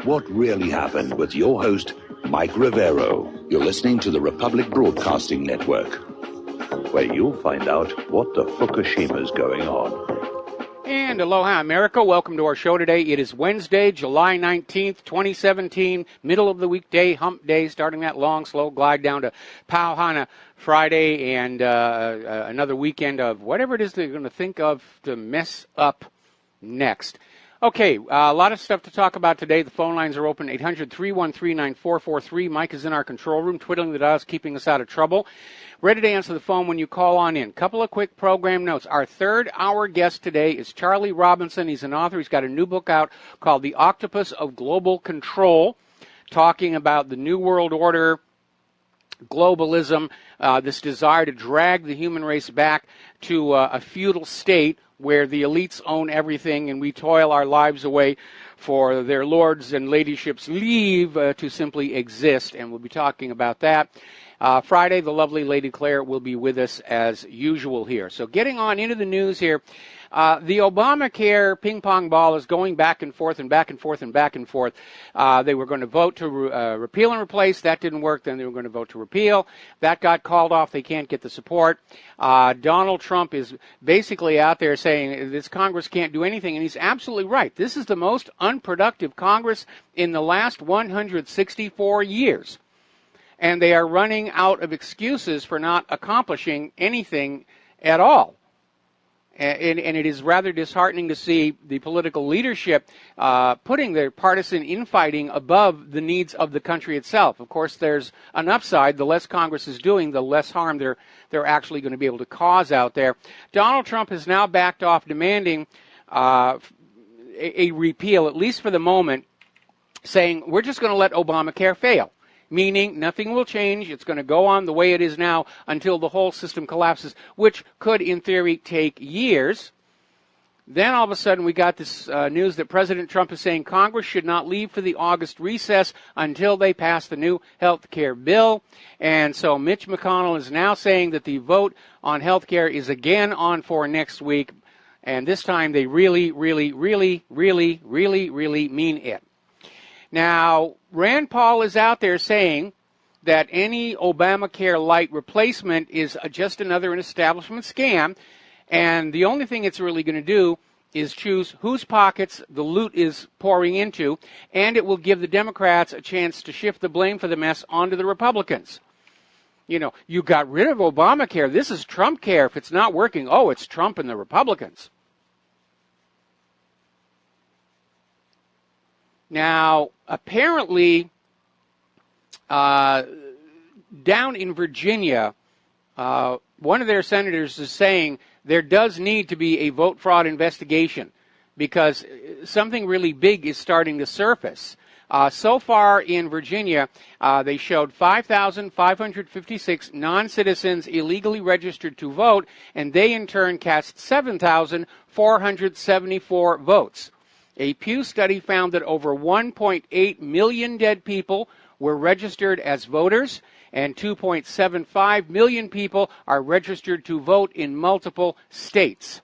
what really happened with your host, Mike Rivero. You're listening to the Republic Broadcasting Network, where you'll find out what the Fukushima's going on. And aloha, America. Welcome to our show today. It is Wednesday, July 19th, 2017, middle of the weekday, hump day, starting that long, slow glide down to Pauhana Friday and another weekend of whatever it is they're going to think of to mess up next. Okay, a lot of stuff to talk about today. The phone lines are open, 800-313-9443. Mike is in our control room, twiddling the dials, keeping us out of trouble. Ready to answer the phone when you call on in. Couple of quick program notes. Our third hour guest today is Charlie Robinson. He's an author. He's got a new book out called The Octopus of Global Control, talking about the New World Order, globalism, this desire to drag the human race back to a feudal state where the elites own everything and we toil our lives away for their lords and ladyships' leave to simply exist. And we'll be talking about that. Friday, the lovely Lady Claire will be with us as usual here. So getting on into the news here, the Obamacare ping-pong ball is going back and forth and back and forth and back and forth. They were going to vote to repeal and replace. That didn't work. Then they were going to vote to repeal. That got called off. They can't get the support. Donald Trump is basically out there saying this Congress can't do anything, and he's absolutely right. This is the most unproductive Congress in the last 164 years. And they are running out of excuses for not accomplishing anything at all. And it is rather disheartening to see the political leadership putting their partisan infighting above the needs of the country itself. Of course, there's an upside. The less Congress is doing, the less harm they're actually going to be able to cause out there. Donald Trump has now backed off demanding a repeal, at least for the moment, saying we're just going to let Obamacare fail. Meaning nothing will change. It's going to go on the way it is now until the whole system collapses, which could, in theory, take years. Then all of a sudden we got this news that President Trump is saying Congress should not leave for the August recess until they pass the new health care bill. And so Mitch McConnell is now saying that the vote on health care is again on for next week. And this time they really, really, really, really, really, really mean it. Now, Rand Paul is out there saying that any Obamacare light replacement is just another establishment scam, and the only thing it's really going to do is choose whose pockets the loot is pouring into, and it will give the Democrats a chance to shift the blame for the mess onto the Republicans. You know, you got rid of Obamacare. This is Trump care. If it's not working, oh, it's Trump and the Republicans. Now, apparently, down in Virginia, one of their senators is saying there does need to be a vote fraud investigation because something really big is starting to surface. So far in Virginia, they showed 5,556 non-citizens illegally registered to vote, and they in turn cast 7,474 votes. A Pew study found that over 1.8 million dead people were registered as voters, and 2.75 million people are registered to vote in multiple states.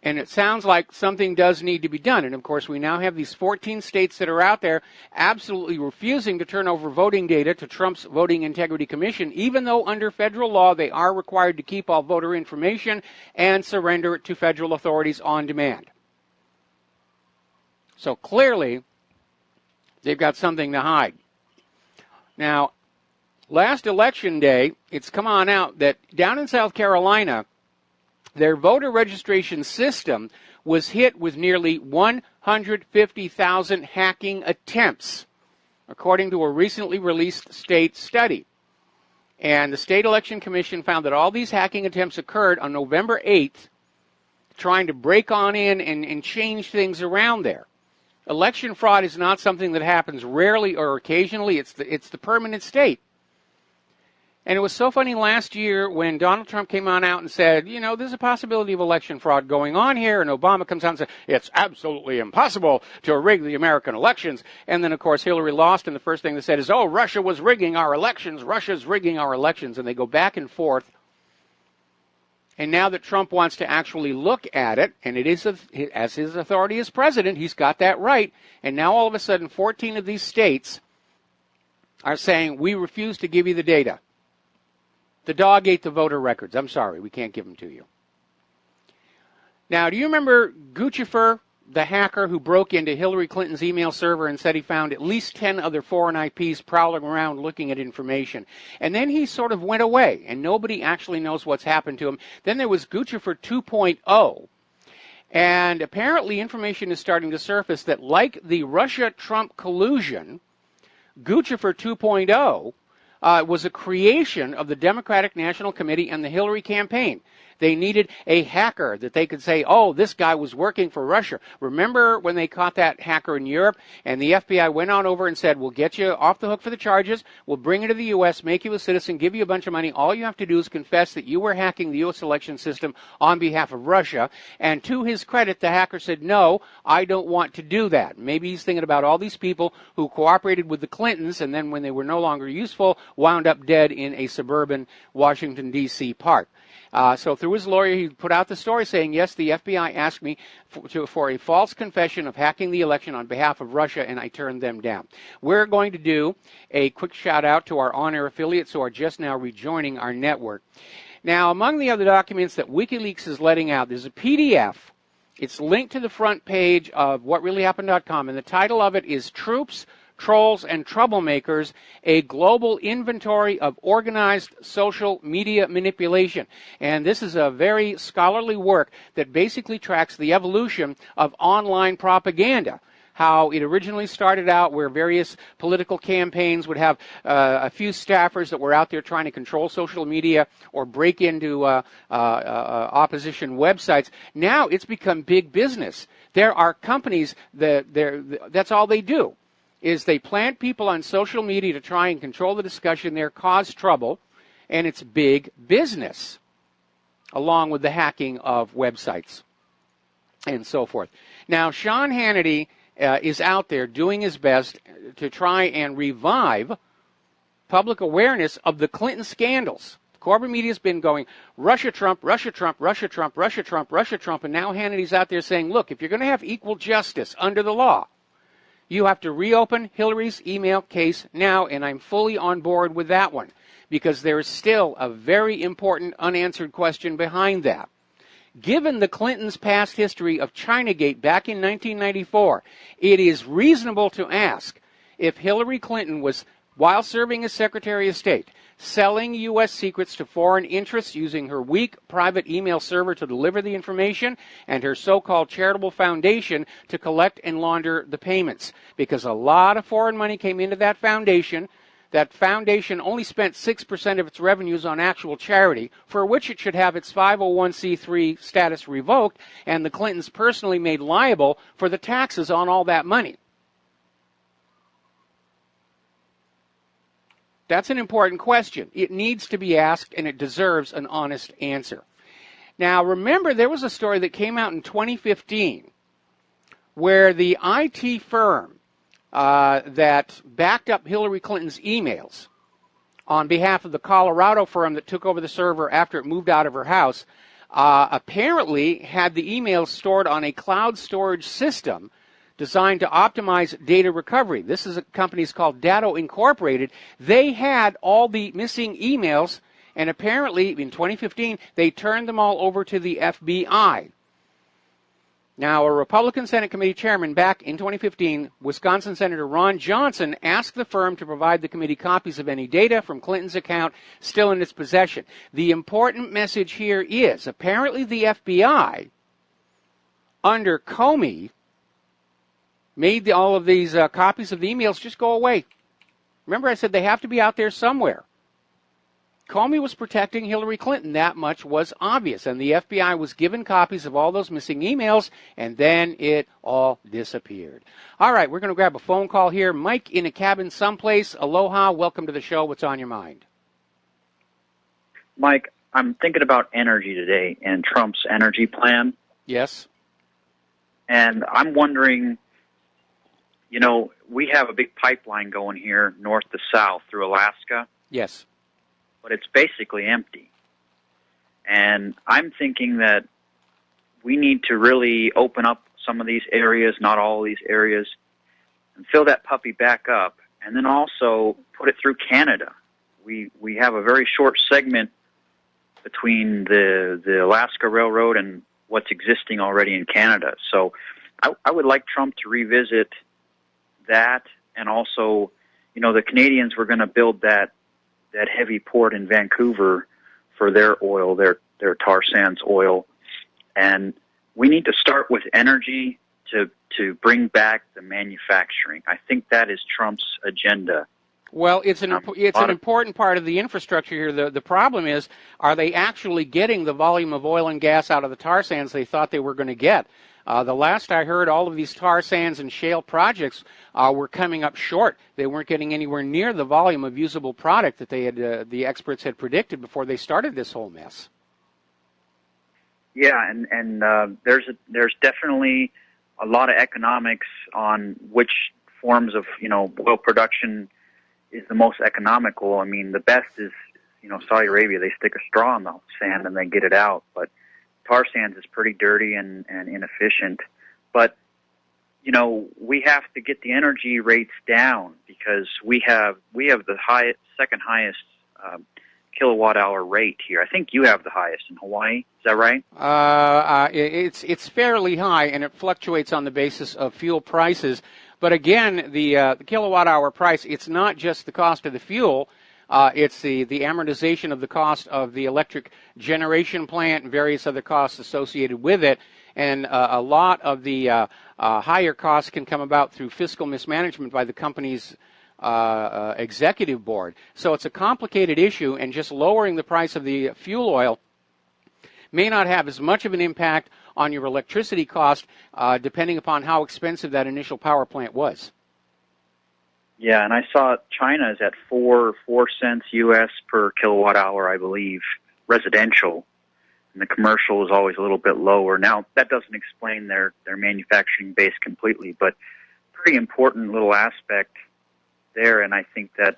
And it sounds like something does need to be done. And, of course, we now have these 14 states that are out there absolutely refusing to turn over voting data to Trump's Voting Integrity Commission, even though under federal law they are required to keep all voter information and surrender it to federal authorities on demand. So clearly, they've got something to hide. Now, last election day, it's come on out that down in South Carolina, their voter registration system was hit with nearly 150,000 hacking attempts, according to a recently released state study. And the State Election Commission found that all these hacking attempts occurred on November 8th, trying to break on in and change things around there. Election fraud is not something that happens rarely or occasionally. It's the permanent state. And it was so funny last year when Donald Trump came on out and said, you know, there's a possibility of election fraud going on here. And Obama comes out and says, it's absolutely impossible to rig the American elections. And then, of course, Hillary lost. And the first thing they said is, oh, Russia was rigging our elections. Russia's rigging our elections. And they go back and forth. And now that Trump wants to actually look at it, and it is, as his authority as president, he's got that right. And now all of a sudden 14 of these states are saying, we refuse to give you the data. The dog ate the voter records. I'm sorry, we can't give them to you. Now, do you remember Guccifer, the hacker who broke into Hillary Clinton's email server and said he found at least 10 other foreign IPs prowling around looking at information? And then he sort of went away, and nobody actually knows what's happened to him. Then there was Guccifer 2.0. And apparently information is starting to surface that like the Russia-Trump collusion, Guccifer 2.0 was a creation of the Democratic National Committee and the Hillary campaign. They needed a hacker that they could say, oh, this guy was working for Russia. Remember when they caught that hacker in Europe and the FBI went on over and said, we'll get you off the hook for the charges, we'll bring you to the U.S., make you a citizen, give you a bunch of money. All you have to do is confess that you were hacking the U.S. election system on behalf of Russia. And to his credit, the hacker said, no, I don't want to do that. Maybe he's thinking about all these people who cooperated with the Clintons and then when they were no longer useful, wound up dead in a suburban Washington, D.C. park. So through his lawyer, he put out the story saying, yes, the FBI asked me for a false confession of hacking the election on behalf of Russia, and I turned them down. We're going to do a quick shout-out to our on-air affiliates who are just now rejoining our network. Now, among the other documents that WikiLeaks is letting out, there's a PDF. It's linked to the front page of whatreallyhappened.com, and the title of it is Troops, Trolls, and Troublemakers, a global inventory of organized social media manipulation. And this is a very scholarly work that basically tracks the evolution of online propaganda. How it originally started out where various political campaigns would have a few staffers that were out there trying to control social media or break into opposition websites. Now it's become big business. There are companies that's all they do. Is they plant people on social media to try and control the discussion there, cause trouble, and it's big business, along with the hacking of websites and so forth. Now, Sean Hannity is out there doing his best to try and revive public awareness of the Clinton scandals. Corporate media's been going Russia, Trump, Russia, Trump, Russia, Trump, Russia, Trump, Russia, Trump, and now Hannity's out there saying, look, if you're going to have equal justice under the law, you have to reopen Hillary's email case now, and I'm fully on board with that one because there is still a very important unanswered question behind that. Given the Clintons' past history of Chinagate back in 1994, it is reasonable to ask if Hillary Clinton was, while serving as Secretary of State, selling U.S. secrets to foreign interests using her weak private email server to deliver the information and her so-called charitable foundation to collect and launder the payments. Because a lot of foreign money came into that foundation. That foundation only spent 6% of its revenues on actual charity, for which it should have its 501c3 status revoked, and the Clintons personally made liable for the taxes on all that money. That's an important question. It needs to be asked, and it deserves an honest answer. Now, remember, there was a story that came out in 2015 where the IT firm that backed up Hillary Clinton's emails on behalf of the Colorado firm that took over the server after it moved out of her house apparently had the emails stored on a cloud storage system designed to optimize data recovery. This is a company called Datto Incorporated. They had all the missing emails, and apparently in 2015 they turned them all over to the FBI. Now, a Republican Senate Committee chairman back in 2015, Wisconsin Senator Ron Johnson, asked the firm to provide the committee copies of any data from Clinton's account still in its possession. The important message here is apparently the FBI, under Comey, made all of these copies of the emails just go away. Remember, I said they have to be out there somewhere. Comey was protecting Hillary Clinton. That much was obvious. And the FBI was given copies of all those missing emails, and then it all disappeared. All right, we're going to grab a phone call here. Mike in a cabin someplace. Aloha. Welcome to the show. What's on your mind? Mike, I'm thinking about energy today and Trump's energy plan. Yes. And I'm wondering, you know, we have a big pipeline going here north to south through Alaska. Yes. But it's basically empty. And I'm thinking that we need to really open up some of these areas, not all of these areas, and fill that puppy back up, and then also put it through Canada. We have a very short segment between the Alaska Railroad and what's existing already in Canada. So I would like Trump to revisit that, and also, the Canadians were going to build that heavy port in Vancouver for their oil, their tar sands oil, and we need to start with energy to bring back the manufacturing. I think that is Trump's agenda. Well, it's an important part of the infrastructure here. The problem is, are they actually getting the volume of oil and gas out of the tar sands they thought they were going to get? The last I heard, all of these tar sands and shale projects were coming up short. They weren't getting anywhere near the volume of usable product that they had, the experts had predicted before they started this whole mess. Yeah, and there's definitely a lot of economics on which forms of oil production is the most economical. I mean, the best is Saudi Arabia. They stick a straw in the sand and they get it out, but tar sands is pretty dirty and inefficient. But we have to get the energy rates down, because we have the second highest kilowatt hour rate here. I think you have the highest in Hawaii. Is that right? It's fairly high, and it fluctuates on the basis of fuel prices. But again, the kilowatt hour price, it's not just the cost of the fuel. It's the amortization of the cost of the electric generation plant and various other costs associated with it. And a lot of the higher costs can come about through fiscal mismanagement by the company's executive board. So it's a complicated issue, and just lowering the price of the fuel oil may not have as much of an impact on your electricity cost, depending upon how expensive that initial power plant was. Yeah, and I saw China is at 4 cents U.S. per kilowatt hour, I believe, residential, and the commercial is always a little bit lower. Now, that doesn't explain their manufacturing base completely, but pretty important little aspect there. And I think that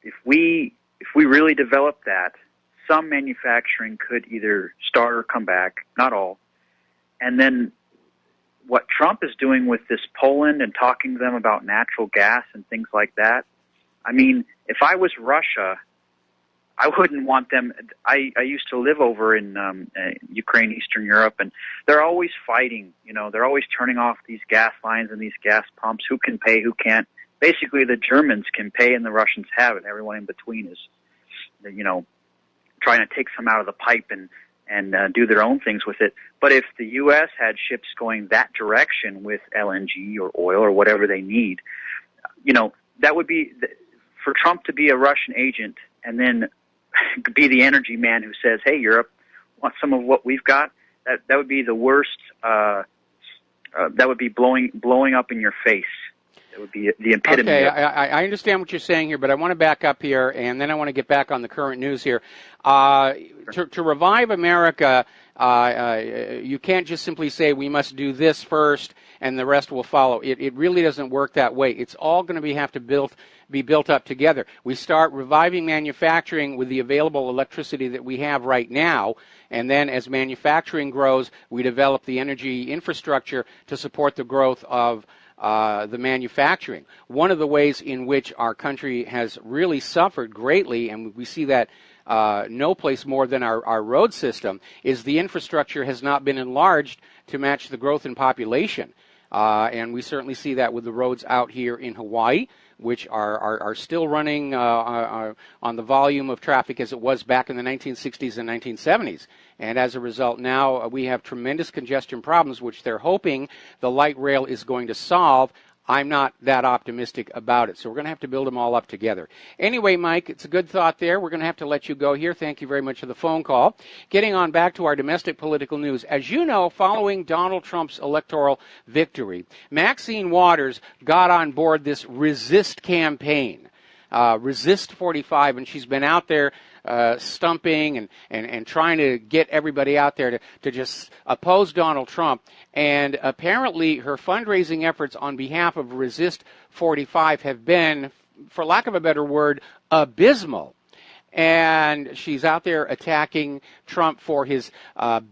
if we really develop that, some manufacturing could either start or come back, not all. And then what Trump is doing with this Poland and talking to them about natural gas and things like that, I mean, if I was Russia, I wouldn't want them. I used to live over in Ukraine, Eastern Europe, and they're always fighting. They're always turning off these gas lines and these gas pumps. Who can pay, who can't? Basically, the Germans can pay and the Russians have it. Everyone in between is, trying to take some out of the pipe and do their own things with it. But if the U.S. had ships going that direction with LNG or oil or whatever they need, that would be, for Trump to be a Russian agent and then be the energy man who says, hey, Europe, want some of what we've got? That would be the worst. That would be blowing up in your face. It would be the epitome. Okay, I understand what you're saying here, but I want to back up here, and then I want to get back on the current news here. To revive America, you can't just simply say we must do this first and the rest will follow. It really doesn't work that way. It's all going to have to be built up together. We start reviving manufacturing with the available electricity that we have right now, and then as manufacturing grows, we develop the energy infrastructure to support the growth of the manufacturing. One of the ways in which our country has really suffered greatly, and we see that no place more than our road system, is the infrastructure has not been enlarged to match the growth in population. And we certainly see that with the roads out here in Hawaii, which are still running on the volume of traffic as it was back in the 1960s and 1970s. And as a result, now we have tremendous congestion problems, which they're hoping the light rail is going to solve. I'm not that optimistic about it, so we're going to have to build them all up together. Anyway, Mike, it's a good thought there. We're going to have to let you go here. Thank you very much for the phone call. Getting on back to our domestic political news. As you know, following Donald Trump's electoral victory, Maxine Waters got on board this resist campaign, Resist 45, and she's been out there stumping and trying to get everybody out there to just oppose Donald Trump. And apparently her fundraising efforts on behalf of Resist 45 have been, for lack of a better word, abysmal. And she's out there attacking Trump for his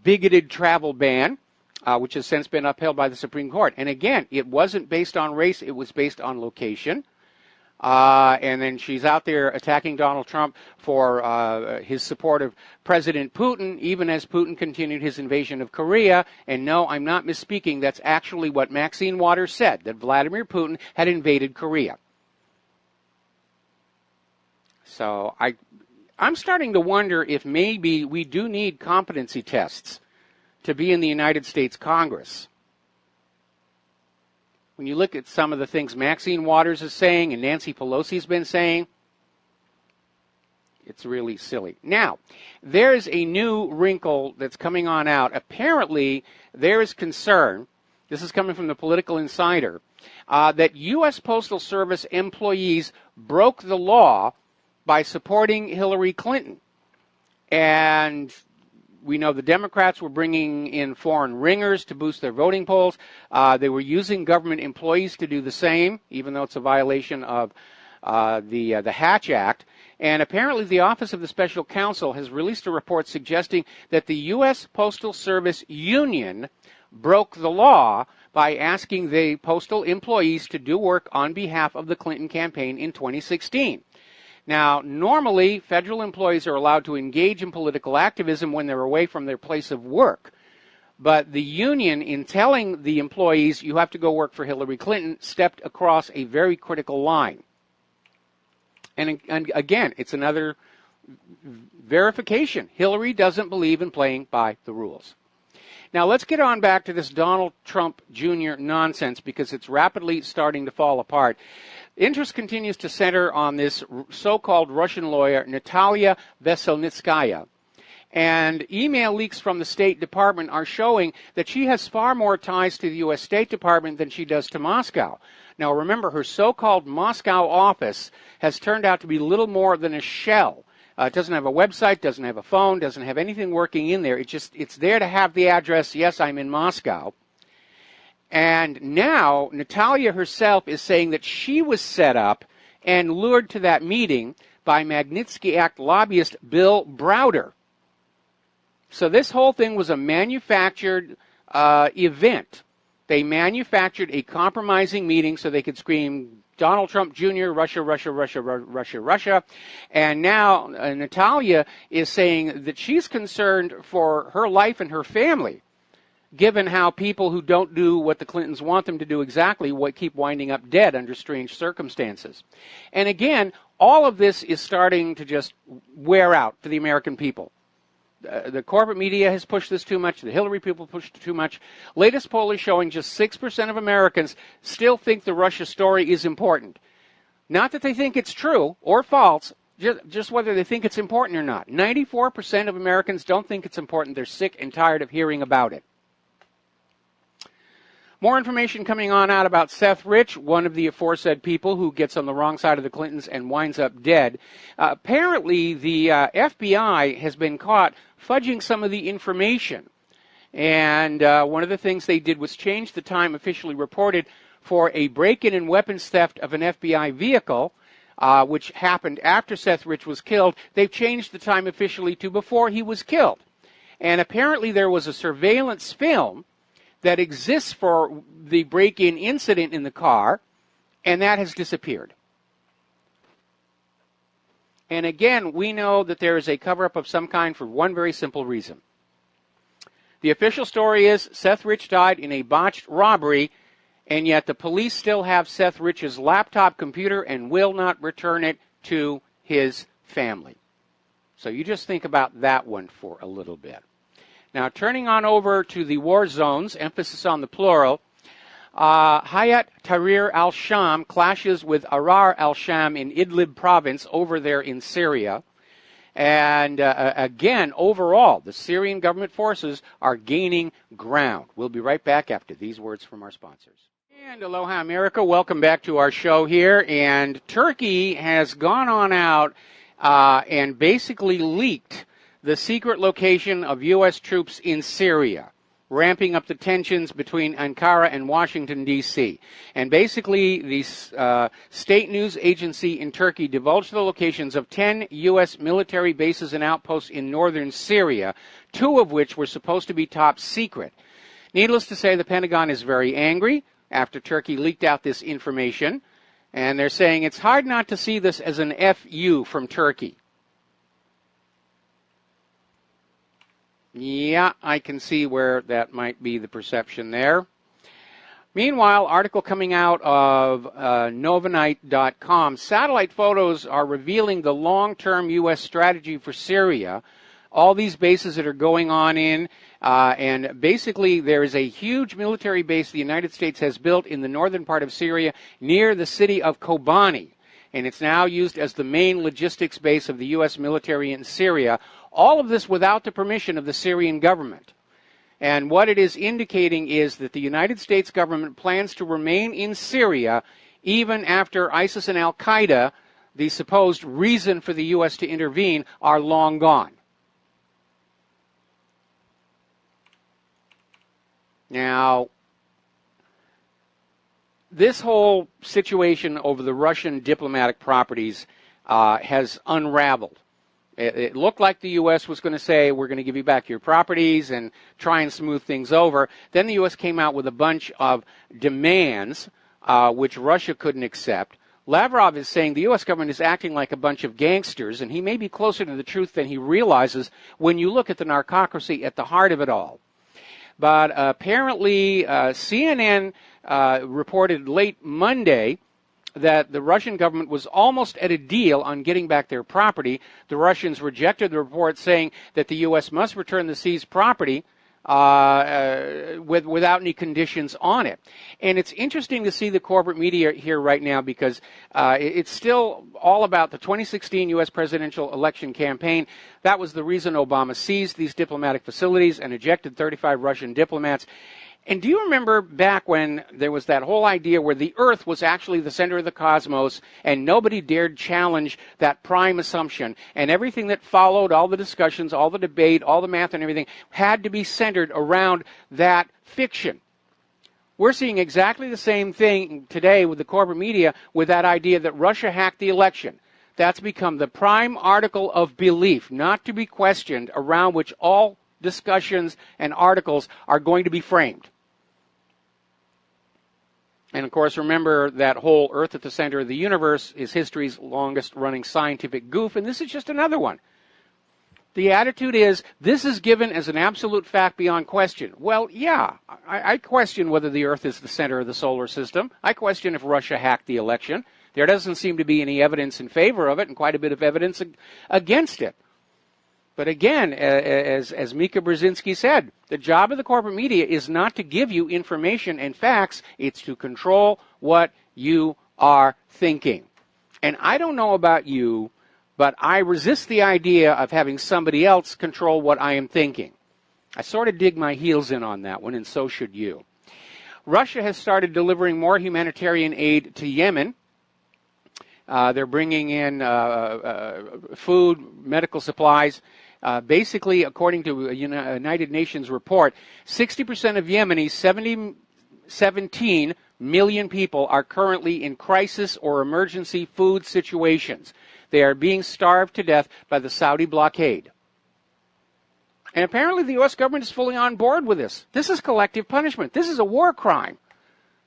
bigoted travel ban, which has since been upheld by the Supreme Court. And again, it wasn't based on race, it was based on location. And then she's out there attacking Donald Trump for his support of President Putin, even as Putin continued his invasion of Korea. And no, I'm not misspeaking. That's actually what Maxine Waters said, that Vladimir Putin had invaded Korea. So I'm starting to wonder if maybe we do need competency tests to be in the United States Congress. When you look at some of the things Maxine Waters is saying and Nancy Pelosi's been saying, it's really silly. Now, there's a new wrinkle that's coming on out. Apparently, there is concern, this is coming from the Political Insider, that U.S. Postal Service employees broke the law by supporting Hillary Clinton. And we know the Democrats were bringing in foreign ringers to boost their voting polls. They were using government employees to do the same, even though it's a violation of the Hatch Act. And apparently the Office of the Special Counsel has released a report suggesting that the U.S. Postal Service Union broke the law by asking the postal employees to do work on behalf of the Clinton campaign in 2016. Now, normally, federal employees are allowed to engage in political activism when they're away from their place of work. But the union, in telling the employees you have to go work for Hillary Clinton, stepped across a very critical line. And again, it's another verification. Hillary doesn't believe in playing by the rules. Now, let's get on back to this Donald Trump Jr. nonsense, because it's rapidly starting to fall apart. Interest continues to center on this so-called Russian lawyer, Natalia Veselnitskaya. And email leaks from the State Department are showing that she has far more ties to the U.S. State Department than she does to Moscow. Now, remember, her so-called Moscow office has turned out to be little more than a shell. It doesn't have a website, doesn't have a phone, doesn't have anything working in there. It's there to have the address, yes, I'm in Moscow. And now Natalia herself is saying that she was set up and lured to that meeting by Magnitsky Act lobbyist Bill Browder. So this whole thing was a manufactured event. They manufactured a compromising meeting so they could scream Donald Trump Jr., Russia, Russia, Russia, Russia, Russia. And now Natalia is saying that she's concerned for her life and her family, given how people who don't do what the Clintons want them to do exactly keep winding up dead under strange circumstances. And again, all of this is starting to just wear out for the American people. The corporate media has pushed this too much. The Hillary people pushed it too much. Latest poll is showing just 6% of Americans still think the Russia story is important. Not that they think it's true or false, just whether they think it's important or not. 94% of Americans don't think it's important. They're sick and tired of hearing about it. More information coming on out about Seth Rich, one of the aforesaid people who gets on the wrong side of the Clintons and winds up dead. Apparently, the FBI has been caught fudging some of the information. And one of the things they did was change the time officially reported for a break-in and weapons theft of an FBI vehicle, which happened after Seth Rich was killed. They've changed the time officially to before he was killed. And apparently there was a surveillance film that exists for the break-in incident in the car, and that has disappeared. And again, we know that there is a cover-up of some kind for one very simple reason. The official story is Seth Rich died in a botched robbery, and yet the police still have Seth Rich's laptop computer and will not return it to his family. So you just think about that one for a little bit. Now, turning on over to the war zones, emphasis on the plural, Hayat Tahrir al-Sham clashes with Arar al-Sham in Idlib province over there in Syria. And again, overall, the Syrian government forces are gaining ground. We'll be right back after these words from our sponsors. And aloha, America. Welcome back to our show here. And Turkey has gone on out and basically leaked the secret location of U.S. troops in Syria. ramping up the tensions between Ankara and Washington, D.C. And basically, the state news agency in Turkey divulged the locations of 10 U.S. military bases and outposts in northern Syria, 2 of which were supposed to be top secret. Needless to say, the Pentagon is very angry after Turkey leaked out this information, and they're saying it's hard not to see this as an FU from Turkey. Yeah, I can see where that might be the perception there. Meanwhile, article coming out of Novonite.com, satellite photos are revealing the long-term U.S. strategy for Syria. All these bases that are going on in, and basically there is a huge military base the United States has built in the northern part of Syria near the city of Kobani. And it's now used as the main logistics base of the U.S. military in Syria. All of this without the permission of the Syrian government. And what it is indicating is that the United States government plans to remain in Syria even after ISIS and Al-Qaeda, the supposed reason for the U.S. to intervene, are long gone. Now, this whole situation over the Russian diplomatic properties has unraveled. It looked like the U.S. was going to say, we're going to give you back your properties and try and smooth things over. Then the U.S. came out with a bunch of demands, which Russia couldn't accept. Lavrov is saying the U.S. government is acting like a bunch of gangsters, and he may be closer to the truth than he realizes when you look at the narcocracy at the heart of it all. But apparently CNN reported late Monday that the Russian government was almost at a deal on getting back their property. The Russians rejected the report, saying that the U.S. must return the seized property without any conditions on it. And it's interesting to see the corporate media here right now because it's still all about the 2016 U.S. presidential election campaign. That was the reason Obama seized these diplomatic facilities and ejected 35 Russian diplomats. And do you remember back when there was that whole idea where the Earth was actually the center of the cosmos and nobody dared challenge that prime assumption, and everything that followed, all the discussions, all the debate, all the math and everything, had to be centered around that fiction? We're seeing exactly the same thing today with the corporate media with that idea that Russia hacked the election. That's become the prime article of belief, not to be questioned, around which all discussions and articles are going to be framed. And, of course, remember that whole Earth at the center of the universe is history's longest-running scientific goof, and this is just another one. The attitude is, this is given as an absolute fact beyond question. Well, yeah, I question whether the Earth is the center of the solar system. I question if Russia hacked the election. There doesn't seem to be any evidence in favor of it and quite a bit of evidence against it. But again, as Mika Brzezinski said, the job of the corporate media is not to give you information and facts. It's to control what you are thinking. And I don't know about you, but I resist the idea of having somebody else control what I am thinking. I sort of dig my heels in on that one, and so should you. Russia has started delivering more humanitarian aid to Yemen. They're bringing in food, medical supplies. Basically, according to a United Nations report, 60% of Yemenis, 17 million people, are currently in crisis or emergency food situations. They are being starved to death by the Saudi blockade. And apparently the U.S. government is fully on board with this. This is collective punishment. This is a war crime.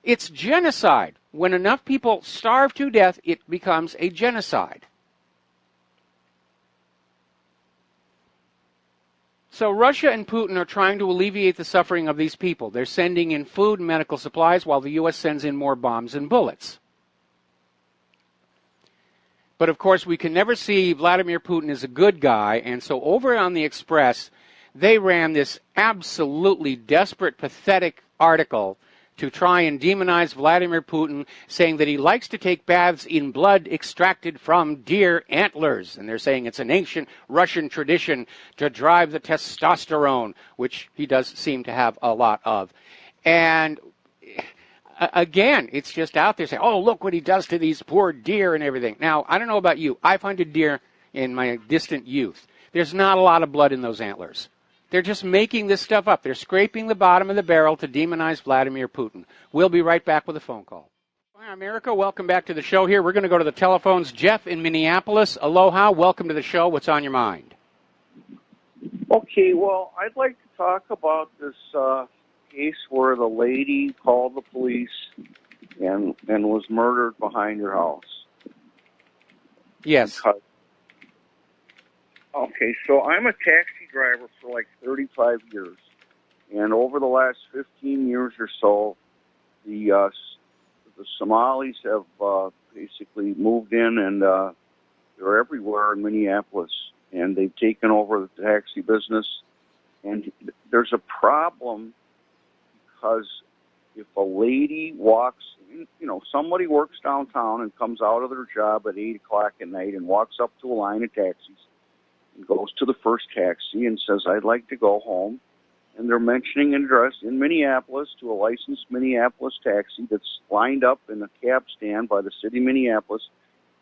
It's genocide. When enough people starve to death, it becomes a genocide. So Russia and Putin are trying to alleviate the suffering of these people. They're sending in food and medical supplies while the U.S. sends in more bombs and bullets. But of course, we can never see Vladimir Putin as a good guy, and so over on the Express, they ran this absolutely desperate, pathetic article to try and demonize Vladimir Putin, saying that he likes to take baths in blood extracted from deer antlers. And they're saying it's an ancient Russian tradition to drive the testosterone, which he does seem to have a lot of. And again, it's just out there saying, oh, look what he does to these poor deer and everything. Now, I don't know about you. I've hunted deer in my distant youth. There's not a lot of blood in those antlers. They're just making this stuff up. They're scraping the bottom of the barrel to demonize Vladimir Putin. We'll be right back with a phone call. Hi, America. Welcome back to the show here. We're going to go to the telephones. Jeff in Minneapolis. Aloha. Welcome to the show. What's on your mind? Okay, well, I'd like to talk about this case where the lady called the police and was murdered behind her house. Yes. Okay, so I'm a taxi driver for like 35 years, and over the last 15 years or so, the Somalis have basically moved in, and they're everywhere in Minneapolis, and they've taken over the taxi business. And there's a problem because if a lady walks, somebody works downtown and comes out of their job at 8 o'clock at night and walks up to a line of taxis and goes to the first taxi and says, I'd like to go home. And they're mentioning an address in Minneapolis to a licensed Minneapolis taxi that's lined up in a cab stand by the city of Minneapolis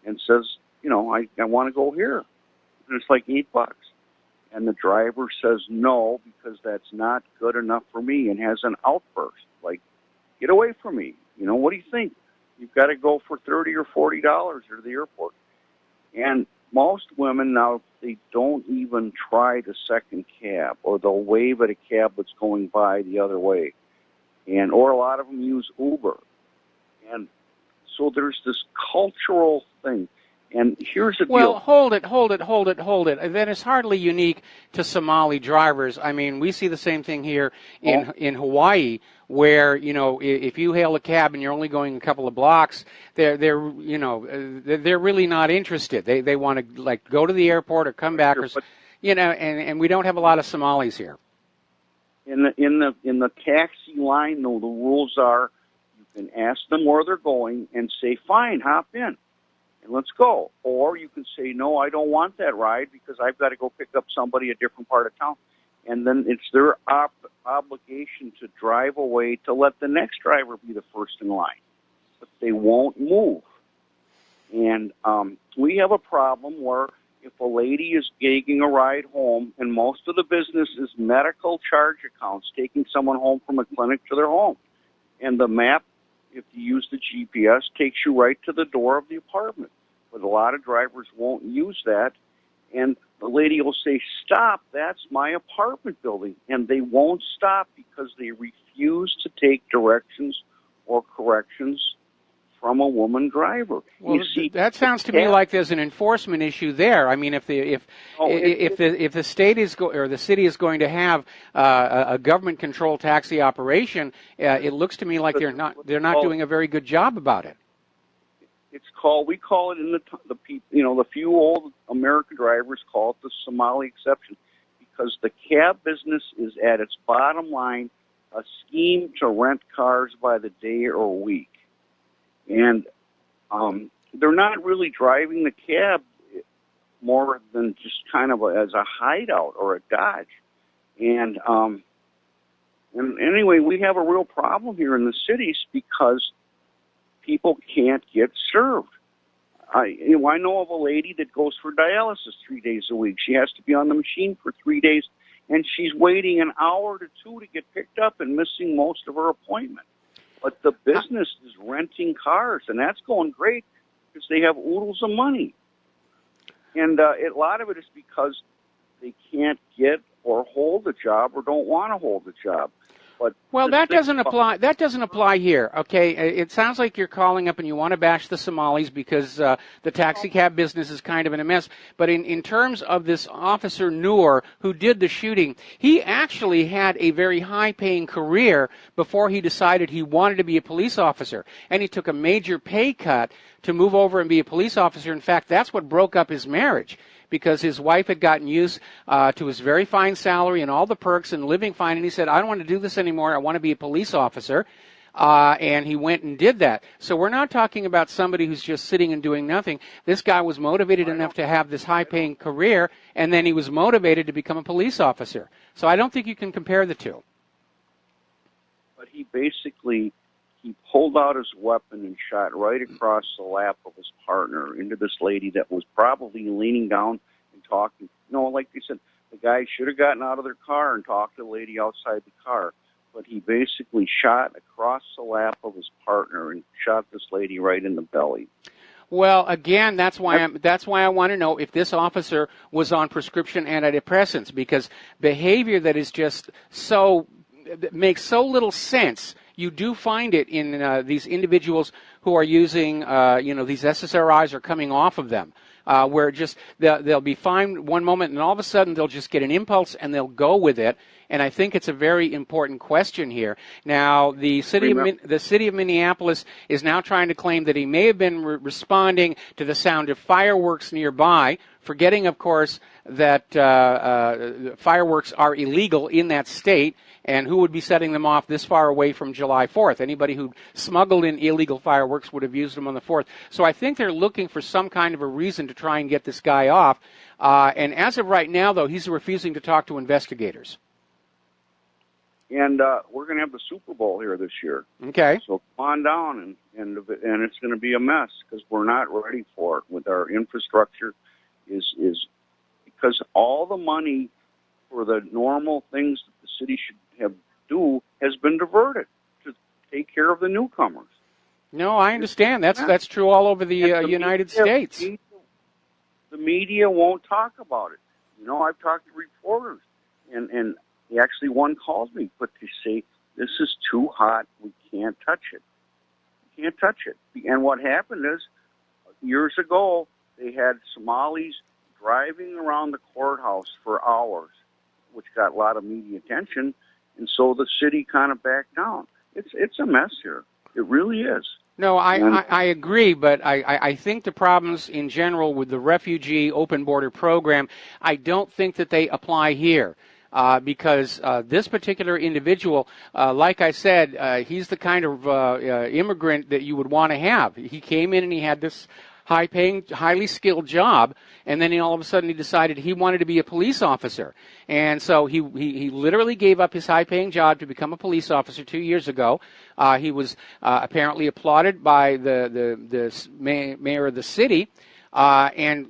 and says, I want to go here. And it's like $8. And the driver says no, because that's not good enough for me, and has an outburst. Like, get away from me. What do you think? You've got to go for $30 or $40 to the airport. And most women now, they don't even try the second cab, or they'll wave at a cab that's going by the other way. Or a lot of them use Uber. And so there's this cultural thing. And here's the deal. Well, hold it. That is hardly unique to Somali drivers. I mean, we see the same thing here in Hawaii, where if you hail a cab and you're only going a couple of blocks, they're really not interested. They want to go to the airport or come back, and we don't have a lot of Somalis here. In the taxi line, though, the rules are you can ask them where they're going and say, fine, hop in. And let's go. Or you can say, no, I don't want that ride because I've got to go pick up somebody a different part of town. And then it's their obligation to drive away to let the next driver be the first in line. But they won't move. And we have a problem where if a lady is gagging a ride home, and most of the business is medical charge accounts, taking someone home from a clinic to their home. And the map, if you use the GPS, takes you right to the door of the apartment. But a lot of drivers won't use that, and the lady will say, stop, that's my apartment building. And they won't stop because they refuse to take directions or corrections from a woman driver. Well, that sounds to me like there's an enforcement issue there. I mean, if the state is or the city is going to have a government-controlled taxi operation, it looks to me like they're not doing a very good job about it. We call it in the few old American drivers call it the Somali exception, because the cab business is at its bottom line a scheme to rent cars by the day or week. And they're not really driving the cab more than just kind of as a hideout or a dodge. And anyway, we have a real problem here in the cities because people can't get served. I know of a lady that goes for dialysis 3 days a week. She has to be on the machine for 3 days, and she's waiting an hour to two to get picked up and missing most of her appointment. But the business is renting cars, and that's going great because they have oodles of money. And a lot of it is because they can't get or hold a job or don't want to hold a job. Well, that doesn't apply. That doesn't apply here. Okay, it sounds like you're calling up and you want to bash the Somalis because the taxi cab business is kind of in a mess. But in terms of this officer Noor who did the shooting, he actually had a very high-paying career before he decided he wanted to be a police officer, and he took a major pay cut to move over and be a police officer. In fact, that's what broke up his marriage, because his wife had gotten used to his very fine salary and all the perks and living fine, and he said, I don't want to do this anymore, I want to be a police officer, and he went and did that. So we're not talking about somebody who's just sitting and doing nothing. This guy was motivated enough to have this high-paying career, and then he was motivated to become a police officer. So I don't think you can compare the two. But he pulled out his weapon and shot right across the lap of his partner into this lady that was probably leaning down and talking. Like they said, the guy should have gotten out of their car and talked to the lady outside the car. But he basically shot across the lap of his partner and shot this lady right in the belly. Well, again, that's why I want to know if this officer was on prescription antidepressants, because behavior that is just that makes so little sense. You do find it in these individuals who are using, these SSRIs are coming off of them, where just they'll be fine one moment and all of a sudden they'll just get an impulse and they'll go with it. And I think it's a very important question here. Now, the city of Minneapolis is now trying to claim that he may have been responding to the sound of fireworks nearby, forgetting, of course, that fireworks are illegal in that state. And who would be setting them off this far away from July 4th? Anybody who smuggled in illegal fireworks would have used them on the 4th. So I think they're looking for some kind of a reason to try and get this guy off. And as of right now, though, he's refusing to talk to investigators. And we're going to have the Super Bowl here this year. Okay. So come on down, and it's going to be a mess because we're not ready for it. With our infrastructure is because all the money for the normal things that the city should do has been diverted to take care of the newcomers. No, I understand. That's true all over the United States. The media won't talk about it. You know, I've talked to reporters, and actually one calls me, but they say, this is too hot, we can't touch it. We can't touch it. And what happened is, years ago, they had Somalis driving around the courthouse for hours, which got a lot of media attention, and so the city kind of backed down. It's a mess here. It really is. No, I agree, but I think the problems in general with the refugee open border program, I don't think that they apply here. Because this particular individual, like I said, he's the kind of immigrant that you would want to have. He came in and he had this high-paying, highly skilled job, and then all of a sudden he decided he wanted to be a police officer. And so he literally gave up his high-paying job to become a police officer 2 years ago. He was apparently applauded by the mayor of the city. And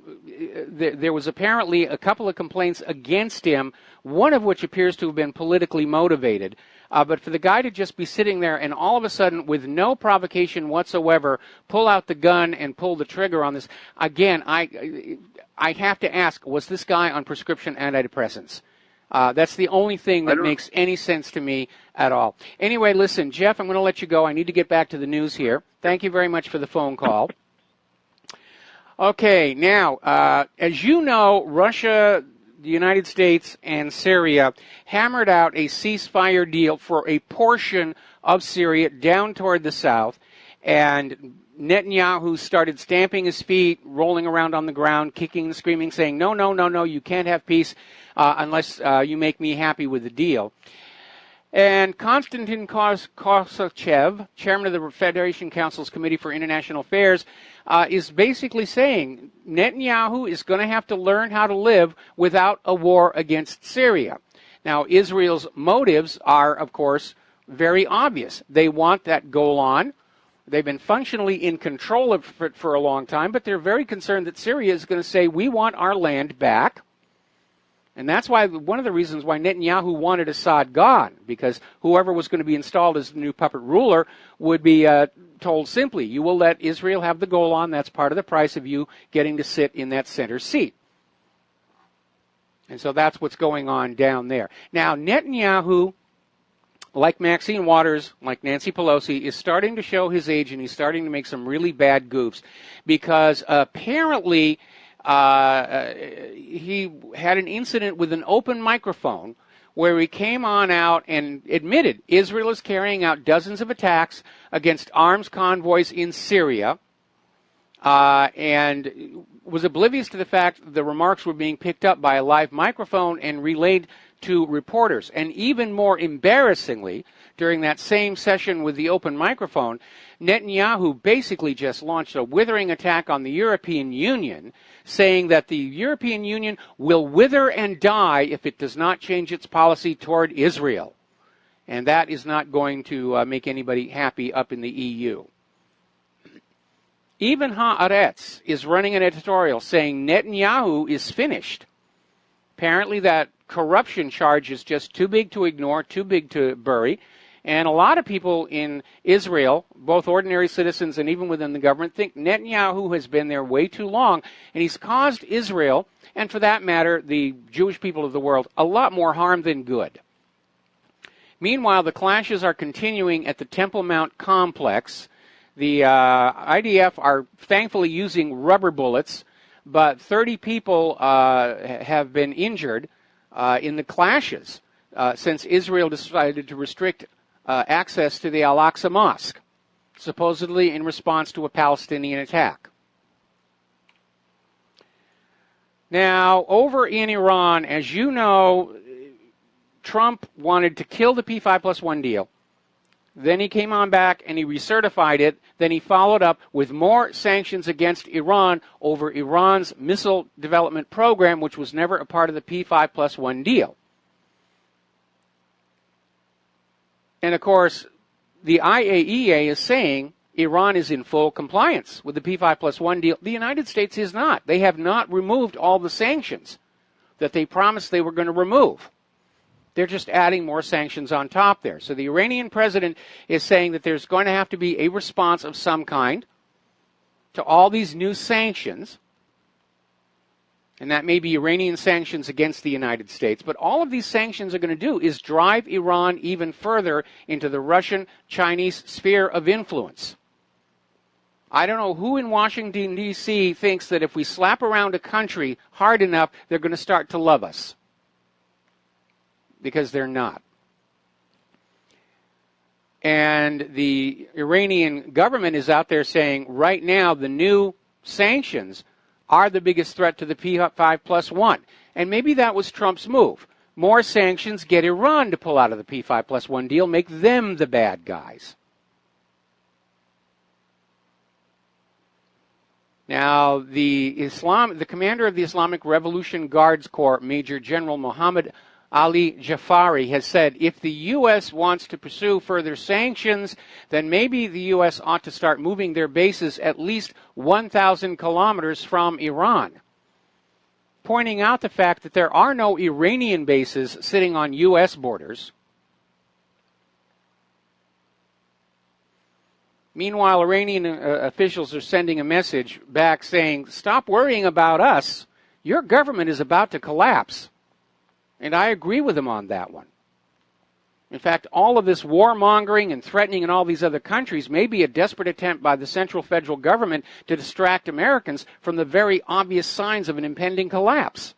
there was apparently a couple of complaints against him, one of which appears to have been politically motivated. But for the guy to just be sitting there and all of a sudden, with no provocation whatsoever, pull out the gun and pull the trigger on this, again, I have to ask, was this guy on prescription antidepressants? That's the only thing that makes any sense to me at all. Anyway, listen, Jeff, I'm going to let you go. I need to get back to the news here. Thank you very much for the phone call. Okay, now, as you know, Russia, the United States, and Syria hammered out a ceasefire deal for a portion of Syria down toward the south, and Netanyahu started stamping his feet, rolling around on the ground, kicking and screaming, saying, no, no, no, no, you can't have peace unless you make me happy with the deal. And Konstantin Kosachev, chairman of the Federation Council's Committee for International Affairs, is basically saying Netanyahu is going to have to learn how to live without a war against Syria. Now, Israel's motives are, of course, very obvious. They want that Golan. They've been functionally in control of it for a long time, but they're very concerned that Syria is going to say, we want our land back. And that's why one of the reasons why Netanyahu wanted Assad gone, because whoever was going to be installed as the new puppet ruler would be told simply, you will let Israel have the Golan, that's part of the price of you getting to sit in that center seat. And so that's what's going on down there. Now, Netanyahu, like Maxine Waters, like Nancy Pelosi, is starting to show his age, and he's starting to make some really bad goofs, because apparently he had an incident with an open microphone where he came on out and admitted Israel is carrying out dozens of attacks against arms convoys in Syria, and was oblivious to the fact that the remarks were being picked up by a live microphone and relayed to reporters. And even more embarrassingly, during that same session with the open microphone, Netanyahu basically just launched a withering attack on the European Union, saying that the European Union will wither and die if it does not change its policy toward Israel. And that is not going to make anybody happy up in the EU. Even Haaretz is running an editorial saying Netanyahu is finished. Apparently that corruption charge is just too big to ignore, too big to bury. And a lot of people in Israel, both ordinary citizens and even within the government, think Netanyahu has been there way too long, and he's caused Israel, and for that matter, the Jewish people of the world, a lot more harm than good. Meanwhile, the clashes are continuing at the Temple Mount complex. The IDF are thankfully using rubber bullets, but 30 people have been injured in the clashes since Israel decided to restrict access to the Al-Aqsa Mosque, supposedly in response to a Palestinian attack. Now, over in Iran, as you know, Trump wanted to kill the P5+1 deal. Then he came on back and he recertified it. Then he followed up with more sanctions against Iran over Iran's missile development program, which was never a part of the P5+1 deal. And of course, the IAEA is saying Iran is in full compliance with the P5+1 deal. The United States is not. They have not removed all the sanctions that they promised they were going to remove. They're just adding more sanctions on top there. So the Iranian president is saying that there's going to have to be a response of some kind to all these new sanctions. And that may be Iranian sanctions against the United States. But all of these sanctions are going to do is drive Iran even further into the Russian-Chinese sphere of influence. I don't know who in Washington, D.C. thinks that if we slap around a country hard enough, they're going to start to love us. Because they're not. And the Iranian government is out there saying right now the new sanctions are the biggest threat to the P5+1. And maybe that was Trump's move. More sanctions, get Iran to pull out of the P5+1 deal, make them the bad guys. Now, the commander of the Islamic Revolution Guards Corps, Major General Mohammed Ali Jafari, has said if the U.S. wants to pursue further sanctions, then maybe the U.S. ought to start moving their bases at least 1,000 kilometers from Iran, pointing out the fact that there are no Iranian bases sitting on U.S. borders. Meanwhile, Iranian officials are sending a message back saying, stop worrying about us. Your government is about to collapse. And I agree with them on that one. In fact, all of this warmongering and threatening in all these other countries may be a desperate attempt by the central federal government to distract Americans from the very obvious signs of an impending collapse.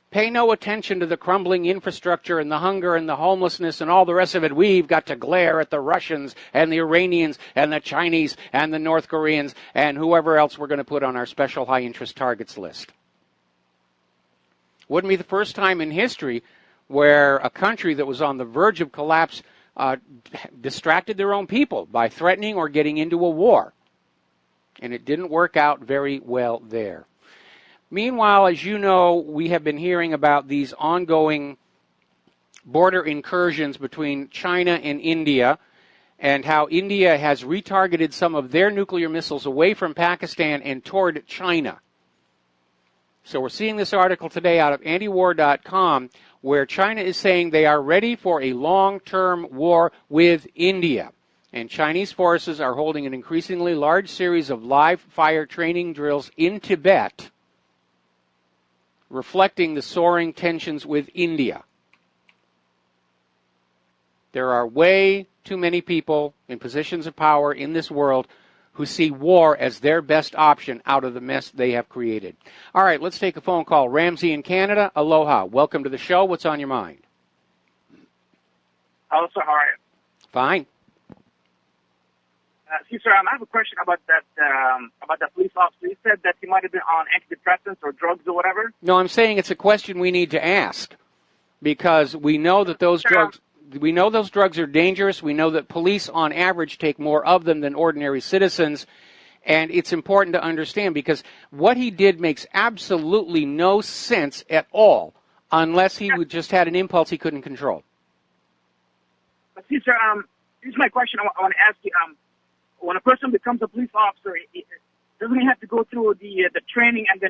Pay no attention to the crumbling infrastructure and the hunger and the homelessness and all the rest of it. We've got to glare at the Russians and the Iranians and the Chinese and the North Koreans and whoever else we're going to put on our special high-interest targets list. Wouldn't be the first time in history where a country that was on the verge of collapse distracted their own people by threatening or getting into a war. And it didn't work out very well there. Meanwhile, as you know, we have been hearing about these ongoing border incursions between China and India, and how India has retargeted some of their nuclear missiles away from Pakistan and toward China. So we're seeing this article today out of antiwar.com where China is saying they are ready for a long-term war with India. And Chinese forces are holding an increasingly large series of live fire training drills in Tibet, reflecting the soaring tensions with India. There are way too many people in positions of power in this world who see war as their best option out of the mess they have created. All right, let's take a phone call. Ramsey in Canada, aloha. Welcome to the show. What's on your mind? Hello, sir. How are you? Fine. Sir, I have a question about that police officer. You said that he might have been on antidepressants or drugs or whatever. No, I'm saying it's a question we need to ask because we know that those drugs... We know those drugs are dangerous. We know that police, on average, take more of them than ordinary citizens. And it's important to understand because what he did makes absolutely no sense at all unless he would just had an impulse he couldn't control. But see, sir, here's my question I want to ask you. When a person becomes a police officer, doesn't he have to go through the training and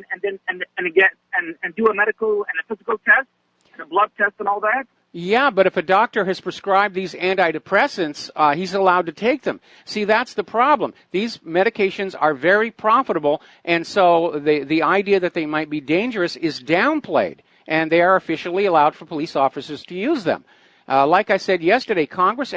do a medical and a physical test and a blood test and all that? Yeah, but if a doctor has prescribed these antidepressants, he's allowed to take them. See, that's the problem. These medications are very profitable, and so the idea that they might be dangerous is downplayed, and they are officially allowed for police officers to use them. Like I said yesterday, Congress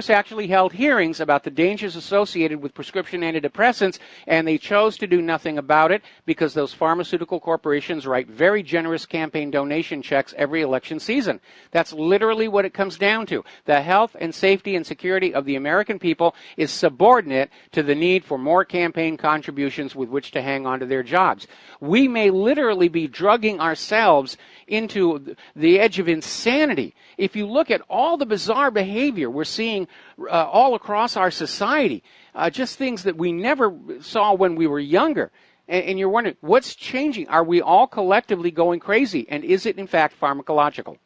actually held hearings about the dangers associated with prescription antidepressants, and they chose to do nothing about it because those pharmaceutical corporations write very generous campaign donation checks every election season. That's literally what it comes down to. The health and safety and security of the American people is subordinate to the need for more campaign contributions with which to hang on to their jobs. We may literally be drugging ourselves into the edge of insanity. If you look at all the bizarre behavior we're seeing all across our society, just things that we never saw when we were younger, and you're wondering, what's changing? Are we all collectively going crazy, and is it in fact pharmacological?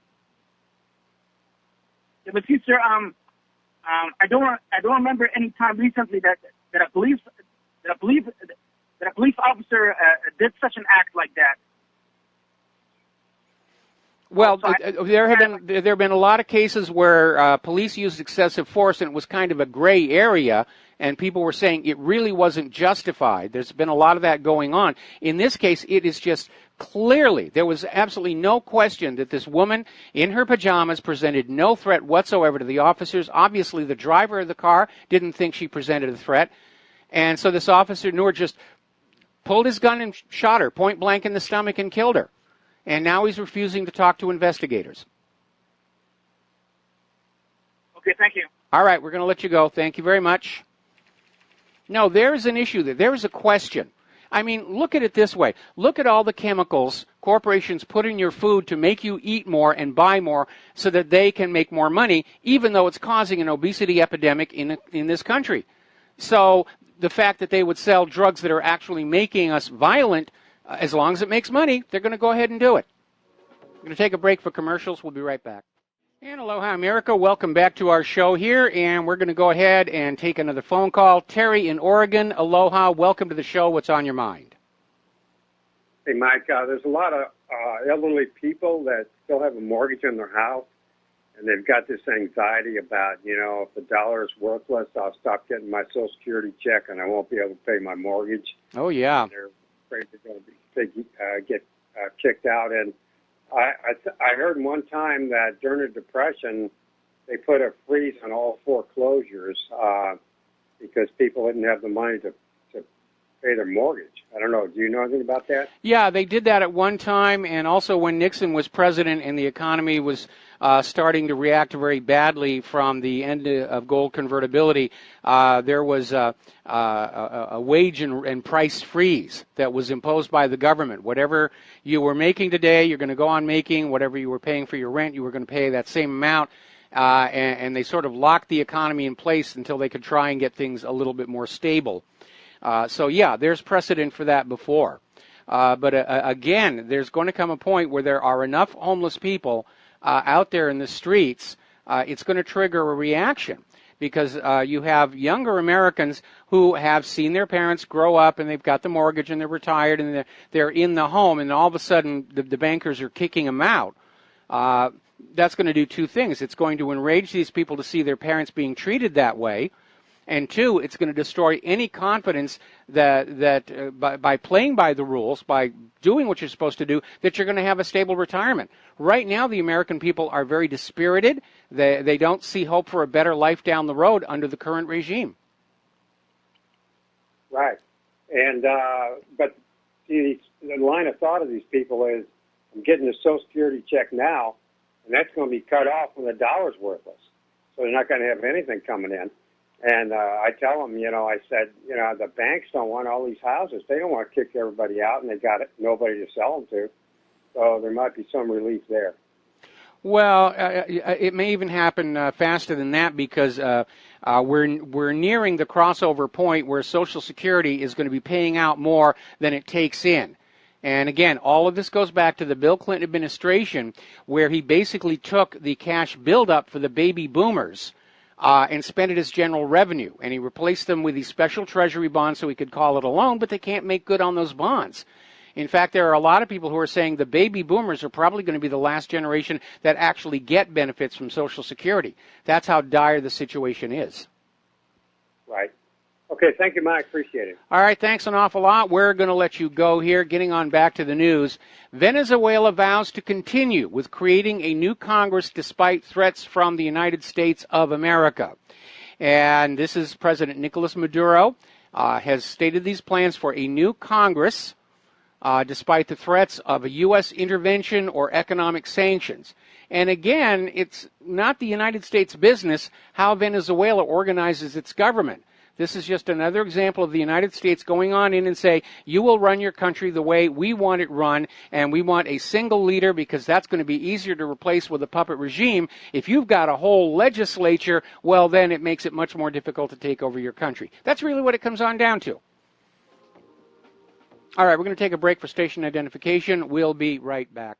Yeah, but see, sir, I don't remember any time recently that a police officer did such an act like that. Well, there have been a lot of cases where police used excessive force, and it was kind of a gray area, and people were saying it really wasn't justified. There's been a lot of that going on. In this case, it is just clearly, there was absolutely no question that this woman in her pajamas presented no threat whatsoever to the officers. Obviously, the driver of the car didn't think she presented a threat, and so this officer, Noor, just pulled his gun and shot her point blank in the stomach and killed her. And now he's refusing to talk to investigators. Okay, thank you. All right, we're going to let you go. Thank you very much. No, there's an issue there. There is a question. I mean, look at it this way. Look at all the chemicals corporations put in your food to make you eat more and buy more so that they can make more money, even though it's causing an obesity epidemic in this country. So the fact that they would sell drugs that are actually making us violent, as long as it makes money, they're going to go ahead and do it. We're going to take a break for commercials. We'll be right back. And aloha, America. Welcome back to our show here, and we're going to go ahead and take another phone call. Terry in Oregon, aloha. Welcome to the show. What's on your mind? Hey, Mike, there's a lot of elderly people that still have a mortgage on their house, and they've got this anxiety about, if the dollar is worthless, I'll stop getting my Social Security check, and I won't be able to pay my mortgage. Oh, yeah. And they're afraid they're going to get kicked out. And I heard one time that during the Depression, they put a freeze on all foreclosures because people didn't have the money to pay their mortgage. I don't know. Do you know anything about that? Yeah, they did that at one time, and also when Nixon was president and the economy was starting to react very badly from the end of gold convertibility, there was a wage and price freeze that was imposed by the government. Whatever you were making today, you're going to go on making. Whatever you were paying for your rent, you were going to pay that same amount. And they sort of locked the economy in place until they could try and get things a little bit more stable. So, yeah, there's precedent for that before. But again, there's going to come a point where there are enough homeless people out there in the streets, it's going to trigger a reaction because you have younger Americans who have seen their parents grow up and they've got the mortgage and they're retired and they're in the home, and all of a sudden the bankers are kicking them out. That's going to do two things. It's going to enrage these people to see their parents being treated that way. And two, it's going to destroy any confidence that by playing by the rules, by doing what you're supposed to do, that you're going to have a stable retirement. Right now, the American people are very dispirited. They don't see hope for a better life down the road under the current regime. Right. And but see, the line of thought of these people is, I'm getting a Social Security check now, and that's going to be cut off when the dollar's worthless. So they're not going to have anything coming in. And I tell them, I said, the banks don't want all these houses. They don't want to kick everybody out, and they got nobody to sell them to. So there might be some relief there. Well, it may even happen faster than that because we're nearing the crossover point where Social Security is going to be paying out more than it takes in. And again, all of this goes back to the Bill Clinton administration, where he basically took the cash buildup for the baby boomers and spent it as general revenue. And he replaced them with these special treasury bonds so he could call it a loan, but they can't make good on those bonds. In fact, there are a lot of people who are saying the baby boomers are probably going to be the last generation that actually get benefits from Social Security. That's how dire the situation is. Right. Okay, thank you, Mike. Appreciate it. All right, thanks an awful lot. We're going to let you go here. Getting on back to the news. Venezuela vows to continue with creating a new Congress despite threats from the United States of America. And this is President Nicolas Maduro has stated these plans for a new Congress despite the threats of a U.S. intervention or economic sanctions. And again, it's not the United States' business how Venezuela organizes its government. This is just another example of the United States going on in and say, you will run your country the way we want it run, and we want a single leader because that's going to be easier to replace with a puppet regime. If you've got a whole legislature, well, then it makes it much more difficult to take over your country. That's really what it comes on down to. All right, we're going to take a break for station identification. We'll be right back.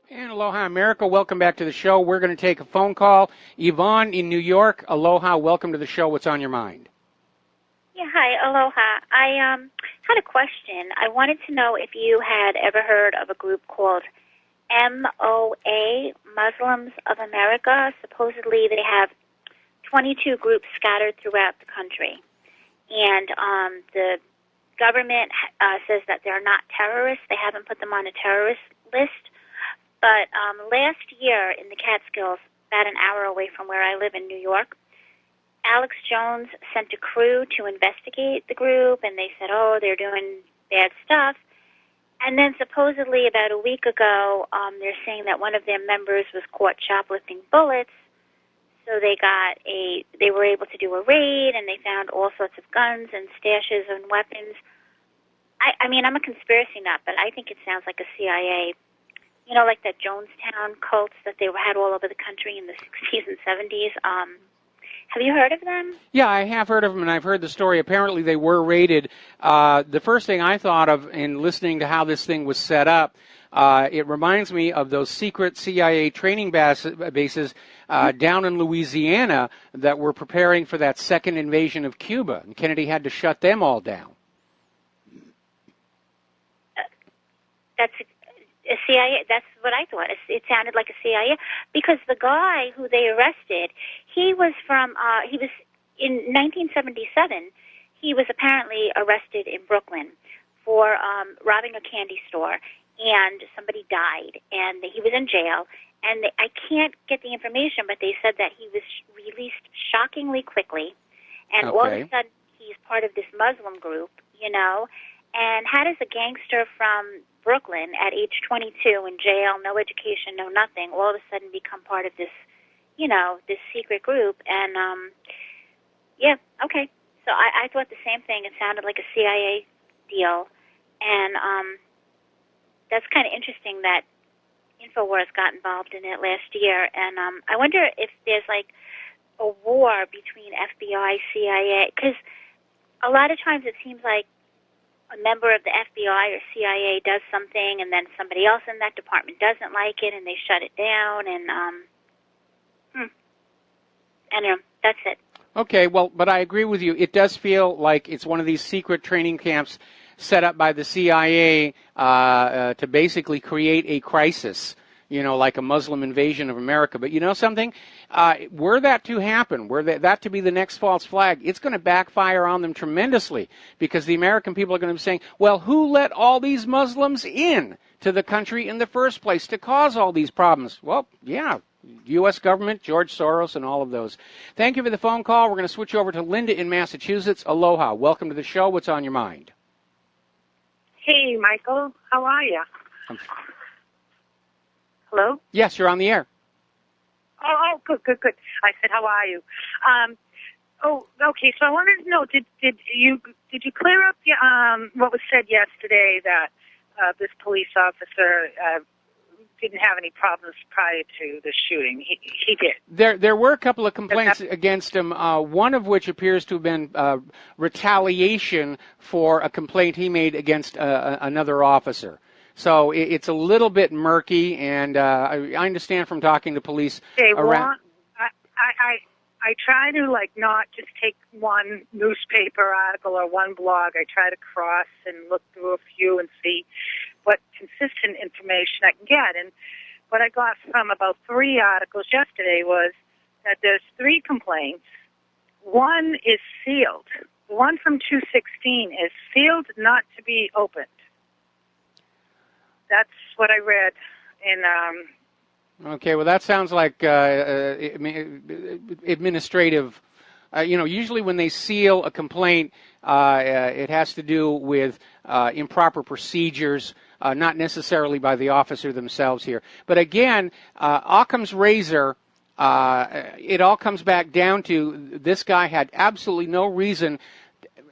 And aloha, America. Welcome back to the show. We're going to take a phone call. Yvonne in New York. Aloha. Welcome to the show. What's on your mind? Yeah, hi, aloha. I had a question. I wanted to know if you had ever heard of a group called MOA, Muslims of America. Supposedly they have 22 groups scattered throughout the country. And the government says that they're not terrorists. They haven't put them on a terrorist list. But last year in the Catskills, about an hour away from where I live in New York, Alex Jones sent a crew to investigate the group, and they said, oh, they're doing bad stuff. And then supposedly about a week ago, they're saying that one of their members was caught shoplifting bullets. So they were able to do a raid, and they found all sorts of guns and stashes and weapons. I mean, I'm a conspiracy nut, but I think it sounds like a CIA, you know, like that Jonestown cults that they had all over the country in the 60s and 70s. Have you heard of them? Yeah, I have heard of them, and I've heard the story. Apparently, they were raided. The first thing I thought of in listening to how this thing was set up, it reminds me of those secret CIA training bases down in Louisiana that were preparing for that second invasion of Cuba, and Kennedy had to shut them all down. That's a CIA. That's what I thought. It sounded like a CIA because the guy who they arrested, he was in 1977. He was apparently arrested in Brooklyn for robbing a candy store, and somebody died, and he was in jail. And I can't get the information, but they said that he was released shockingly quickly, and all of a sudden he's part of this Muslim group, you know. And how does a gangster from Brooklyn at age 22 in jail, no education, no nothing, all of a sudden become part of this, you know, this secret group? And, yeah, okay. So I thought the same thing. It sounded like a CIA deal. And that's kind of interesting that InfoWars got involved in it last year. And I wonder if there's, like, a war between FBI, CIA, because a lot of times it seems like a member of the FBI or CIA does something, and then somebody else in that department doesn't like it, and they shut it down, and anyway, that's it. Okay, well, but I agree with you. It does feel like it's one of these secret training camps set up by the CIA to basically create a crisis, you know, like a Muslim invasion of America. But you know something? Were that to happen, were that to be the next false flag, it's going to backfire on them tremendously because the American people are going to be saying, well, who let all these Muslims in to the country in the first place to cause all these problems? Well, yeah, U.S. government, George Soros, and all of those. Thank you for the phone call. We're going to switch over to Linda in Massachusetts. Aloha. Welcome to the show. What's on your mind? Hey, Michael. How are you? Hello? Yes, you're on the air. Oh, good. I said, how are you? Okay. So I wanted to know, did you clear up what was said yesterday that this police officer didn't have any problems prior to the shooting? He did. There were a couple of complaints against him, one of which appears to have been retaliation for a complaint he made against another officer. So it's a little bit murky, and I understand from talking to police around. I try to not just take one newspaper article or one blog. I try to cross and look through a few and see what consistent information I can get. And what I got from about 3 articles yesterday was that there's 3 complaints. One is sealed. The one from 216 is sealed, not to be opened. That's what I read in. Okay, well, that sounds like administrative. Usually when they seal a complaint, it has to do with improper procedures, not necessarily by the officer themselves here. But again, Occam's razor, it all comes back down to this guy had absolutely no reason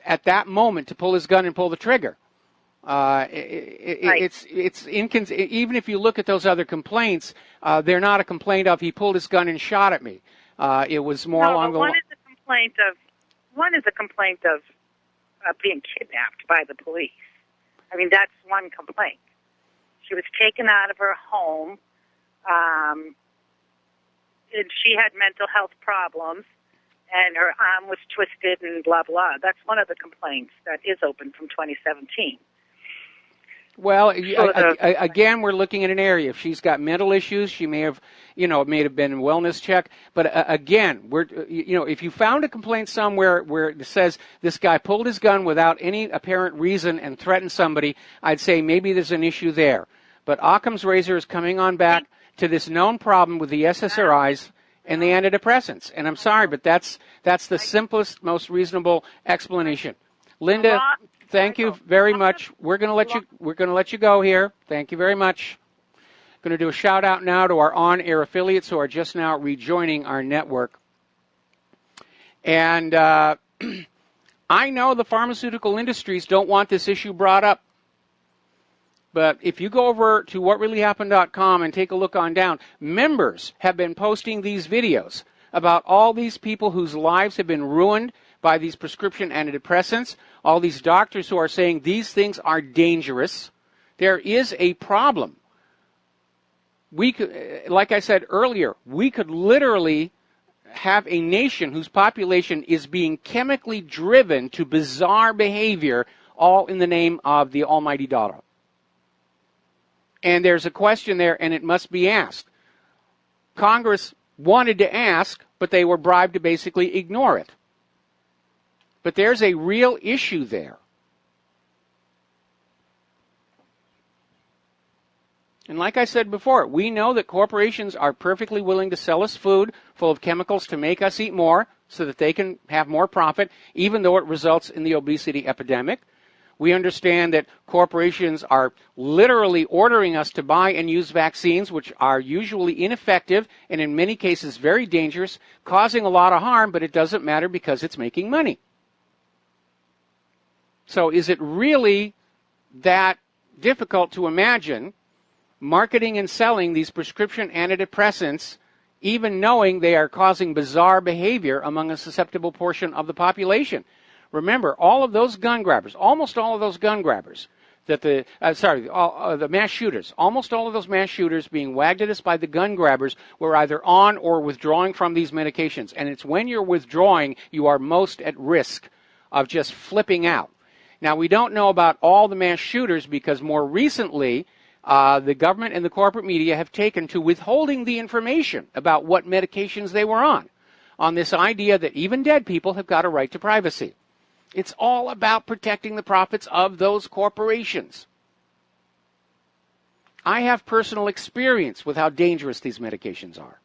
at that moment to pull his gun and pull the trigger. Even if you look at those other complaints, they're not a complaint of he pulled his gun and shot at me. It was more along the line. One is a complaint of being kidnapped by the police. I mean, that's one complaint. She was taken out of her home, and she had mental health problems, and her arm was twisted and blah, blah. That's one of the complaints that is open from 2017. Well, again, we're looking at an area. If she's got mental issues, she may have, it may have been a wellness check. But again, if you found a complaint somewhere where it says this guy pulled his gun without any apparent reason and threatened somebody, I'd say maybe there's an issue there. But Occam's razor is coming on back to this known problem with the SSRIs and the antidepressants. And I'm sorry, but that's the simplest, most reasonable explanation. Linda, thank you very much. We're going to let you go here. Thank you very much. Going to do a shout out now to our on-air affiliates who are just now rejoining our network. And I know the pharmaceutical industries don't want this issue brought up. But if you go over to whatreallyhappened.com and take a look on down, members have been posting these videos about all these people whose lives have been ruined by these prescription antidepressants, all these doctors who are saying these things are dangerous. There is a problem. We could, like I said earlier, we could literally have a nation whose population is being chemically driven to bizarre behavior, all in the name of the almighty dollar. And there's a question there, and it must be asked. Congress wanted to ask, but they were bribed to basically ignore it. But there's a real issue there. And like I said before, we know that corporations are perfectly willing to sell us food full of chemicals to make us eat more so that they can have more profit, even though it results in the obesity epidemic. We understand that corporations are literally ordering us to buy and use vaccines, which are usually ineffective and in many cases very dangerous, causing a lot of harm, but it doesn't matter because it's making money. So is it really that difficult to imagine marketing and selling these prescription antidepressants, even knowing they are causing bizarre behavior among a susceptible portion of the population? Remember, all of those gun grabbers, almost all of those gun grabbers, the mass shooters, almost all of those mass shooters being wagged at us by the gun grabbers were either on or withdrawing from these medications. And it's when you're withdrawing, you are most at risk of just flipping out. Now, we don't know about all the mass shooters because more recently, the government and the corporate media have taken to withholding the information about what medications they were on this idea that even dead people have got a right to privacy. It's all about protecting the profits of those corporations. I have personal experience with how dangerous these medications are.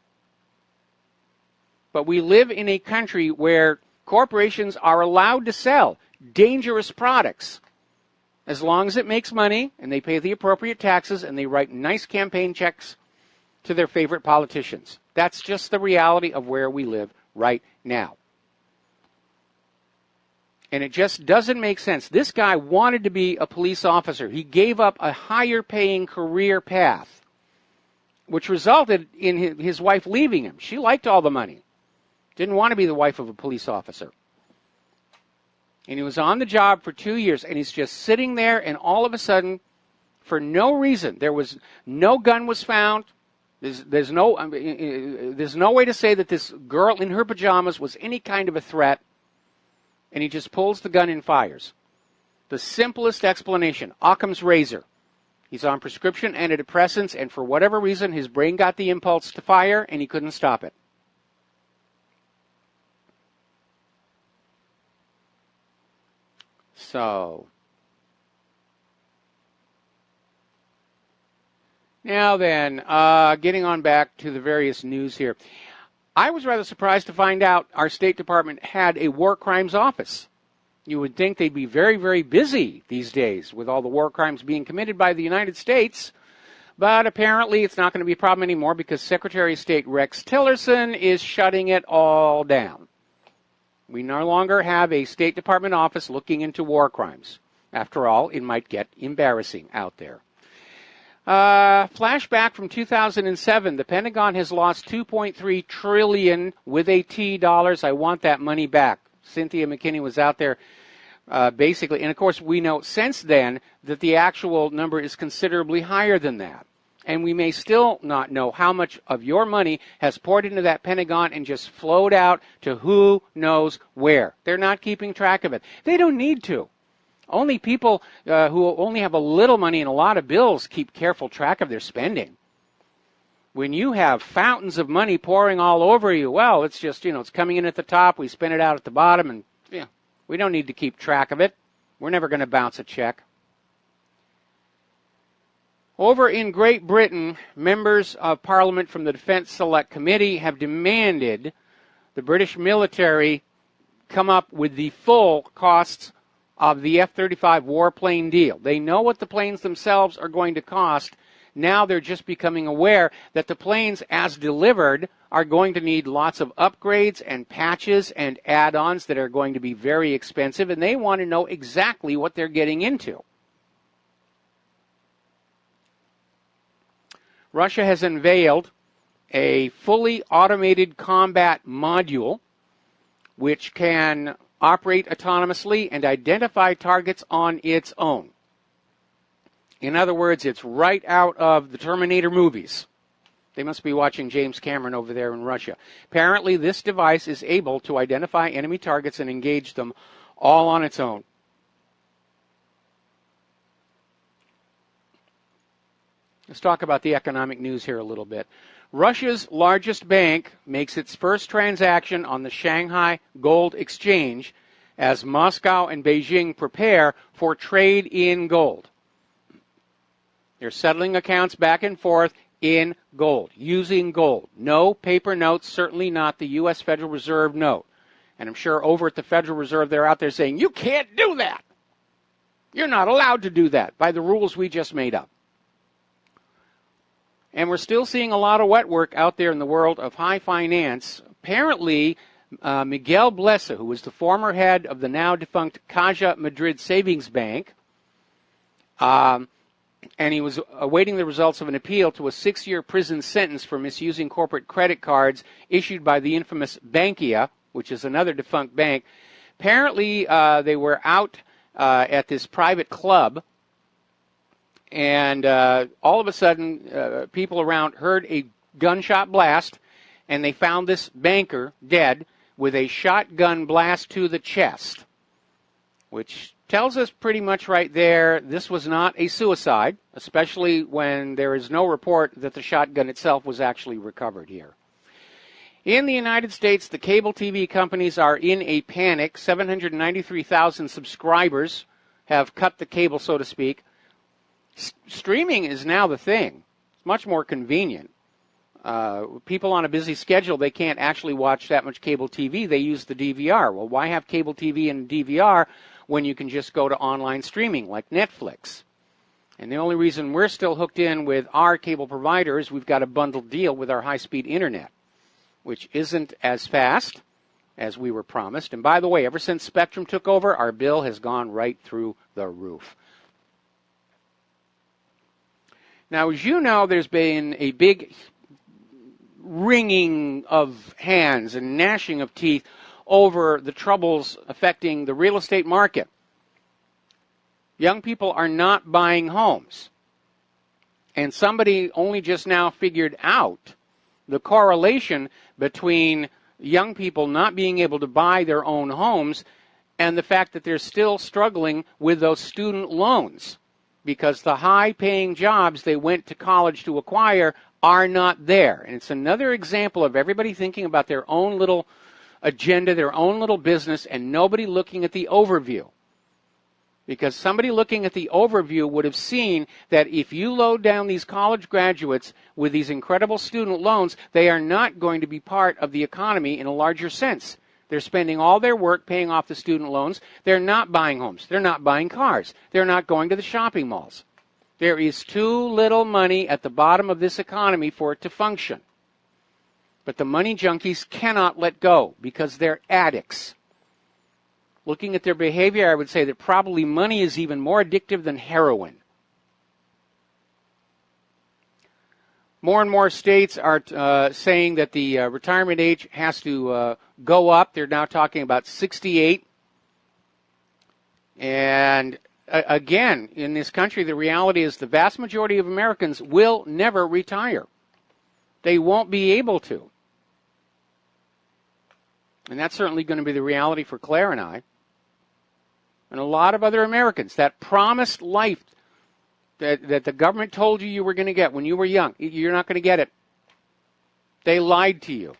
But we live in a country where corporations are allowed to sell dangerous products as long as it makes money and they pay the appropriate taxes and they write nice campaign checks to their favorite politicians. That's just the reality of where we live right now. And it just doesn't make sense. This guy wanted to be a police officer. He gave up a higher paying career path, which resulted in his wife leaving him. She liked all the money. Didn't want to be the wife of a police officer. And he was on the job for 2 years, and he's just sitting there, and all of a sudden, for no reason, no gun was found, There's no way to say that this girl in her pajamas was any kind of a threat, and he just pulls the gun and fires. The simplest explanation, Occam's razor. He's on prescription antidepressants, and for whatever reason, his brain got the impulse to fire, and he couldn't stop it. So, now then, getting on back to the various news here. I was rather surprised to find out our State Department had a war crimes office. You would think they'd be very, very busy these days with all the war crimes being committed by the United States. But apparently it's not going to be a problem anymore because Secretary of State Rex Tillerson is shutting it all down. We no longer have a State Department office looking into war crimes. After all, it might get embarrassing out there. Flashback from 2007, the Pentagon has lost $2.3 trillion with a T dollars. I want that money back. Cynthia McKinney was out there basically, and of course we know since then that the actual number is considerably higher than that. And we may still not know how much of your money has poured into that Pentagon and just flowed out to who knows where. They're not keeping track of it. They don't need to. Only people who only have a little money and a lot of bills keep careful track of their spending. When you have fountains of money pouring all over you, well, it's just, it's coming in at the top, we spend it out at the bottom, and we don't need to keep track of it. We're never going to bounce a check. Over in Great Britain, members of Parliament from the Defence Select Committee have demanded the British military come up with the full costs of the F-35 warplane deal. They know what the planes themselves are going to cost. Now they're just becoming aware that the planes, as delivered, are going to need lots of upgrades and patches and add-ons that are going to be very expensive, and they want to know exactly what they're getting into. Russia has unveiled a fully automated combat module which can operate autonomously and identify targets on its own. In other words, it's right out of the Terminator movies. They must be watching James Cameron over there in Russia. Apparently, this device is able to identify enemy targets and engage them all on its own. Let's talk about the economic news here a little bit. Russia's largest bank makes its first transaction on the Shanghai Gold Exchange as Moscow and Beijing prepare for trade in gold. They're settling accounts back and forth in gold, using gold. No paper notes, certainly not the U.S. Federal Reserve note. And I'm sure over at the Federal Reserve they're out there saying, you can't do that. You're not allowed to do that by the rules we just made up. And we're still seeing a lot of wet work out there in the world of high finance. Apparently, Miguel Blesa, who was the former head of the now-defunct Caja Madrid Savings Bank, and he was awaiting the results of an appeal to a 6-year prison sentence for misusing corporate credit cards issued by the infamous Aiea, which is another defunct bank. Apparently, they were out at this private club, and all of a sudden, people around heard a gunshot blast, and they found this banker dead with a shotgun blast to the chest, which tells us pretty much right there this was not a suicide, especially when there is no report that the shotgun itself was actually recovered here. In the United States, the cable TV companies are in a panic. 793,000 subscribers have cut the cable, so to speak. Streaming is now the thing. It's much more convenient. People on a busy schedule, they can't actually watch that much cable TV. They use the DVR. Well, why have cable TV and DVR when you can just go to online streaming like Netflix? And the only reason we're still hooked in with our cable provider is we've got a bundled deal with our high-speed internet, which isn't as fast as we were promised. And by the way, ever since Spectrum took over, our bill has gone right through the roof. Now, as you know, there's been a big wringing of hands and gnashing of teeth over the troubles affecting the real estate market. Young people are not buying homes. And somebody only just now figured out the correlation between young people not being able to buy their own homes and the fact that they're still struggling with those student loans because the high-paying jobs they went to college to acquire are not there. And it's another example of everybody thinking about their own little agenda, their own little business, and nobody looking at the overview. Because somebody looking at the overview would have seen that if you load down these college graduates with these incredible student loans, they are not going to be part of the economy in a larger sense. They're spending all their work paying off the student loans. They're not buying homes. They're not buying cars. They're not going to the shopping malls. There is too little money at the bottom of this economy for it to function. But the money junkies cannot let go because they're addicts. Looking at their behavior, I would say that probably money is even more addictive than heroin. More and more states are saying that the retirement age has to go up. They're now talking about 68. And again, in this country, the reality is the vast majority of Americans will never retire. They won't be able to. And that's certainly going to be the reality for Claire and I. And a lot of other Americans, that promised life that the government told you were going to get when you were young, you're not going to get it. They lied to you.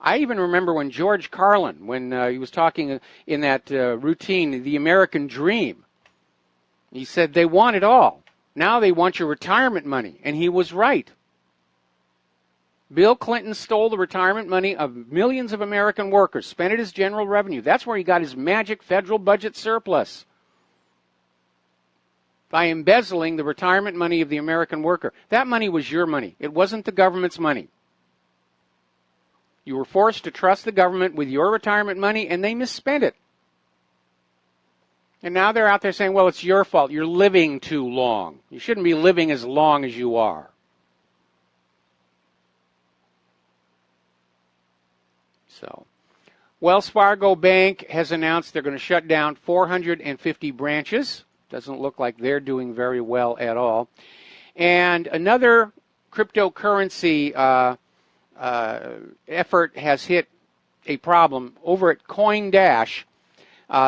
I even remember when George Carlin, when he was talking in that routine, The American Dream, he said they want it all. Now they want your retirement money. And he was right. Bill Clinton stole the retirement money of millions of American workers, spent it as general revenue. That's where he got his magic federal budget surplus. By embezzling the retirement money of the American worker. That money was your money. It wasn't the government's money. You were forced to trust the government with your retirement money, and they misspent it. And now they're out there saying, well, it's your fault. You're living too long. You shouldn't be living as long as you are. So, Wells Fargo Bank has announced they're going to shut down 450 branches. Doesn't look like they're doing very well at all. And another cryptocurrency effort has hit a problem over at CoinDash.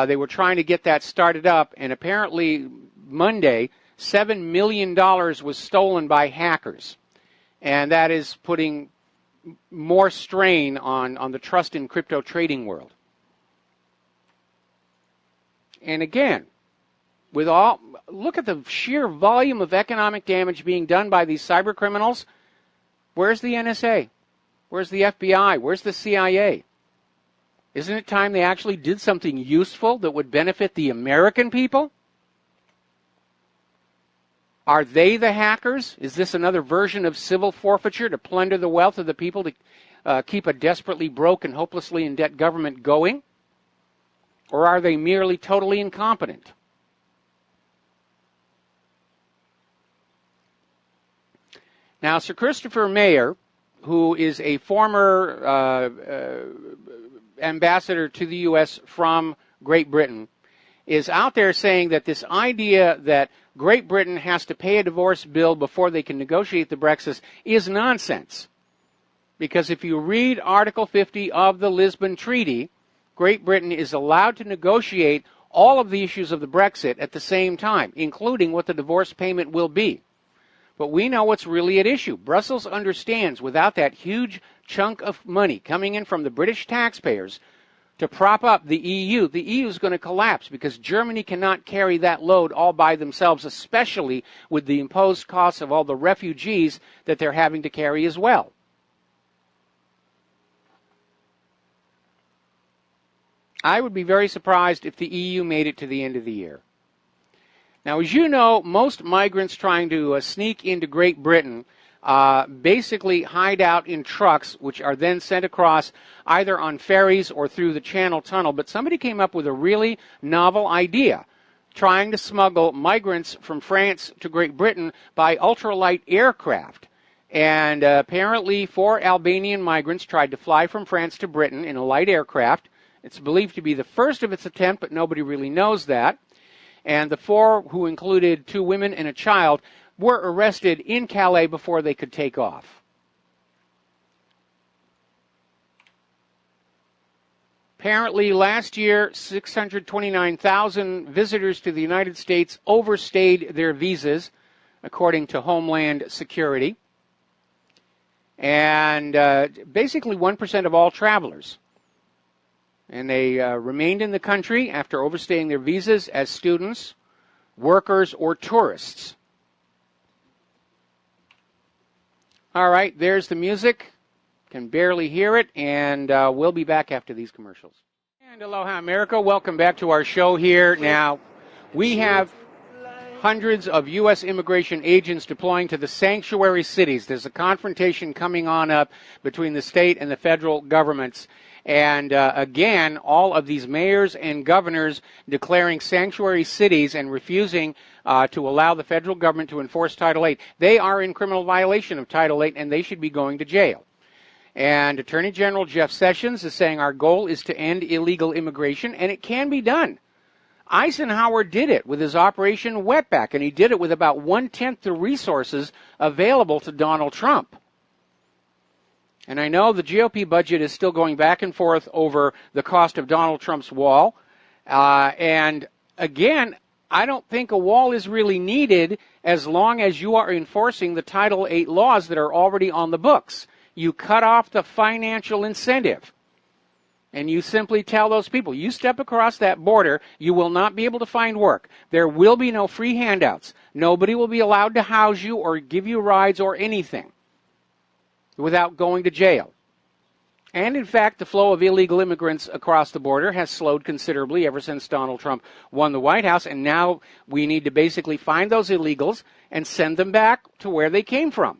They were trying to get that started up, and apparently Monday, $7 million was stolen by hackers. And that is putting more strain on the trust in crypto trading world. And again, look at the sheer volume of economic damage being done by these cyber criminals. Where's the NSA? Where's the FBI? Where's the CIA? Isn't it time they actually did something useful that would benefit the American people? Are they the hackers? Is this another version of civil forfeiture to plunder the wealth of the people to keep a desperately broke and hopelessly in debt government going? Or are they merely totally incompetent? Now, Sir Christopher Mayer, who is a former ambassador to the U.S. from Great Britain, is out there saying that this idea that Great Britain has to pay a divorce bill before they can negotiate the Brexit is nonsense. Because if you read Article 50 of the Lisbon Treaty, Great Britain is allowed to negotiate all of the issues of the Brexit at the same time, including what the divorce payment will be. But we know what's really at issue. Brussels understands without that huge chunk of money coming in from the British taxpayers to prop up the EU is going to collapse because Germany cannot carry that load all by themselves, especially with the imposed costs of all the refugees that they're having to carry as well. I would be very surprised if the EU made it to the end of the year. Now, as you know, most migrants trying to sneak into Great Britain basically hide out in trucks, which are then sent across either on ferries or through the Channel Tunnel. But somebody came up with a really novel idea, trying to smuggle migrants from France to Great Britain by ultralight aircraft. And apparently 4 Albanian migrants tried to fly from France to Britain in a light aircraft. It's believed to be the first of its attempt, but nobody really knows that. And the 4, who included 2 women and a child, were arrested in Calais before they could take off. Apparently, last year, 629,000 visitors to the United States overstayed their visas, according to Homeland Security. And basically 1% of all travelers. And they remained in the country after overstaying their visas as students, workers, or tourists. All right, there's the music. Can barely hear it, and we'll be back after these commercials. And aloha, America. Welcome back to our show here. Now, we have hundreds of U.S. immigration agents deploying to the sanctuary cities. There's a confrontation coming on up between the state and the federal governments. And again, all of these mayors and governors declaring sanctuary cities and refusing to allow the federal government to enforce Title VIII. They are in criminal violation of Title VIII, and they should be going to jail. And Attorney General Jeff Sessions is saying our goal is to end illegal immigration, and it can be done. Eisenhower did it with his Operation Wetback, and he did it with about 1/10 the resources available to Donald Trump. And I know the GOP budget is still going back and forth over the cost of Donald Trump's wall. And again, I don't think a wall is really needed as long as you are enforcing the Title VIII laws that are already on the books. You cut off the financial incentive. And you simply tell those people, you step across that border, you will not be able to find work. There will be no free handouts. Nobody will be allowed to house you or give you rides or anything without going to jail. And in fact, the flow of illegal immigrants across the border has slowed considerably ever since Donald Trump won the White House. And now we need to basically find those illegals and send them back to where they came from.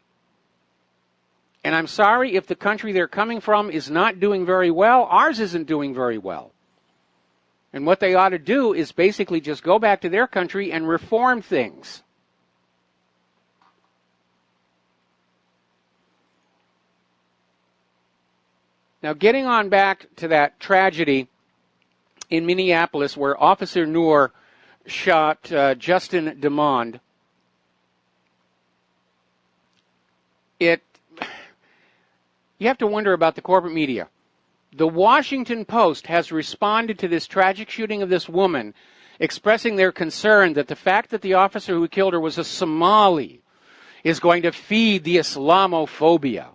And I'm sorry if the country they're coming from is not doing very well. Ours isn't doing very well. And what they ought to do is basically just go back to their country and reform things. Now, getting on back to that tragedy in Minneapolis where Officer Noor shot Justin DeMond, you have to wonder about the corporate media. The Washington Post has responded to this tragic shooting of this woman, expressing their concern that the fact that the officer who killed her was a Somali is going to feed the Islamophobia.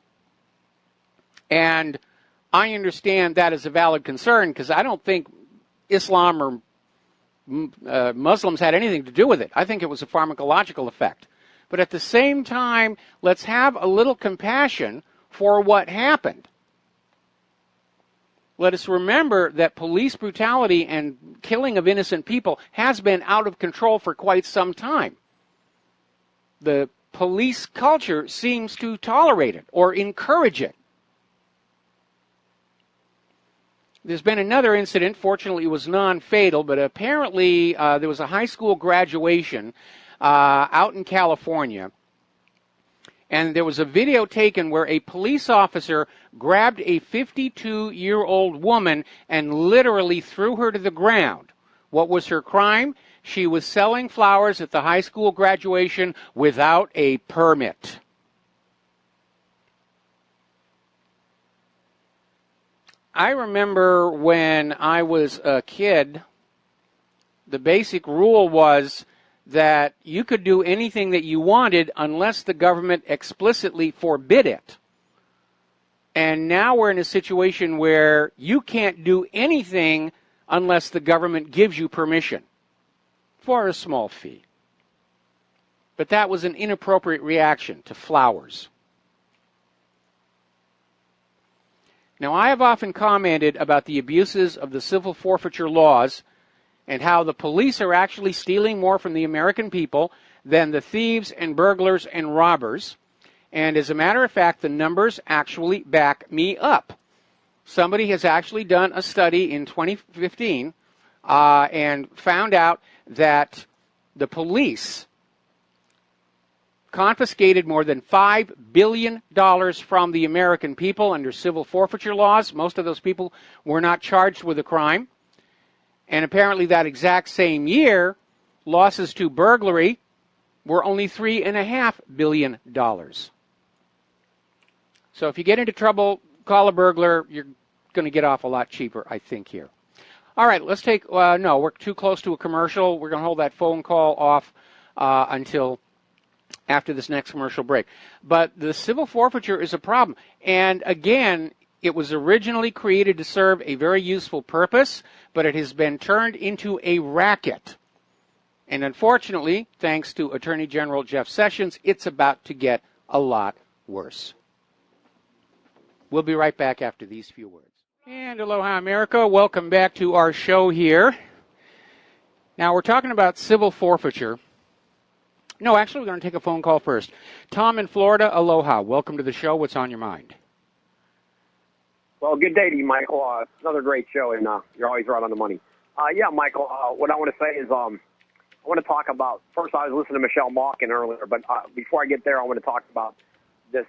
And I understand that is a valid concern because I don't think Islam or Muslims had anything to do with it. I think it was a pharmacological effect. But at the same time, let's have a little compassion for what happened. Let us remember that police brutality and killing of innocent people has been out of control for quite some time. The police culture seems to tolerate it or encourage it. There's been another incident. Fortunately, it was non-fatal, but apparently there was a high school graduation out in California. And there was a video taken where a police officer grabbed a 52-year-old woman and literally threw her to the ground. What was her crime? She was selling flowers at the high school graduation without a permit. I remember when I was a kid, the basic rule was that you could do anything that you wanted unless the government explicitly forbid it. And now we're in a situation where you can't do anything unless the government gives you permission for a small fee. But that was an inappropriate reaction to flowers. Now, I have often commented about the abuses of the civil forfeiture laws and how the police are actually stealing more from the American people than the thieves and burglars and robbers. And as a matter of fact, the numbers actually back me up. Somebody has actually done a study in 2015 and found out that the police confiscated more than $5 billion from the American people under civil forfeiture laws. Most of those people were not charged with a crime. And apparently that exact same year, losses to burglary We're only $3.5 billion. So if you get into trouble, call a burglar. You're going to get off a lot cheaper, I think, here. All right, let's take, no, we're too close to a commercial. We're going to hold that phone call off until after this next commercial break. But the civil forfeiture is a problem. And again, it was originally created to serve a very useful purpose, but it has been turned into a racket. And unfortunately, thanks to Attorney General Jeff Sessions, it's about to get a lot worse. We'll be right back after these few words. And aloha, America. Welcome back to our show here. Now, we're talking about civil forfeiture. No, actually, we're going to take a phone call first. Tom in Florida, aloha. Welcome to the show. What's on your mind? Well, good day to you, Michael. Another great show, and you're always right on the money. Yeah, Michael, what I want to say is I want to talk about, first I was listening to Michelle Malkin earlier, but before I get there, I want to talk about this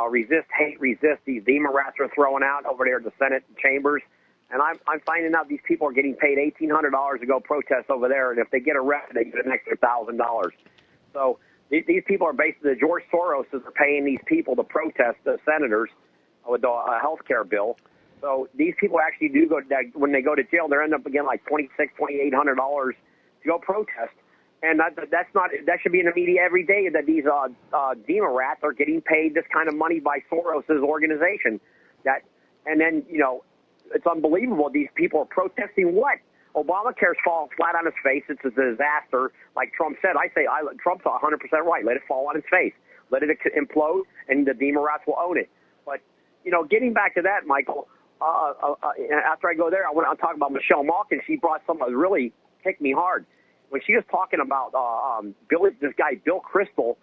resist, hate, resist, these demon rats are throwing out over there at the Senate chambers. And I'm finding out these people are getting paid $1,800 to go protest over there, and if they get arrested, they get an extra $1,000. So these people are basically, the George Soroses are paying these people to protest, the senators, with the health care bill. So these people actually do go, when they go to jail, they end up getting like $2,800 to go protest. And that should be in the media every day, that these demon rats are getting paid this kind of money by Soros's organization. And then, you know, it's unbelievable. These people are protesting what? Obamacare's falling flat on its face. It's a disaster. Like Trump said, Trump's 100% right. Let it fall on its face. Let it implode, and the demon rats will own it. But, you know, getting back to that, Michael, after I go there, I want to talk about Michelle Malkin. She brought something that really kicked me hard. When she was talking about this guy, Bill Kristol,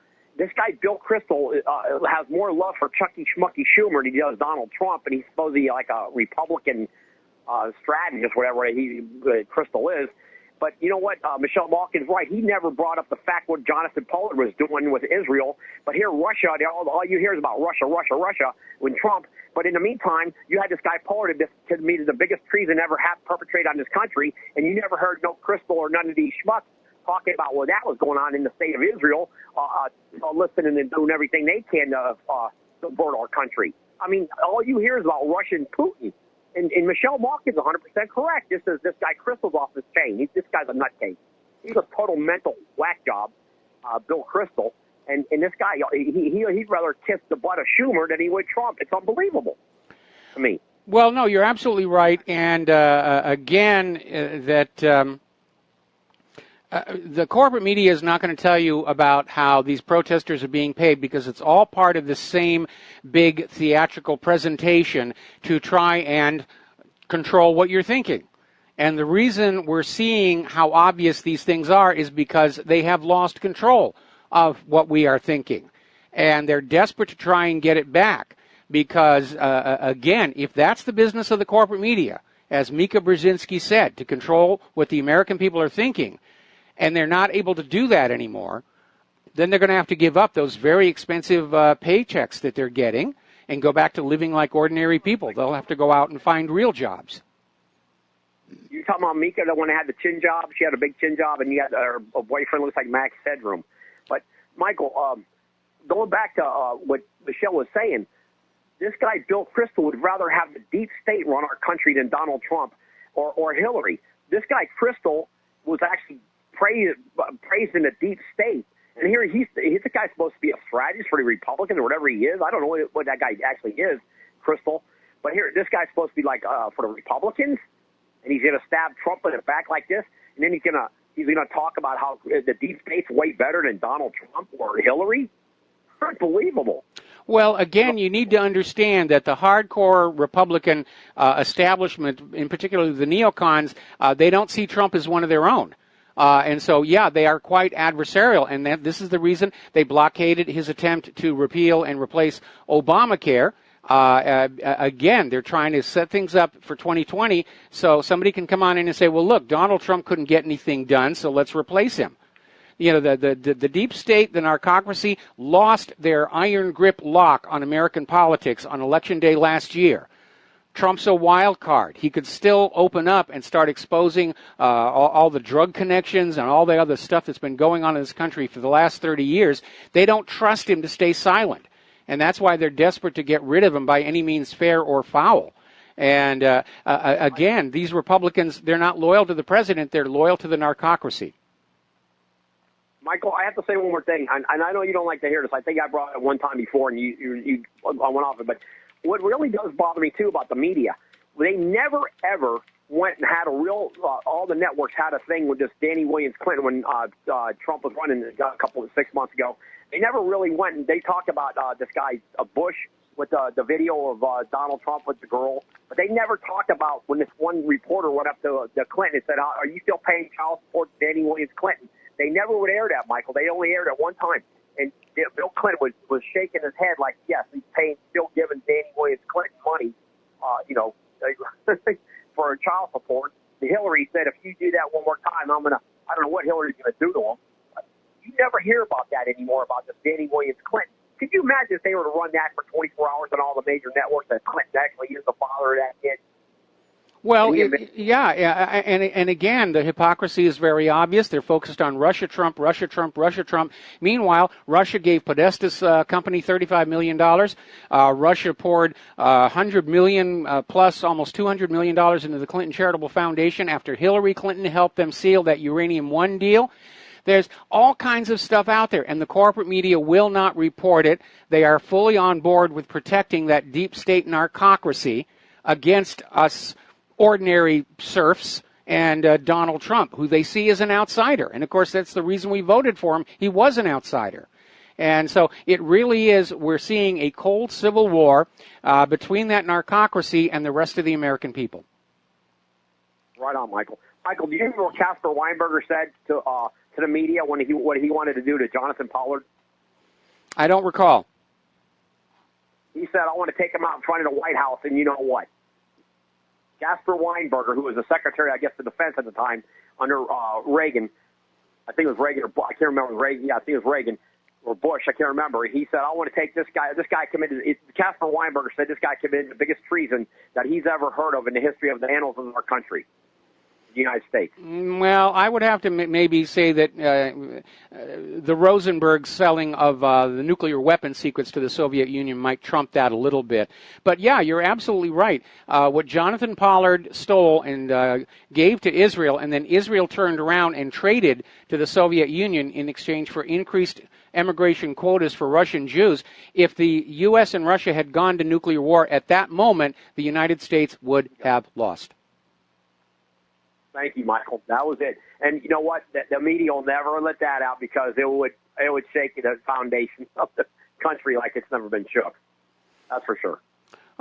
has more love for Chucky Schmucky Schumer than he does Donald Trump, and he's supposedly like a Republican strategist, whatever Kristol is. But you know what? Michelle Malkin's right. He never brought up the fact what Jonathan Pollard was doing with Israel. But here, Russia, all you hear is about Russia, with Trump. But in the meantime, you had this guy Pollard to me the biggest treason ever perpetrated on this country, and you never heard no Kristol or none of these schmucks talking about what that was going on in the state of Israel, listening and doing everything they can to subvert our country. I mean, all you hear is about Russia and Putin. And Michelle Malkin's 100% correct. This guy Kristol's off his chain. This guy's a nutcase. He's a total mental whack job, Bill Kristol. And this guy, he'd rather kiss the butt of Schumer than he would Trump. It's unbelievable to me. Well, no, you're absolutely right. And again, the corporate media is not going to tell you about how these protesters are being paid, because it's all part of the same big theatrical presentation to try and control what you're thinking. And the reason we're seeing how obvious these things are is because they have lost control of what we are thinking. And they're desperate to try and get it back. Because, again, if that's the business of the corporate media, as Mika Brzezinski said, to control what the American people are thinking, and they're not able to do that anymore, then they're going to have to give up those very expensive paychecks that they're getting and go back to living like ordinary people. They'll have to go out and find real jobs. You're talking about Mika, the one that had the chin job? She had a big chin job, and her boyfriend looks like Max Headroom. But, Michael, going back to what Michelle was saying, this guy, Bill Kristol, would rather have the deep state run our country than Donald Trump or Hillary. This guy, Kristol, was actually praising the deep state. And here he's the guy supposed to be a strategist for the Republicans or whatever he is. I don't know what that guy actually is, Kristol. But here, this guy's supposed to be like for the Republicans, and he's going to stab Trump in the back like this, and then he's gonna talk about how the deep state's way better than Donald Trump or Hillary. Unbelievable. Well, again, you need to understand that the hardcore Republican establishment, in particular the neocons, they don't see Trump as one of their own. And so, yeah, they are quite adversarial, and this is the reason they blockaded his attempt to repeal and replace Obamacare. Again, they're trying to set things up for 2020 so somebody can come on in and say, well, look, Donald Trump couldn't get anything done, so let's replace him. You know, the deep state, the narcocracy, lost their iron grip lock on American politics on Election Day last year. Trump's a wild card. He could still open up and start exposing all the drug connections and all the other stuff that's been going on in this country for the last 30 years. They don't trust him to stay silent. And that's why they're desperate to get rid of him by any means fair or foul. And again, these Republicans, they're not loyal to the president. They're loyal to the narcocracy. Michael, I have to say one more thing, and I know you don't like to hear this. I think I brought it one time before, and you went off it. But what really does bother me, too, about the media, they never, ever went and had a real all the networks had a thing with this Danny Williams Clinton when Trump was running a 6 months ago. They never really went and they talked about this guy, Bush, with the video of Donald Trump with the girl. But they never talked about when this one reporter went up to Clinton and said, are you still paying child support to Danny Williams Clinton? They never would air that, Michael. They only aired it one time. And Bill Clinton was shaking his head like, yes, he's still giving Danny Williams Clinton money, for child support. Hillary said, if you do that one more time, I don't know what Hillary's going to do to him. You never hear about that anymore, about this Danny Williams Clinton. Could you imagine if they were to run that for 24 hours on all the major networks, that Clinton actually is the father of that kid? Well, and again, the hypocrisy is very obvious. They're focused on Russia, Trump, Russia, Trump, Russia, Trump. Meanwhile, Russia gave Podesta's company $35 million. Russia poured $100 million plus almost $200 million into the Clinton Charitable Foundation after Hillary Clinton helped them seal that Uranium One deal. There's all kinds of stuff out there, and the corporate media will not report it. They are fully on board with protecting that deep state narcocracy against us ordinary serfs and Donald Trump, who they see as an outsider. And, of course, that's the reason we voted for him. He was an outsider. And so it really is, we're seeing a cold civil war between that narcocracy and the rest of the American people. Right on, Michael. Michael, do you remember what Casper Weinberger said to the media when what he wanted to do to Jonathan Pollard? I don't recall. He said, I want to take him out in front of the White House, and you know what? Casper Weinberger, who was the Secretary, I guess, of Defense at the time under Reagan, I think it was Reagan, or I can't remember, Reagan. Yeah, I think it was Reagan or Bush. I can't remember. He said, I want to take this guy. This guy committed, Casper Weinberger said this guy committed the biggest treason that he's ever heard of in the history of the annals of our country, the United States. Well, I would have to maybe say that the Rosenberg selling of the nuclear weapon secrets to the Soviet Union might trump that a little bit. But yeah, you're absolutely right. What Jonathan Pollard stole and gave to Israel, and then Israel turned around and traded to the Soviet Union in exchange for increased immigration quotas for Russian Jews. If the U.S. and Russia had gone to nuclear war at that moment, the United States would have lost. Thank you, Michael. That was it. And you know what? The media will never let that out because it would shake the foundation of the country like it's never been shook. That's for sure.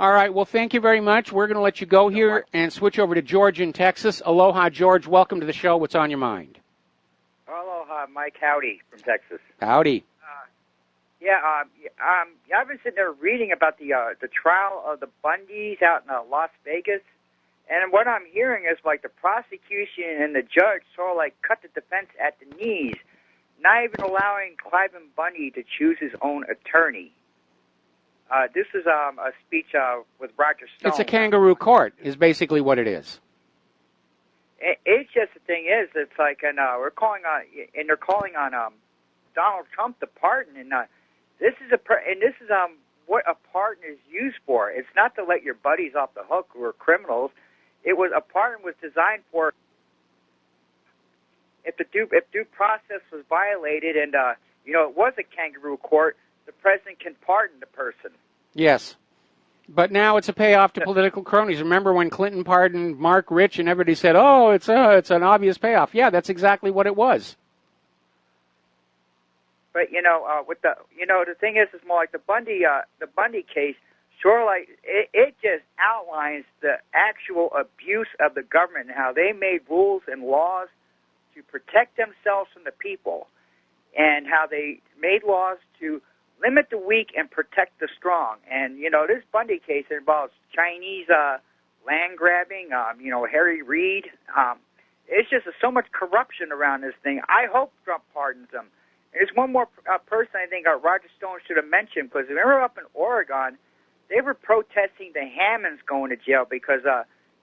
All right. Well, thank you very much. We're going to let you go here and switch over to George in Texas. Aloha, George. Welcome to the show. What's on your mind? Aloha, Mike. Howdy from Texas. Howdy. I've been sitting there reading about the trial of the Bundys out in Las Vegas. And what I'm hearing is like the prosecution and the judge sort of like cut the defense at the knees, not even allowing Cliven Bundy to choose his own attorney. This is a speech with Roger Stone. It's a kangaroo court is basically what it is. It's just the thing is, it's like, and they're calling on Donald Trump to pardon, and this is what a pardon is used for. It's not to let your buddies off the hook who are criminals. It was a pardon was designed for if due process was violated, and it was a kangaroo court. The president can pardon the person. Yes, but now it's a payoff to political cronies. Remember when Clinton pardoned Mark Rich, and everybody said, "Oh, it's an obvious payoff." Yeah, that's exactly what it was. But the thing is, it's more like the Bundy case. Sure, like it just outlines the actual abuse of the government and how they made rules and laws to protect themselves from the people, and how they made laws to limit the weak and protect the strong. And this Bundy case involves Chinese land grabbing. Harry Reid. It's just so much corruption around this thing. I hope Trump pardons them. And there's one more person I think Roger Stone should have mentioned, because remember up in Oregon, they were protesting the Hammonds going to jail because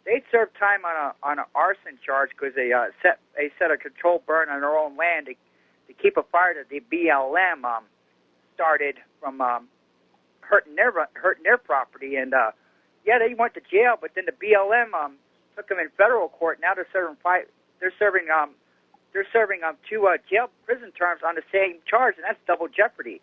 they served time on an arson charge because they set a controlled burn on their own land to keep a fire that the BLM started from hurting their property. And yeah, they went to jail, but then the BLM took them in federal court. Now they're serving 2 prison terms on the same charge, and that's double jeopardy.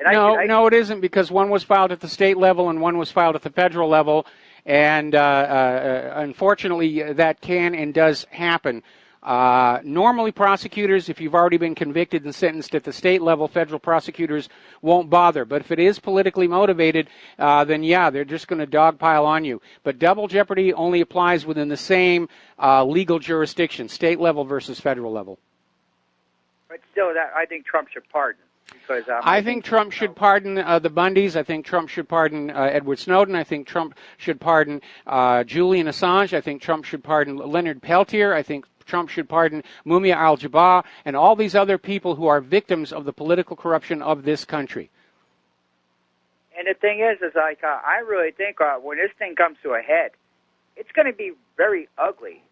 And no, it isn't, because one was filed at the state level and one was filed at the federal level, and unfortunately that can and does happen. Normally prosecutors, if you've already been convicted and sentenced at the state level, federal prosecutors won't bother. But if it is politically motivated, then yeah, they're just going to dogpile on you. But double jeopardy only applies within the same legal jurisdiction, state level versus federal level. But still, I think Trump should pardon. Because, I think Trump should pardon the Bundys. I think Trump should pardon Edward Snowden. I think Trump should pardon Julian Assange. I think Trump should pardon Leonard Peltier. I think Trump should pardon Mumia al-Jabbar and all these other people who are victims of the political corruption of this country. And the thing is like, I really think when this thing comes to a head, it's going to be very ugly.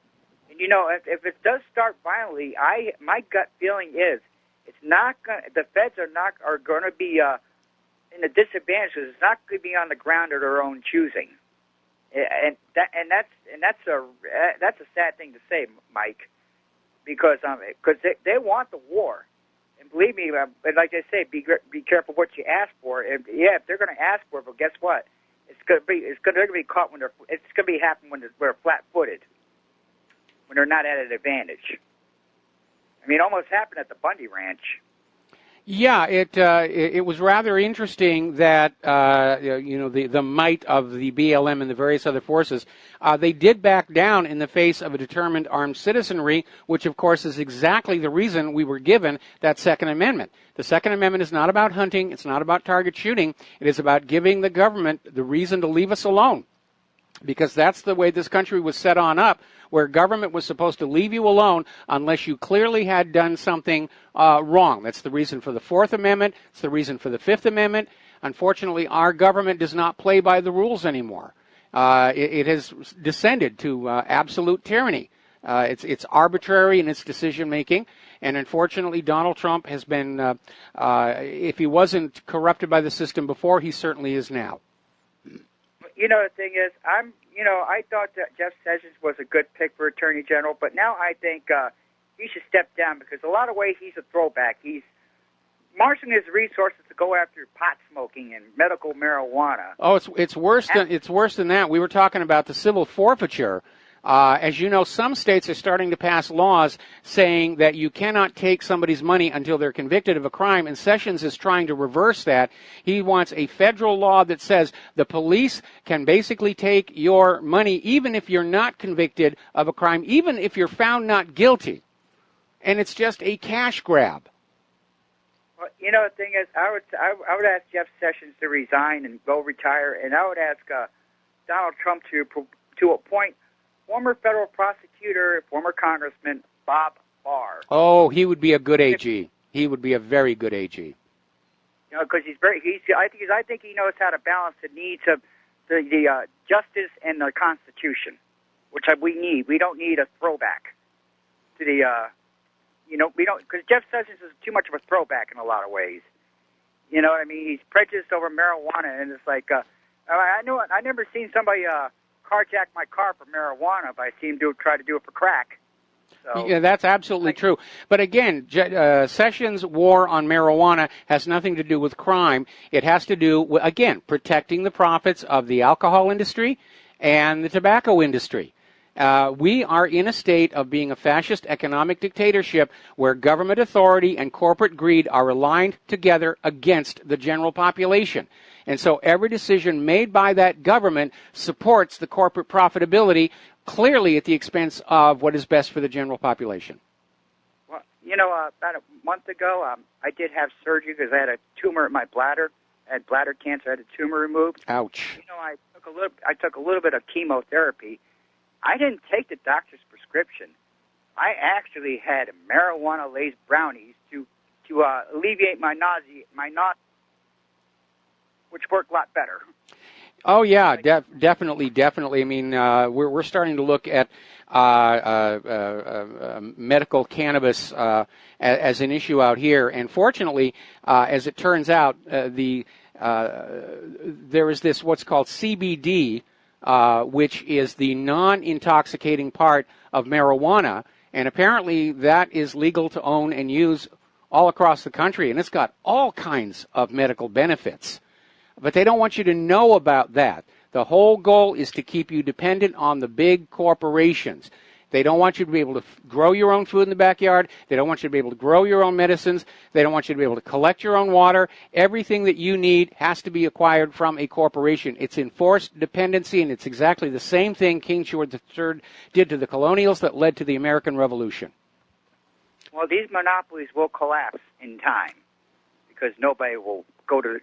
And, you know, if it does start violently, my gut feeling is it's not going. The feds are going to be in a disadvantage because it's not going to be on the ground of their own choosing, and that's a sad thing to say, Mike, because they want the war, and believe me, but like I say, be careful what you ask for. And yeah, if they're going to ask for it, but guess what? They're going to be caught when it's going to be happen when they're flat-footed, when they're not at an advantage. I mean, it almost happened at the Bundy Ranch. Yeah, it was rather interesting that the might of the BLM and the various other forces, they did back down in the face of a determined armed citizenry, which of course is exactly the reason we were given that Second Amendment. The Second Amendment is not about hunting, it's not about target shooting, it is about giving the government the reason to leave us alone. Because that's the way this country was set on up, where government was supposed to leave you alone unless you clearly had done something wrong. That's the reason for the Fourth Amendment. It's the reason for the Fifth Amendment. Unfortunately, our government does not play by the rules anymore. It has descended to absolute tyranny. It's arbitrary in its decision-making. And unfortunately, Donald Trump has been, if he wasn't corrupted by the system before, he certainly is now. You know, the thing is, I thought that Jeff Sessions was a good pick for Attorney General, but now I think he should step down because a lot of ways he's a throwback. He's marshaling his resources to go after pot smoking and medical marijuana. Oh, it's worse than that. We were talking about the civil forfeiture. As you know, some states are starting to pass laws saying that you cannot take somebody's money until they're convicted of a crime, and Sessions is trying to reverse that. He wants a federal law that says the police can basically take your money even if you're not convicted of a crime, even if you're found not guilty. And it's just a cash grab. Well, you know, the thing is, I would ask Jeff Sessions to resign and go retire, and I would ask Donald Trump to appoint former federal prosecutor, former Congressman Bob Barr. Oh, he would be a good AG. He would be a very good AG. You know, because I think he knows how to balance the needs of the justice and the Constitution, which we need. We don't need a throwback to the, we don't, because Jeff Sessions is too much of a throwback in a lot of ways. You know what I mean? He's prejudiced over marijuana, and it's like, I never seen somebody carjack my car for marijuana, but I see him try to do it for crack. So, yeah, that's absolutely true. But again, Sessions' war on marijuana has nothing to do with crime. It has to do with, again, protecting the profits of the alcohol industry and the tobacco industry. We are in a state of being a fascist economic dictatorship where government authority and corporate greed are aligned together against the general population. And so every decision made by that government supports the corporate profitability, clearly at the expense of what is best for the general population. Well, you know, about a month ago, I did have surgery because I had a tumor in my bladder. I had bladder cancer. I had a tumor removed. Ouch. You know, I took a little bit of chemotherapy. I didn't take the doctor's prescription. I actually had marijuana-laced brownies to alleviate my nausea, which worked a lot better. Oh yeah, definitely. I mean, we're starting to look at medical cannabis as an issue out here, and fortunately, as it turns out, there is this what's called CBD, which is the non-intoxicating part of marijuana, and apparently that is legal to own and use all across the country, and it's got all kinds of medical benefits. But they don't want you to know about that. The whole goal is to keep you dependent on the big corporations. They don't want you to be able to grow your own food in the backyard. They don't want you to be able to grow your own medicines. They don't want you to be able to collect your own water. Everything that you need has to be acquired from a corporation. It's enforced dependency, and it's exactly the same thing King George III did to the colonials that led to the American Revolution. Well, these monopolies will collapse in time because nobody will go to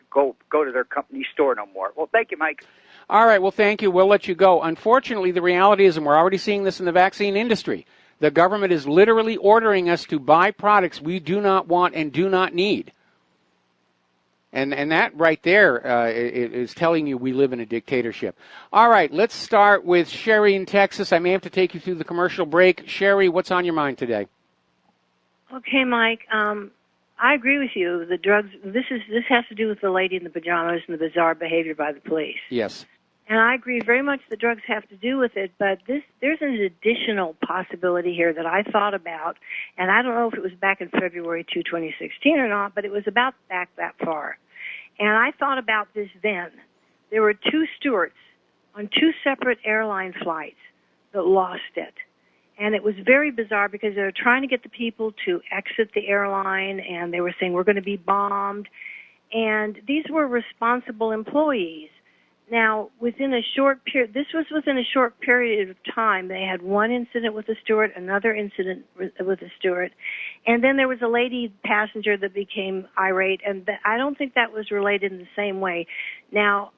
their company store no more. Well, thank you, Mike. All right, well, thank you. We'll let you go. Unfortunately, the reality is, and we're already seeing this in the vaccine industry, the government is literally ordering us to buy products we do not want and do not need. And that right there is telling you we live in a dictatorship. All right, let's start with Sherry in Texas. I may have to take you through the commercial break. Sherry, what's on your mind today? Okay, Mike. I agree with you. The drugs. This has to do with the lady in the pajamas and the bizarre behavior by the police. Yes. And I agree very much the drugs have to do with it, but there's an additional possibility here that I thought about, and I don't know if it was back in February 2016 or not, but it was about back that far. And I thought about this then. There were two stewards on two separate airline flights that lost it. And it was very bizarre because they were trying to get the people to exit the airline, and they were saying, we're going to be bombed. And these were responsible employees. Now, within a short period, this was within a short period of time, they had one incident with a steward, another incident with a steward, and then there was a lady passenger that became irate, and I don't think that was related in the same way. Now,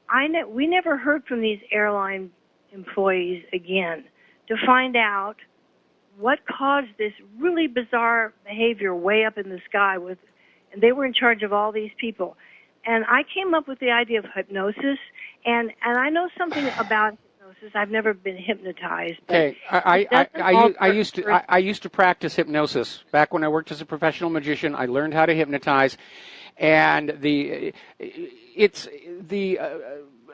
we never heard from these airline employees again to find out what caused this really bizarre behavior way up in the sky and they were in charge of all these people. And I came up with the idea of hypnosis, and I know something about hypnosis. I've never been hypnotized. Okay, I used to practice hypnosis back when I worked as a professional magician. I learned how to hypnotize, and the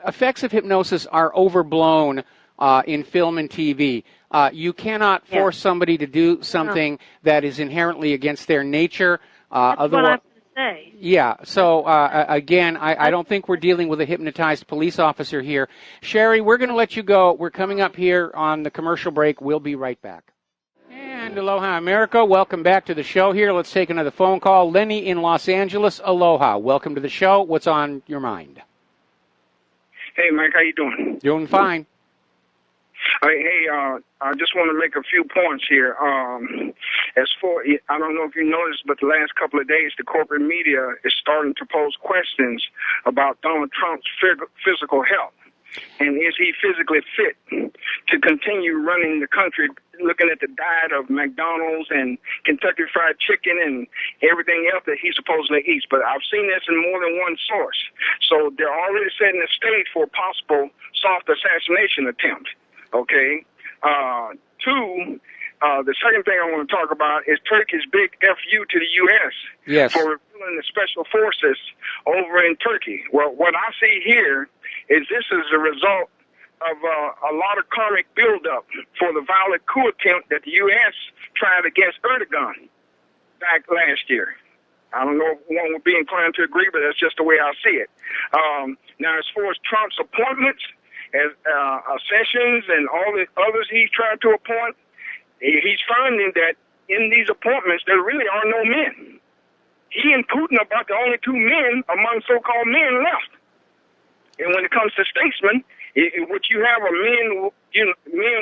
effects of hypnosis are overblown in film and TV. You cannot force somebody to do something that is inherently against their nature. That's what I'm going to say. Yeah, so again, I don't think we're dealing with a hypnotized police officer here. Sherry, we're going to let you go. We're coming up here on the commercial break. We'll be right back. And aloha, America. Welcome back to the show here. Let's take another phone call. Lenny in Los Angeles. Aloha. Welcome to the show. What's on your mind? Hey, Mike. How you doing? Doing fine. Hey, I just want to make a few points here. As for, I don't know if you noticed, but the last couple of days, the corporate media is starting to pose questions about Donald Trump's physical health. And is he physically fit to continue running the country, looking at the diet of McDonald's and Kentucky Fried Chicken and everything else that he supposedly eats? But I've seen this in more than one source. So they're already setting the stage for a possible soft assassination attempt. Okay. Two, the second thing I want to talk about is Turkey's big FU to the U.S. for revealing the special forces over in Turkey. Well, what I see here is this is a result of a lot of karmic buildup for the violent coup attempt that the U.S. tried against Erdogan back last year. I don't know if one would be inclined to agree, but that's just the way I see it. Now, as far as Trump's appointments, as Sessions and all the others he's tried to appoint, he's finding that in these appointments there really are no men. He and Putin are about the only two men among so-called men left. And when it comes to statesmen, what you have are men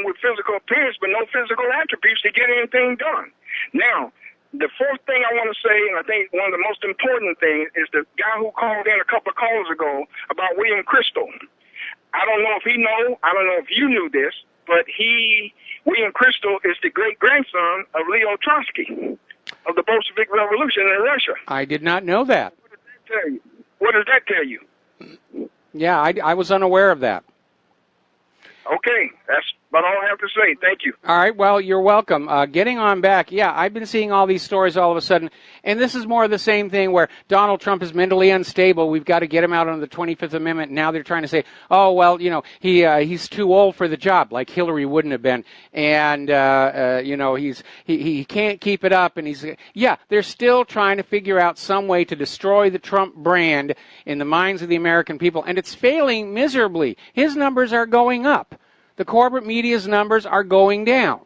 with physical appearance but no physical attributes to get anything done. Now, the fourth thing I want to say, and I think one of the most important things, is the guy who called in a couple of calls ago about William Crystal. I don't know if he know, I don't know if you knew this, but William Crystal is the great-grandson of Leo Trotsky of the Bolshevik Revolution in Russia. I did not know that. What does that tell you? Yeah, I was unaware of that. Okay, that's about all I have to say. Thank you. All right, well, you're welcome. Getting on back, yeah, I've been seeing all these stories all of a sudden, and this is more of the same thing where Donald Trump is mentally unstable. We've got to get him out under the 25th Amendment. Now they're trying to say, oh, well, he's too old for the job, like Hillary wouldn't have been, and he can't keep it up, and they're still trying to figure out some way to destroy the Trump brand in the minds of the American people, and it's failing miserably. His numbers are going up. The corporate media's numbers are going down.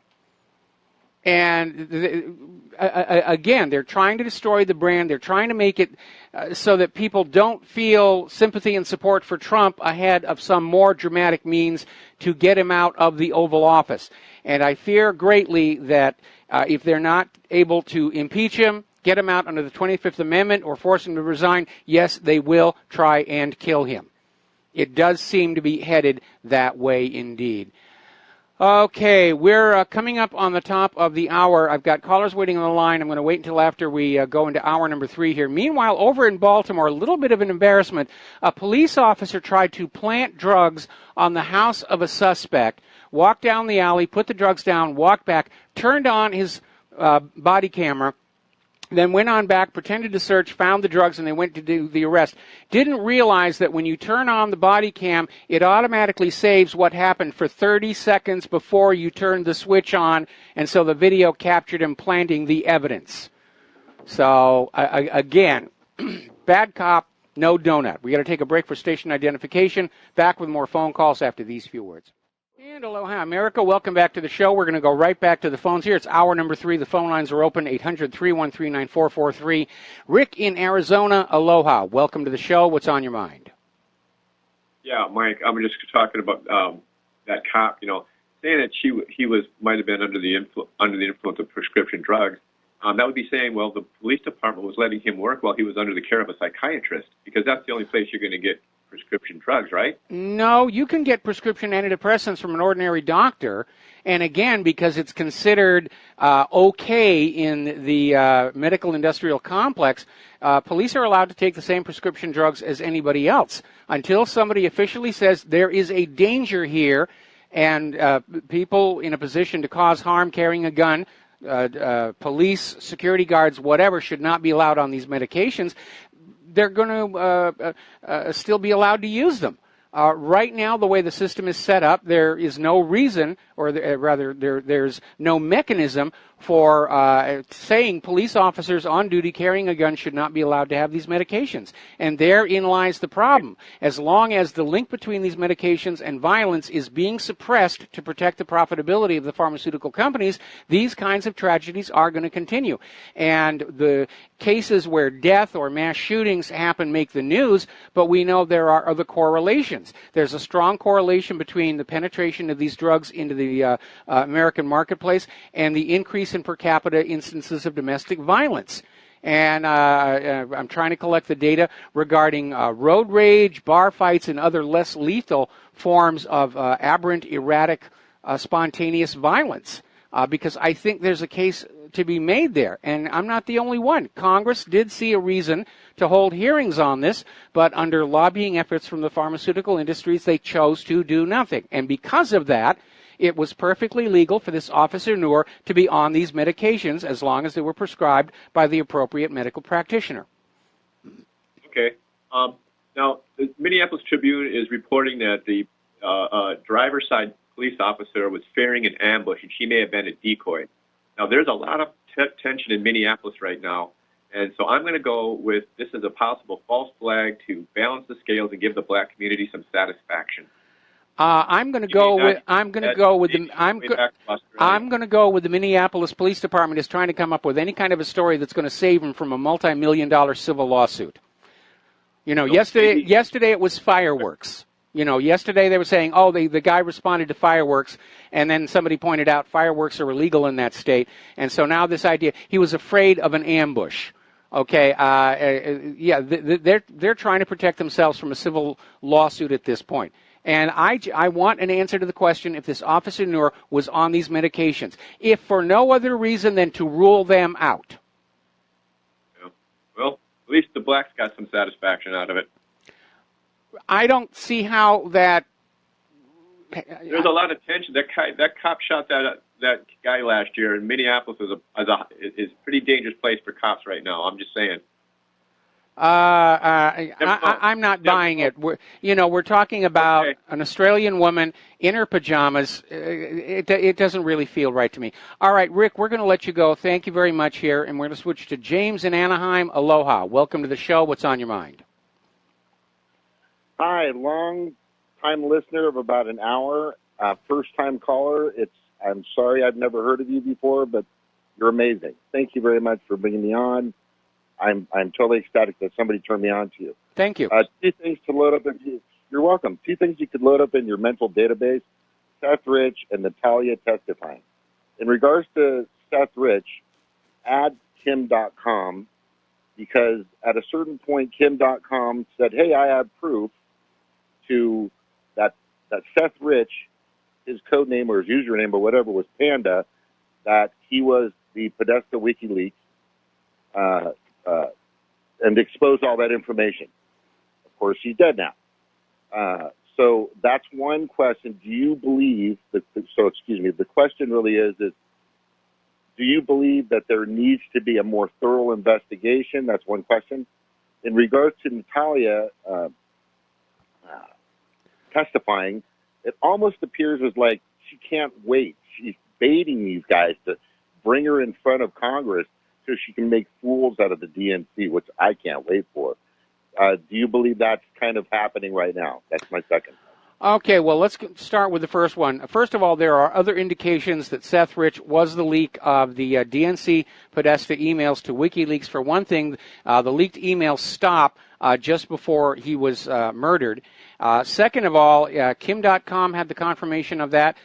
And again, they're trying to destroy the brand. They're trying to make it so that people don't feel sympathy and support for Trump ahead of some more dramatic means to get him out of the Oval Office. And I fear greatly that if they're not able to impeach him, get him out under the 25th Amendment, or force him to resign, yes, they will try and kill him. It does seem to be headed that way indeed. Okay, we're coming up on the top of the hour. I've got callers waiting on the line. I'm going to wait until after we go into hour number 3 here. Meanwhile, over in Baltimore, a little bit of an embarrassment. A police officer tried to plant drugs on the house of a suspect, walked down the alley, put the drugs down, walked back, turned on his body camera, then went on back, pretended to search, found the drugs, and they went to do the arrest. Didn't realize that when you turn on the body cam, it automatically saves what happened for 30 seconds before you turned the switch on, and so the video captured him planting the evidence. So, again, bad cop, no donut. We got to take a break for station identification. Back with more phone calls after these few words. And aloha, America. Welcome back to the show. We're going to go right back to the phones here. It's hour number 3. The phone lines are open, 800-313-9443. Rick in Arizona, aloha. Welcome to the show. What's on your mind? Yeah, Mike, I'm just talking about that cop, saying that he might have been under the influence of prescription drugs. That would be saying, well, the police department was letting him work while he was under the care of a psychiatrist, because that's the only place you're going to get prescription drugs, right? No, you can get prescription antidepressants from an ordinary doctor, and again, because it's considered okay in the medical industrial complex, police are allowed to take the same prescription drugs as anybody else until somebody officially says there is a danger here, and people in a position to cause harm carrying a gun, police, security guards, whatever, should not be allowed on these medications. They're going to still be allowed to use them. Right now, the way the system is set up, there is no reason, or there's no mechanism for saying police officers on duty carrying a gun should not be allowed to have these medications. And therein lies the problem. As long as the link between these medications and violence is being suppressed to protect the profitability of the pharmaceutical companies, these kinds of tragedies are going to continue. And the cases where death or mass shootings happen make the news, but we know there are other correlations. There's a strong correlation between the penetration of these drugs into the American marketplace and the increase in per capita instances of domestic violence. And I'm trying to collect the data regarding road rage, bar fights, and other less lethal forms of aberrant, erratic, spontaneous violence. Because I think there's a case to be made there. And I'm not the only one. Congress did see a reason to hold hearings on this, but under lobbying efforts from the pharmaceutical industries, they chose to do nothing. And because of that, it was perfectly legal for this Officer Noor to be on these medications as long as they were prescribed by the appropriate medical practitioner. Okay. Now, the Minneapolis Tribune is reporting that the driver's side police officer was fearing an ambush, and she may have been a decoy. Now, there's a lot of tension in Minneapolis right now, and so I'm going to go with this as a possible false flag to balance the scales and give the black community some satisfaction. I'm going to go with the Minneapolis Police Department is trying to come up with any kind of a story that's going to save him from a multi-million-dollar civil lawsuit. Yesterday it was fireworks. Yesterday they were saying, the guy responded to fireworks, and then somebody pointed out fireworks are illegal in that state, and so now this idea, he was afraid of an ambush. Okay, they're trying to protect themselves from a civil lawsuit at this point. And I want an answer to the question if this Officer Noor was on these medications, if for no other reason than to rule them out. Yeah. Well, at least the blacks got some satisfaction out of it. I don't see how that. There's a lot of tension. That cop shot that guy last year, and Minneapolis is a pretty dangerous place for cops right now. I'm just saying. I'm not buying it. We're talking about an Australian woman in her pajamas. It doesn't really feel right to me. All right, Rick, we're going to let you go. Thank you very much here, and we're going to switch to James in Anaheim. Aloha. Welcome to the show. What's on your mind? Hi, long-time listener of about an hour, first-time caller. I'm sorry I've never heard of you before, but you're amazing. Thank you very much for bringing me on. I'm totally ecstatic that somebody turned me on to you. Thank you. 2 things to load up. You're welcome. 2 things you could load up in your mental database: Seth Rich and Natalia testifying. In regards to Seth Rich, add Kim.com, because at a certain point, Kim.com said, "Hey, I have proof to that Seth Rich, his code name or his username or whatever was Panda, that he was the Podesta WikiLeaks." And expose all that information. Of course, she's dead now. So that's one question. Do you believe that? The question really is: do you believe that there needs to be a more thorough investigation? That's one question. In regards to Natalia testifying, it almost appears as like she can't wait. She's baiting these guys to bring her in front of Congress so she can make fools out of the DNC, which I can't wait for. Do you believe that's kind of happening right now? That's my second. Okay, well, let's start with the first one. First of all, there are other indications that Seth Rich was the leak of the DNC Podesta emails to WikiLeaks. For one thing, the leaked emails stop just before he was murdered. Second of all, Kim.com had the confirmation of that.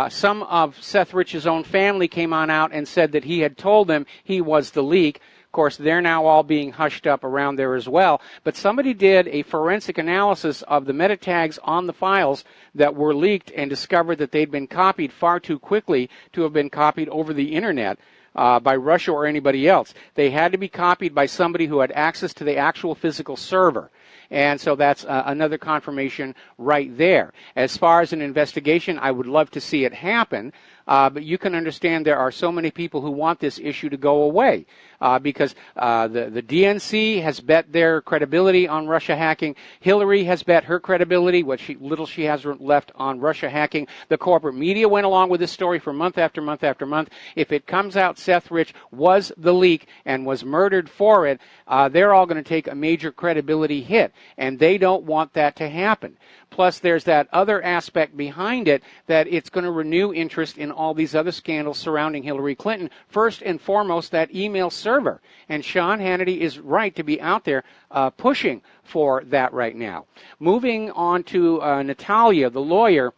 Some of Seth Rich's own family came on out and said that he had told them he was the leak. Of course, they're now all being hushed up around there as well. But somebody did a forensic analysis of the meta tags on the files that were leaked and discovered that they'd been copied far too quickly to have been copied over the internet by Russia or anybody else. They had to be copied by somebody who had access to the actual physical server. And so that's another confirmation right there. As far as an investigation, I would love to see it happen. But you can understand there are so many people who want this issue to go away because the DNC has bet their credibility on Russia hacking. Hillary has bet her credibility, what little she has left, on Russia hacking. The corporate media went along with this story for month after month after month. If it comes out Seth Rich was the leak and was murdered for it, they're all going to take a major credibility hit, and they don't want that to happen. Plus, there's that other aspect behind it that it's going to renew interest in all these other scandals surrounding Hillary Clinton. First and foremost, that email server. And Sean Hannity is right to be out there pushing for that right now. Moving on to Natalia, the lawyer.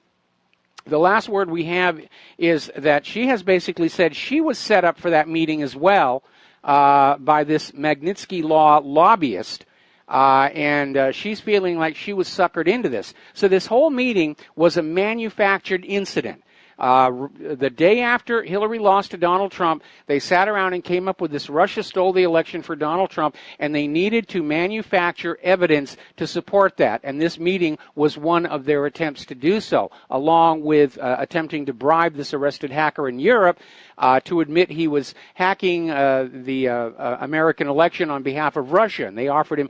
The last word we have is that she has basically said she was set up for that meeting as well by this Magnitsky Law lobbyist. And she's feeling like she was suckered into this. So this whole meeting was a manufactured incident. The day after Hillary lost to Donald Trump, they sat around and came up with this Russia stole the election for Donald Trump, and they needed to manufacture evidence to support that. And this meeting was one of their attempts to do so, along with attempting to bribe this arrested hacker in Europe to admit he was hacking the American election on behalf of Russia. And they offered him,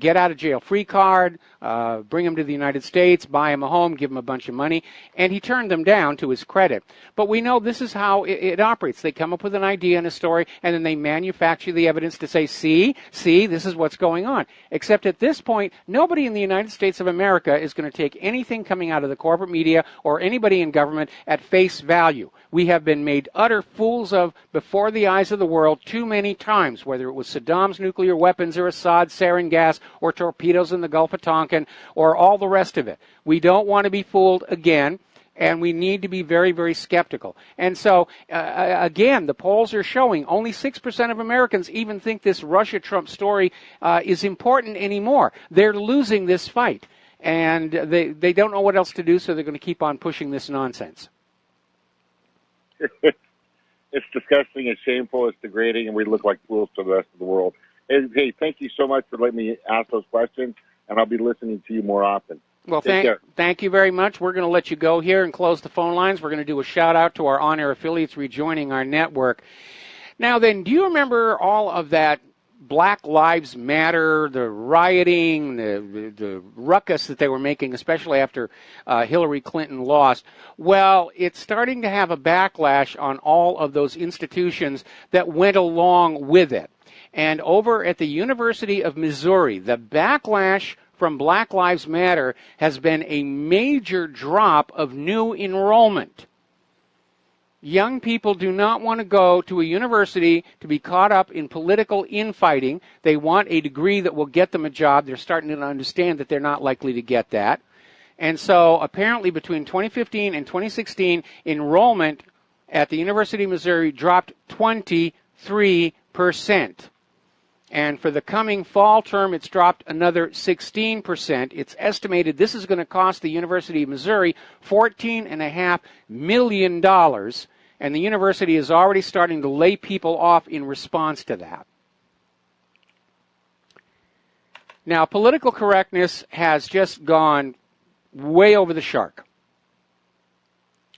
get out of jail free card, bring him to the United States, buy him a home, give him a bunch of money. And he turned them down, to his credit. But we know this is how it operates. They come up with an idea and a story, and then they manufacture the evidence to say, see, this is what's going on. Except at this point, nobody in the United States of America is going to take anything coming out of the corporate media or anybody in government at face value. We have been made utter fools of before the eyes of the world too many times, whether it was Saddam's nuclear weapons or Assad's sarin gas or torpedoes in the Gulf of Tonkin or all the rest of it. We don't want to be fooled again. And we need to be very, very skeptical. And so, again, the polls are showing only 6% of Americans even think this Russia-Trump story is important anymore. They're losing this fight. And they don't know what else to do, so they're going to keep on pushing this nonsense. It's disgusting, it's shameful, it's degrading, and we look like fools to the rest of the world. And, hey, thank you so much for letting me ask those questions, and I'll be listening to you more often. Well, Take care. thank you very much. We're going to let you go here and close the phone lines. We're going to do a shout-out to our on-air affiliates rejoining our network. Now then, do you remember all of that Black Lives Matter, the rioting, the ruckus that they were making, especially after Hillary Clinton lost? Well, it's starting to have a backlash on all of those institutions that went along with it. And over at the University of Missouri, the backlash from Black Lives Matter has been a major drop of new enrollment. Young people do not want to go to a university to be caught up in political infighting. They want a degree that will get them a job. They're starting to understand that they're not likely to get that. And so apparently between 2015 and 2016, enrollment at the University of Missouri dropped 23%. And for the coming fall term, it's dropped another 16%. It's estimated this is going to cost the University of Missouri $14.5 million, and the university is already starting to lay people off in response to that. Now, political correctness has just gone way over the shark.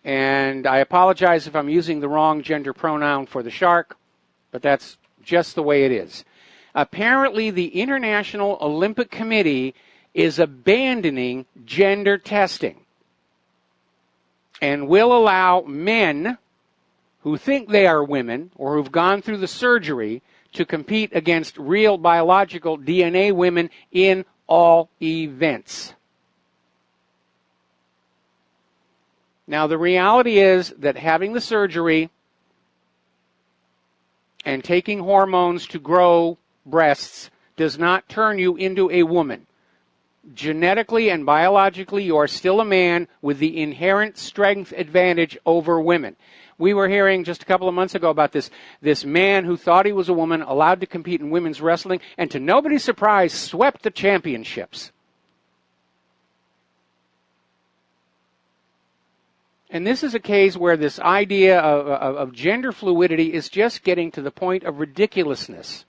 And I apologize if I'm using the wrong gender pronoun for the shark, but that's just the way it is. Apparently, the International Olympic Committee is abandoning gender testing and will allow men who think they are women or who've gone through the surgery to compete against real biological DNA women in all events. Now, the reality is that having the surgery and taking hormones to grow breasts does not turn you into a woman. Genetically and biologically, you are still a man with the inherent strength advantage over women. We were hearing just a couple of months ago about this man who thought he was a woman, allowed to compete in women's wrestling, and to nobody's surprise, swept the championships. And this is a case where this idea of gender fluidity is just getting to the point of ridiculousness.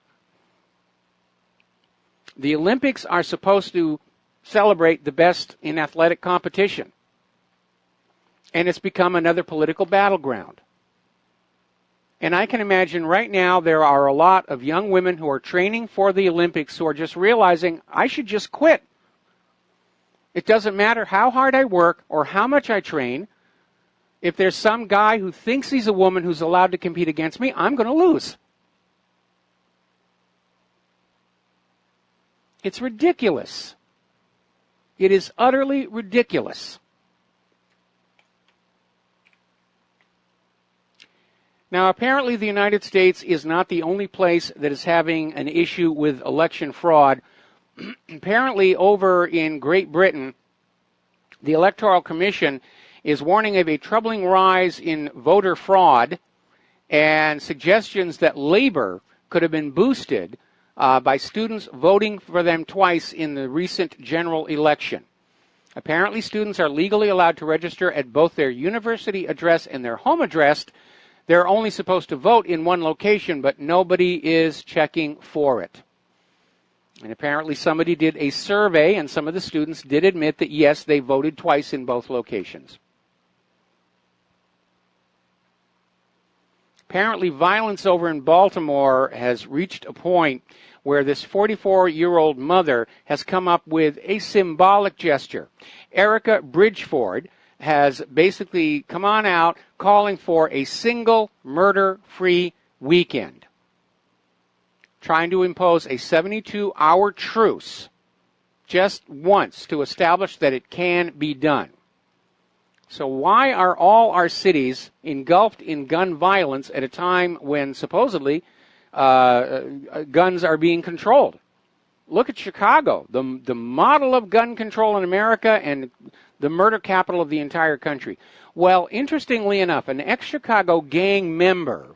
The Olympics are supposed to celebrate the best in athletic competition. And it's become another political battleground. And I can imagine right now there are a lot of young women who are training for the Olympics who are just realizing, I should just quit. It doesn't matter how hard I work or how much I train. If there's some guy who thinks he's a woman who's allowed to compete against me, I'm going to lose. It's ridiculous. It is utterly ridiculous. Now, apparently the United States is not the only place that is having an issue with election fraud. Apparently, over in Great Britain, the Electoral Commission is warning of a troubling rise in voter fraud and suggestions that Labour could have been boosted by students voting for them twice in the recent general election. Apparently, students are legally allowed to register at both their university address and their home address. They're only supposed to vote in one location, but nobody is checking for it. And apparently somebody did a survey, and some of the students did admit that, yes, they voted twice in both locations. Apparently, violence over in Baltimore has reached a point where this 44-year-old mother has come up with a symbolic gesture. Erica Bridgeford has basically come on out calling for a single murder-free weekend, trying to impose a 72-hour truce just once to establish that it can be done. So why are all our cities engulfed in gun violence at a time when supposedly guns are being controlled? Look at Chicago, the model of gun control in America and the murder capital of the entire country. Well, interestingly enough, an ex-Chicago gang member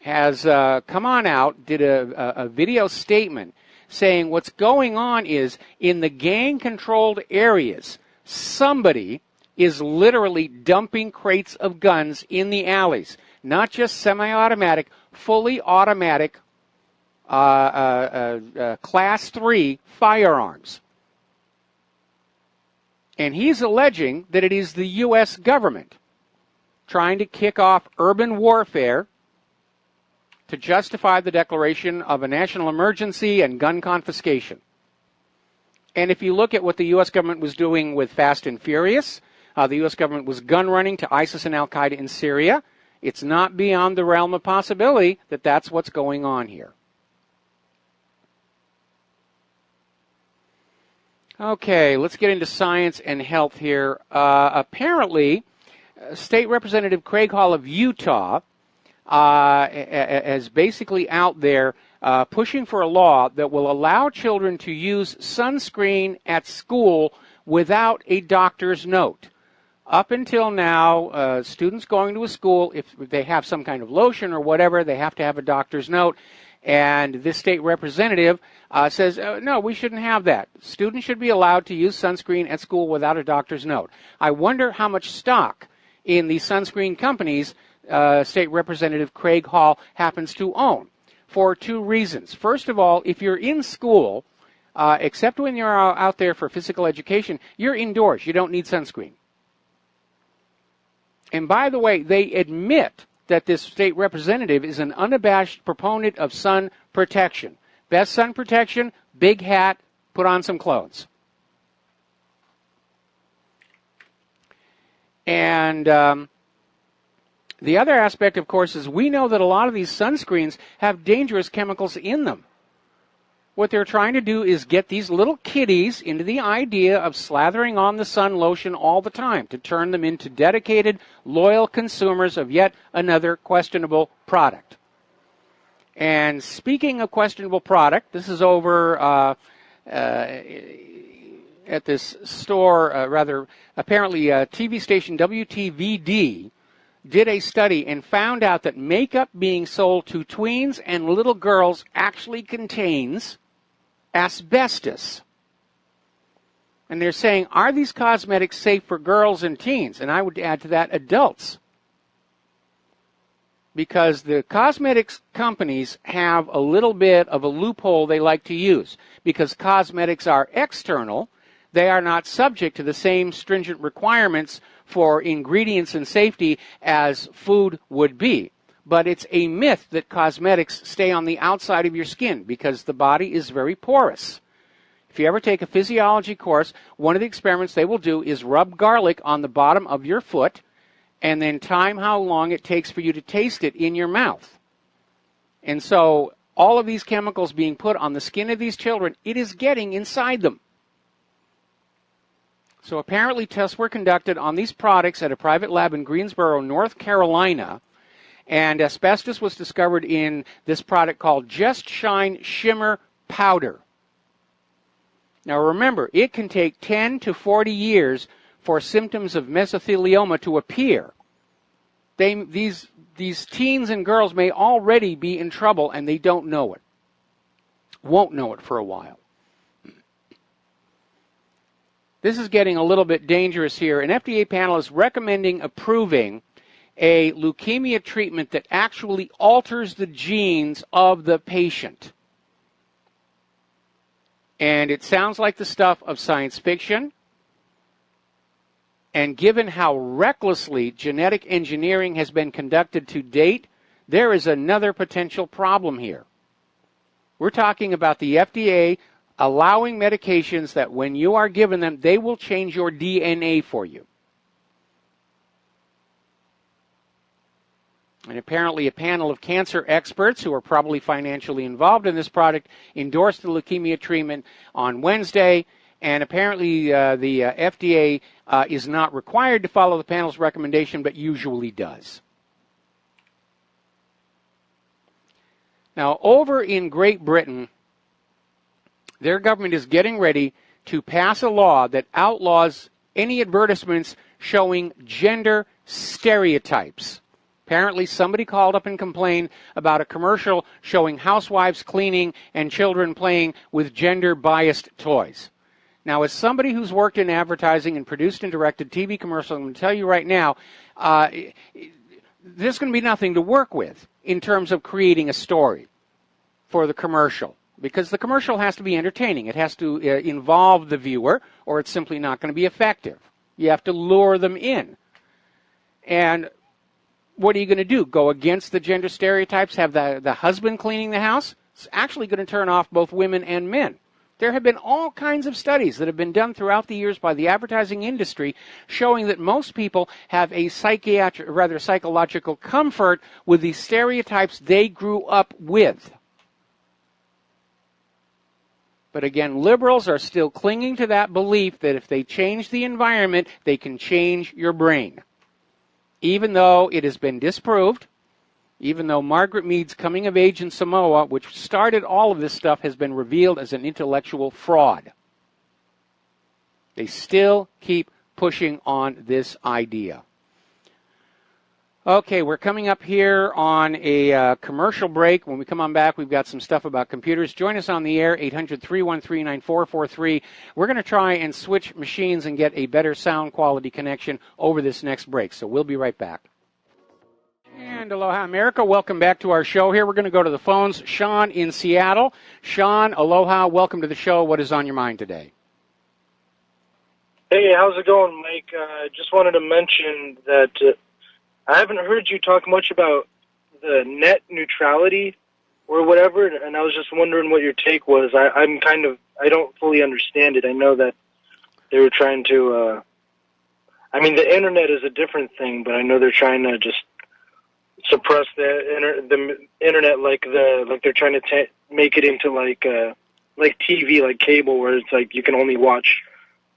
has come on out, did a video statement saying what's going on is in the gang-controlled areas, somebody is literally dumping crates of guns in the alleys, not just semi-automatic, fully automatic Class 3 firearms. And he's alleging that it is the U.S. government trying to kick off urban warfare to justify the declaration of a national emergency and gun confiscation. And if you look at what the U.S. government was doing with Fast and Furious, the U.S. government was gun running to ISIS and Al-Qaeda in Syria. It's not beyond the realm of possibility that that's what's going on here. Okay, let's get into science and health here. Apparently, State Representative Craig Hall of Utah is basically out there pushing for a law that will allow children to use sunscreen at school without a doctor's note. Up until now, students going to a school, if they have some kind of lotion or whatever, they have to have a doctor's note. And this state representative says, no, we shouldn't have that. Students should be allowed to use sunscreen at school without a doctor's note. I wonder how much stock in the sunscreen companies State Representative Craig Hall happens to own, for two reasons. First of all, if you're in school, except when you're out there for physical education, you're indoors. You don't need sunscreen. And by the way, they admit that this state representative is an unabashed proponent of sun protection. Best sun protection, big hat, put on some clothes. And the other aspect, of course, is we know that a lot of these sunscreens have dangerous chemicals in them. What they're trying to do is get these little kiddies into the idea of slathering on the sun lotion all the time to turn them into dedicated, loyal consumers of yet another questionable product. And speaking of questionable product, this is over at this store, apparently TV station WTVD did a study and found out that makeup being sold to tweens and little girls actually contains asbestos. And they're saying, are these cosmetics safe for girls and teens? And I would add to that adults. Because the cosmetics companies have a little bit of a loophole they like to use. Because cosmetics are external, they are not subject to the same stringent requirements for ingredients and safety as food would be. But it's a myth that cosmetics stay on the outside of your skin because the body is very porous. If you ever take a physiology course, one of the experiments they will do is rub garlic on the bottom of your foot and then time how long it takes for you to taste it in your mouth. And so all of these chemicals being put on the skin of these children, it is getting inside them. So apparently tests were conducted on these products at a private lab in Greensboro, North Carolina, and asbestos was discovered in this product called Just Shine Shimmer Powder. Now remember, it can take 10 to 40 years for symptoms of mesothelioma to appear. These teens and girls may already be in trouble and they don't know it. Won't know it for a while. This is getting a little bit dangerous here. An FDA panel is recommending approving a leukemia treatment that actually alters the genes of the patient. And it sounds like the stuff of science fiction. And given how recklessly genetic engineering has been conducted to date, there is another potential problem here. We're talking about the FDA allowing medications that when you are given them, they will change your DNA for you. And apparently a panel of cancer experts who are probably financially involved in this product endorsed the leukemia treatment on Wednesday. And apparently the FDA is not required to follow the panel's recommendation, but usually does. Now, over in Great Britain, their government is getting ready to pass a law that outlaws any advertisements showing gender stereotypes. Apparently somebody called up and complained about a commercial showing housewives cleaning and children playing with gender-biased toys. Now, as somebody who's worked in advertising and produced and directed TV commercials, I'm going to tell you right now, there's going to be nothing to work with in terms of creating a story. for the commercial, because the commercial has to be entertaining. It has to involve the viewer, or it's simply not going to be effective. You have to lure them in. And what are you going to do? Go against the gender stereotypes? Have the husband cleaning the house? It's actually going to turn off both women and men. There have been all kinds of studies that have been done throughout the years by the advertising industry showing that most people have a psychological comfort with the stereotypes they grew up with. But again, liberals are still clinging to that belief that if they change the environment, they can change your brain. Even though it has been disproved, even though Margaret Mead's coming of age in Samoa, which started all of this stuff, has been revealed as an intellectual fraud. They still keep pushing on this idea. Okay, we're coming up here on a commercial break. When we come on back, we've got some stuff about computers. Join us on the air, 800-313-9443. We're going to try and switch machines and get a better sound quality connection over this next break. So we'll be right back. And aloha, America. Welcome back to our show here. We're going to go to the phones. Sean in Seattle. Sean, aloha. Welcome to the show. What is on your mind today? Hey, how's it going, Mike? Just wanted to mention that I haven't heard you talk much about the net neutrality or whatever, and I was just wondering what your take was. I don't fully understand it. I know that they were trying to, the internet is a different thing, but I know they're trying to just suppress the internet like they're trying to make it into like TV, like cable, where it's like you can only watch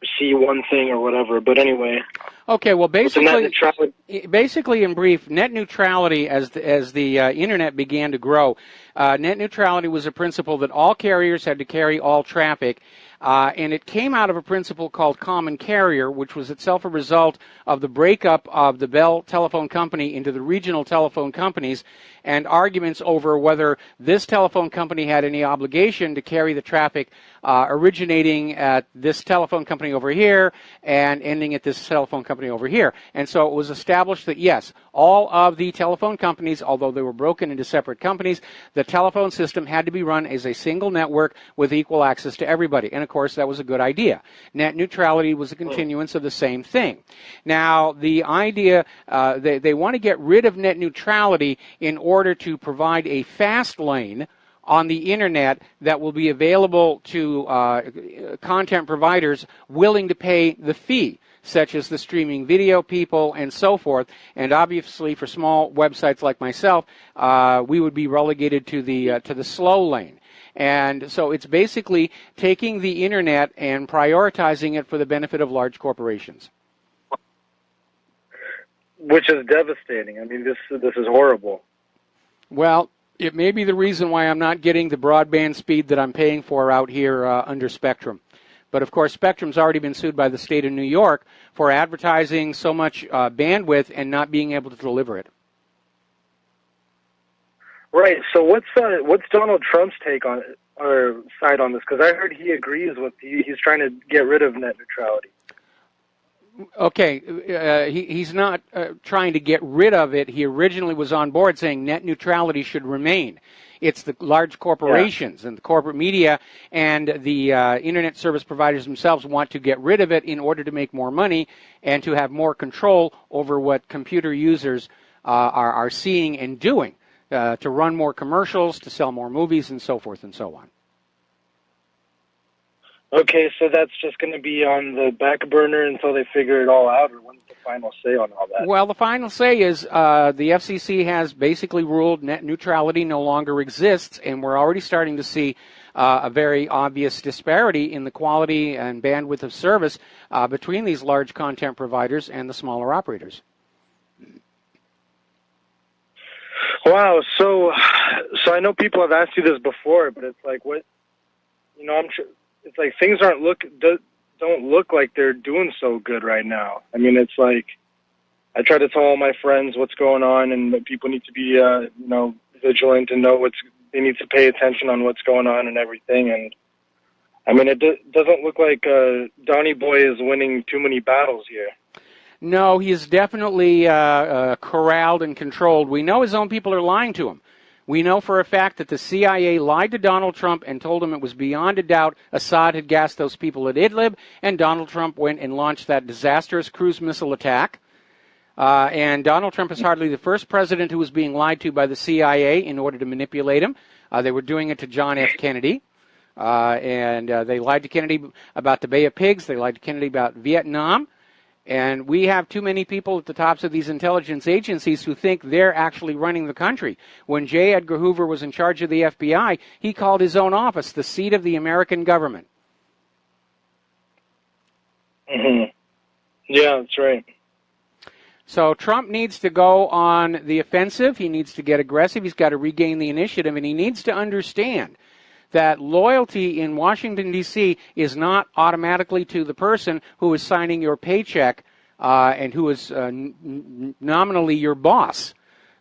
or see one thing or whatever. But anyway. Okay, well, basically, in brief, net neutrality, as the internet began to grow, net neutrality was a principle that all carriers had to carry all traffic, and it came out of a principle called common carrier, which was itself a result of the breakup of the Bell Telephone Company into the regional telephone companies, and arguments over whether this telephone company had any obligation to carry the traffic originating at this telephone company over here and ending at this telephone company over here. And so it was established that, yes, all of the telephone companies, although they were broken into separate companies, the telephone system had to be run as a single network with equal access to everybody. And, of course, that was a good idea. Net neutrality was a continuance of the same thing. Now, the idea, they want to get rid of net neutrality in order to provide a fast lane on the internet that will be available to content providers willing to pay the fee, such as the streaming video people and so forth. And obviously, for small websites like myself, we would be relegated to the slow lane. And so it's basically taking the internet and prioritizing it for the benefit of large corporations. Which is devastating. I mean, this is horrible. Well, it may be the reason why I'm not getting the broadband speed that I'm paying for out here under Spectrum. But, of course, Spectrum's already been sued by the state of New York for advertising so much bandwidth and not being able to deliver it. Right. So what's Donald Trump's take on it, or side on this? Because I heard he agrees with he's trying to get rid of net neutrality. Okay, he's not trying to get rid of it. He originally was on board saying net neutrality should remain. It's the large corporations and the corporate media and the internet service providers themselves want to get rid of it in order to make more money and to have more control over what computer users are seeing and doing, to run more commercials, to sell more movies, and so forth and so on. Okay, so that's just going to be on the back burner until they figure it all out, or when's the final say on all that? Well, the final say is the FCC has basically ruled net neutrality no longer exists, and we're already starting to see a very obvious disparity in the quality and bandwidth of service between these large content providers and the smaller operators. Wow, so I know people have asked you this before, but it's like, what, you know, it's like things don't look like they're doing so good right now. I mean, it's like I try to tell all my friends what's going on, and that people need to be, vigilant and know they need to pay attention on what's going on and everything. And I mean, it doesn't look like Donnie Boy is winning too many battles here. No, he is definitely corralled and controlled. We know his own people are lying to him. We know for a fact that the CIA lied to Donald Trump and told him it was beyond a doubt Assad had gassed those people at Idlib, and Donald Trump went and launched that disastrous cruise missile attack. And Donald Trump is hardly the first president who was being lied to by the CIA in order to manipulate him. They were doing it to John F. Kennedy. And they lied to Kennedy about the Bay of Pigs. They lied to Kennedy about Vietnam. And we have too many people at the tops of these intelligence agencies who think they're actually running the country. When J. Edgar Hoover was in charge of the FBI, he called his own office the seat of the American government. Mm-hmm. Yeah, that's right. So Trump needs to go on the offensive. He needs to get aggressive. He's got to regain the initiative, and he needs to understand that loyalty in Washington, D.C. is not automatically to the person who is signing your paycheck and who is nominally your boss.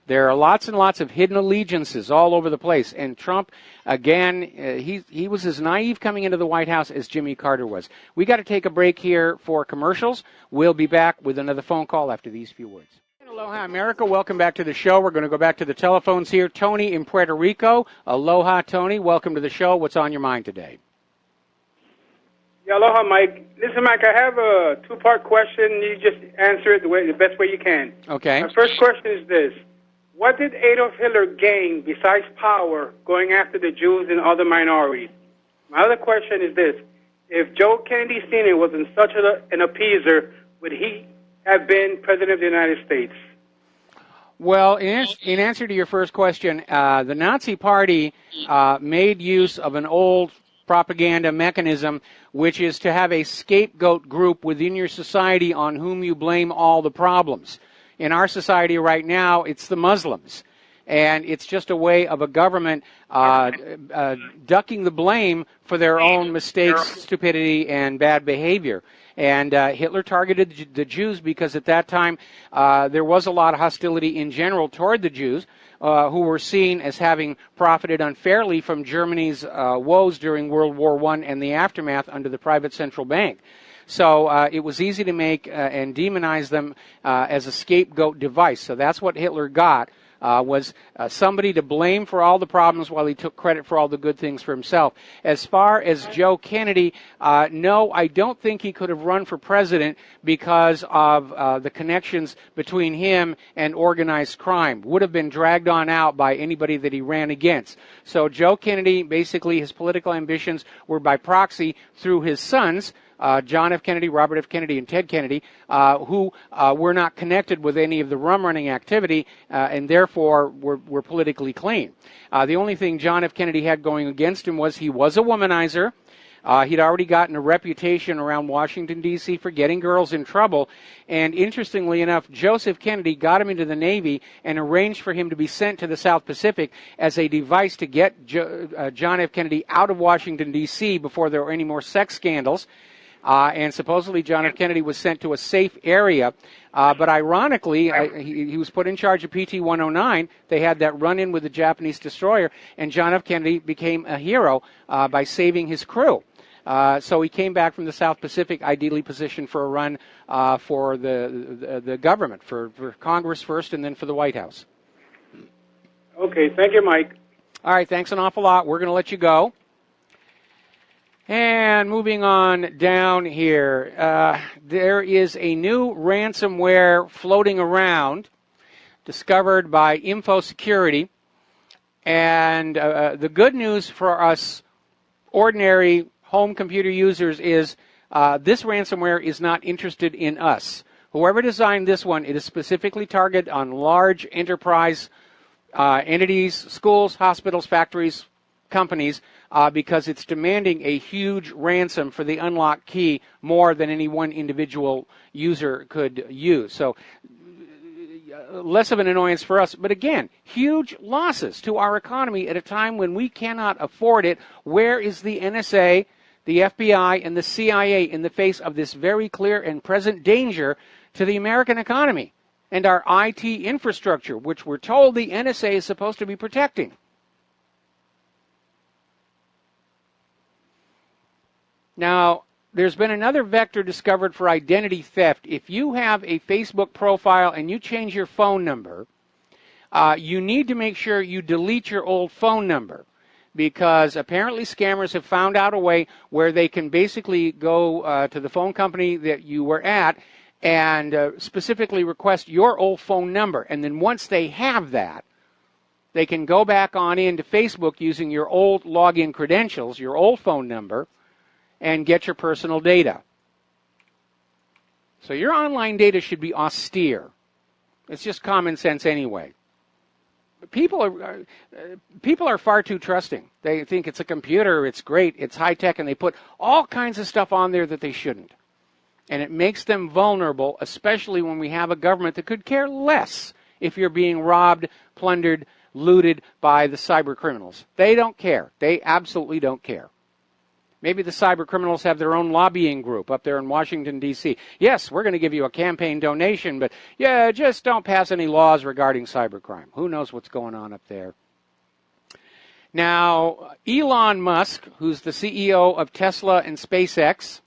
There are lots and lots of hidden allegiances all over the place. And Trump, again, he was as naive coming into the White House as Jimmy Carter was. We got to take a break here for commercials. We'll be back with another phone call after these few words. Aloha, America. Welcome back to the show. We're going to go back to the telephones here. Tony in Puerto Rico. Aloha, Tony. Welcome to the show. What's on your mind today? Yeah, aloha, Mike. Listen, Mike, I have a two-part question. You just answer it the best way you can. Okay. My first question is this. What did Adolf Hitler gain besides power going after the Jews and other minorities? My other question is this. If Joe Kennedy Sr. wasn't such an appeaser, would he have been President of the United States? Well, in answer to your first question, the Nazi Party made use of an old propaganda mechanism, which is to have a scapegoat group within your society on whom you blame all the problems. In our society right now, it's the Muslims. And it's just a way of a government ducking the blame for their own mistakes, stupidity, and bad behavior. And Hitler targeted the Jews because at that time there was a lot of hostility in general toward the Jews who were seen as having profited unfairly from Germany's woes during World War I and the aftermath under the private central bank. So it was easy to make and demonize them as a scapegoat device. So that's what Hitler got. Was somebody to blame for all the problems while he took credit for all the good things for himself. As far as Joe Kennedy, no, I don't think he could have run for president because of the connections between him and organized crime. Would have been dragged on out by anybody that he ran against. So Joe Kennedy, basically his political ambitions were by proxy through his sons, John F. Kennedy, Robert F. Kennedy, and Ted Kennedy, who were not connected with any of the rum-running activity and therefore were politically clean. The only thing John F. Kennedy had going against him was he was a womanizer. He'd already gotten a reputation around Washington, D.C. for getting girls in trouble. And interestingly enough, Joseph Kennedy got him into the Navy and arranged for him to be sent to the South Pacific as a device to get John F. Kennedy out of Washington, D.C. before there were any more sex scandals. And supposedly John F. Kennedy was sent to a safe area. But ironically, he was put in charge of PT-109. They had that run-in with the Japanese destroyer, and John F. Kennedy became a hero by saving his crew. So he came back from the South Pacific, ideally positioned for a run for the government, for Congress first and then for the White House. Okay, thank you, Mike. All right, thanks an awful lot. We're going to let you go. And moving on down here, there is a new ransomware floating around, discovered by InfoSecurity. And the good news for us ordinary home computer users is this ransomware is not interested in us. Whoever designed this one, it is specifically targeted on large enterprise entities, schools, hospitals, factories, companies, because it's demanding a huge ransom for the unlock key more than any one individual user could use. So less of an annoyance for us, but again, huge losses to our economy at a time when we cannot afford it. Where is the NSA, the FBI, and the CIA in the face of this very clear and present danger to the American economy and our IT infrastructure, which we're told the NSA is supposed to be protecting? Now, there's been another vector discovered for identity theft. If you have a Facebook profile and you change your phone number, you need to make sure you delete your old phone number, because apparently scammers have found out a way where they can basically go to the phone company that you were at and specifically request your old phone number. And then once they have that, they can go back on into Facebook using your old login credentials, your old phone number, and get your personal data. So your online data should be austere. It's just common sense anyway. People are far too trusting. They think it's a computer, it's great, it's high-tech, and they put all kinds of stuff on there that they shouldn't. And it makes them vulnerable, especially when we have a government that could care less if you're being robbed, plundered, looted by the cyber criminals. They don't care. They absolutely don't care. Maybe the cyber criminals have their own lobbying group up there in Washington, D.C. Yes, we're going to give you a campaign donation, but yeah, just don't pass any laws regarding cybercrime. Who knows what's going on up there? Now, Elon Musk, who's the CEO of Tesla and SpaceX,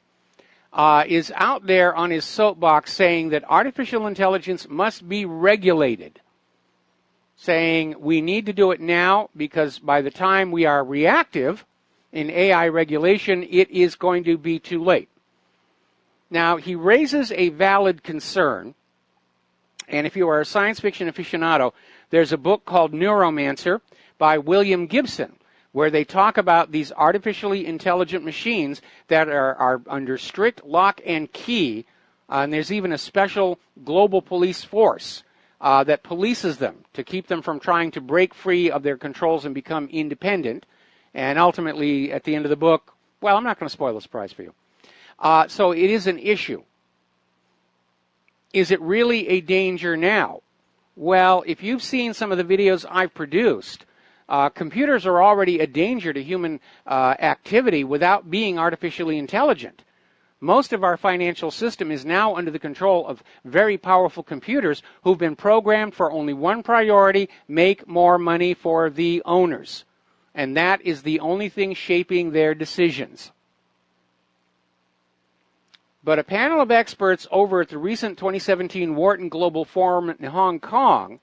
is out there on his soapbox saying that artificial intelligence must be regulated, saying we need to do it now because by the time we are reactive in AI regulation, it is going to be too late. Now, he raises a valid concern, and if you are a science fiction aficionado, there's a book called Neuromancer by William Gibson, where they talk about these artificially intelligent machines that are under strict lock and key, and there's even a special global police force that polices them to keep them from trying to break free of their controls and become independent. And ultimately, at the end of the book, well, I'm not going to spoil the surprise for you. So it is an issue. Is it really a danger now? Well, if you've seen some of the videos I've produced, computers are already a danger to human activity without being artificially intelligent. Most of our financial system is now under the control of very powerful computers who've been programmed for only one priority: make more money for the owners. And that is the only thing shaping their decisions. But a panel of experts over at the recent 2017 Wharton Global Forum in Hong Kong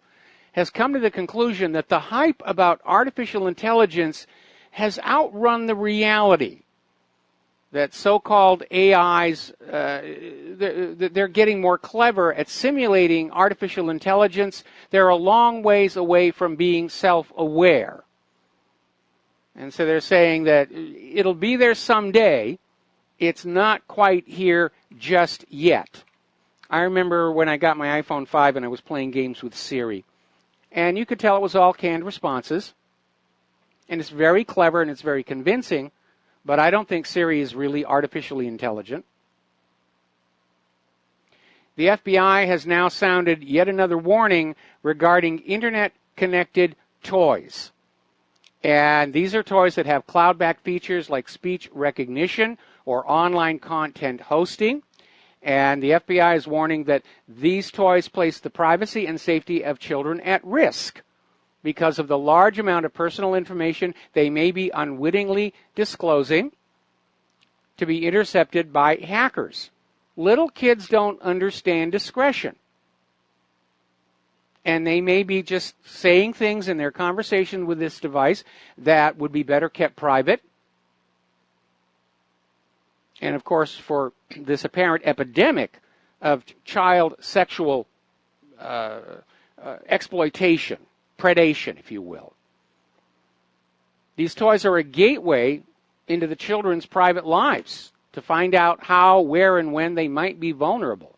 has come to the conclusion that the hype about artificial intelligence has outrun the reality. That so-called AIs, they're getting more clever at simulating artificial intelligence. They're a long ways away from being self-aware. And so they're saying that it'll be there someday. It's not quite here just yet. I remember when I got my iPhone 5 and I was playing games with Siri. And you could tell it was all canned responses. And it's very clever and it's very convincing. But I don't think Siri is really artificially intelligent. The FBI has now sounded yet another warning regarding internet-connected toys. And these are toys that have cloud-backed features like speech recognition or online content hosting. And the FBI is warning that these toys place the privacy and safety of children at risk because of the large amount of personal information they may be unwittingly disclosing to be intercepted by hackers. Little kids don't understand discretion. And they may be just saying things in their conversation with this device that would be better kept private. And of course, for this apparent epidemic of child sexual exploitation, predation, if you will. These toys are a gateway into the children's private lives to find out how, where, and when they might be vulnerable.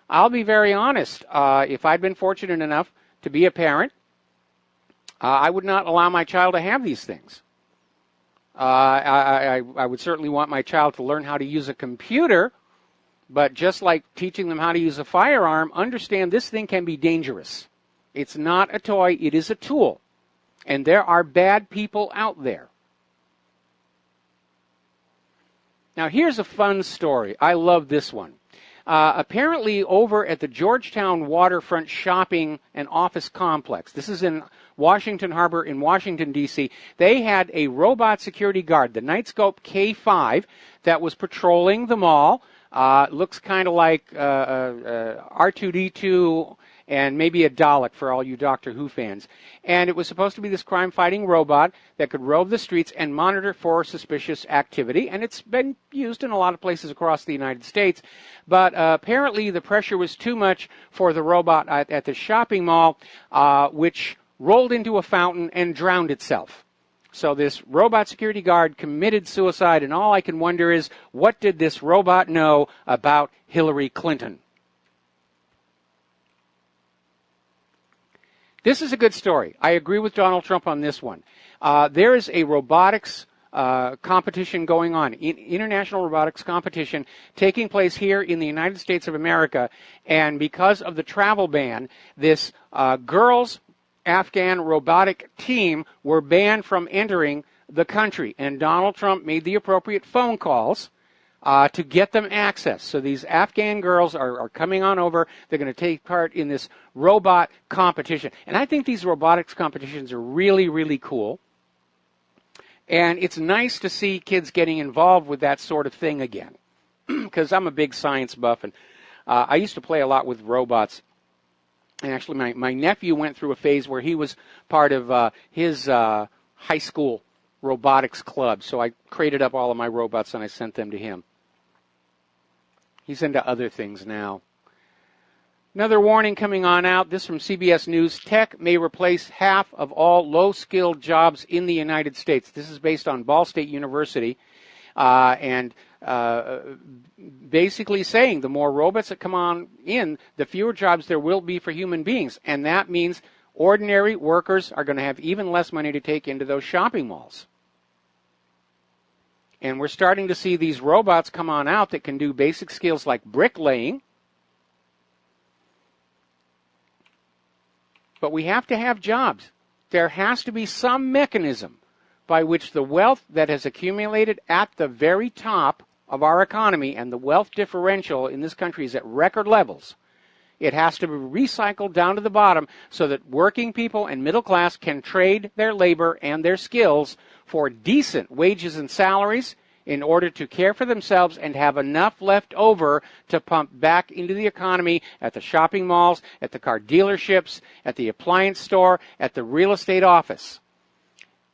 I'll be very honest. If I'd been fortunate enough to be a parent, I would not allow my child to have these things. I would certainly want my child to learn how to use a computer, but just like teaching them how to use a firearm, understand this thing can be dangerous. It's not a toy, it is a tool. And there are bad people out there. Now here's a fun story. I love this one. Apparently over at the Georgetown Waterfront Shopping and Office Complex, this is in Washington Harbor in Washington, D.C., they had a robot security guard, the Nightscope K5, that was patrolling the mall. Looks kind of like R2-D2 and maybe a Dalek for all you Doctor Who fans. And it was supposed to be this crime-fighting robot that could rove the streets and monitor for suspicious activity, and it's been used in a lot of places across the United States. But apparently the pressure was too much for the robot at the shopping mall, which rolled into a fountain and drowned itself. So this robot security guard committed suicide, and all I can wonder is, what did this robot know about Hillary Clinton? This is a good story. I agree with Donald Trump on this one. There is a robotics competition going on, international robotics competition taking place here in the United States of America, and because of the travel ban, this girls' Afghan robotic team were banned from entering the country, and Donald Trump made the appropriate phone calls to get them access. So these Afghan girls are coming on over. They're going to take part in this robot competition. And I think these robotics competitions are really, really cool. And it's nice to see kids getting involved with that sort of thing again, because I'm a big science buff, and I used to play a lot with robots. And actually, my nephew went through a phase where he was part of his high school robotics club. So I crated up all of my robots and I sent them to him. He's into other things now. Another warning coming on out, this from CBS News. Tech may replace half of all low-skilled jobs in the United States. This is based on Ball State University. And basically saying the more robots that come on in, the fewer jobs there will be for human beings. And that means ordinary workers are going to have even less money to take into those shopping malls. And we're starting to see these robots come on out that can do basic skills like bricklaying. But we have to have jobs. There has to be some mechanism by which the wealth that has accumulated at the very top of our economy, and the wealth differential in this country is at record levels, it has to be recycled down to the bottom so that working people and middle class can trade their labor and their skills for decent wages and salaries in order to care for themselves and have enough left over to pump back into the economy at the shopping malls, at the car dealerships, at the appliance store, at the real estate office.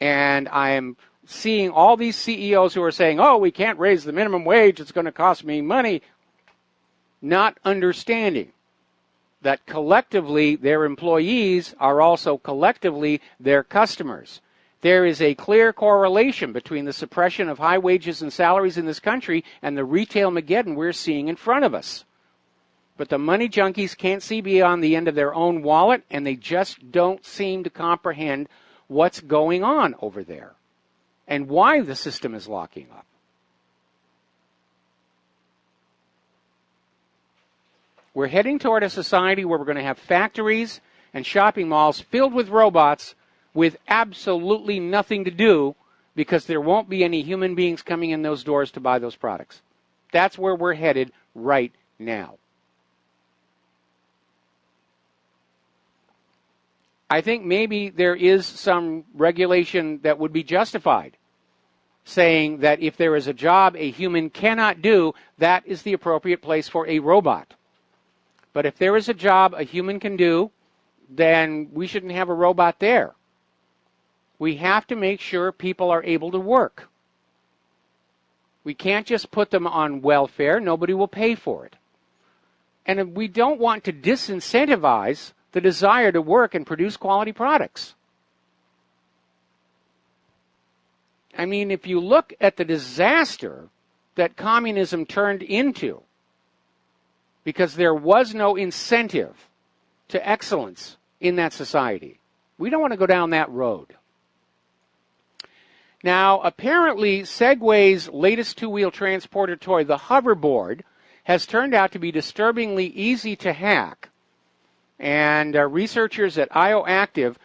And I am seeing all these CEOs who are saying, oh, we can't raise the minimum wage, it's going to cost me money, not understanding that collectively their employees are also collectively their customers. There is a clear correlation between the suppression of high wages and salaries in this country and the retail Mageddon we're seeing in front of us. But the money junkies can't see beyond the end of their own wallet, and they just don't seem to comprehend what's going on over there and why the system is locking up. We're heading toward a society where we're going to have factories and shopping malls filled with robots with absolutely nothing to do, because there won't be any human beings coming in those doors to buy those products. That's where we're headed right now. I think maybe there is some regulation that would be justified, saying that if there is a job a human cannot do, that is the appropriate place for a robot. But if there is a job a human can do, then we shouldn't have a robot there. We have to make sure people are able to work. We can't just put them on welfare. Nobody will pay for it. And we don't want to disincentivize the desire to work and produce quality products. I mean, if you look at the disaster that communism turned into, because there was no incentive to excellence in that society, we don't want to go down that road. Now, apparently, Segway's latest two-wheel transporter toy, the hoverboard, has turned out to be disturbingly easy to hack. And researchers at IOActive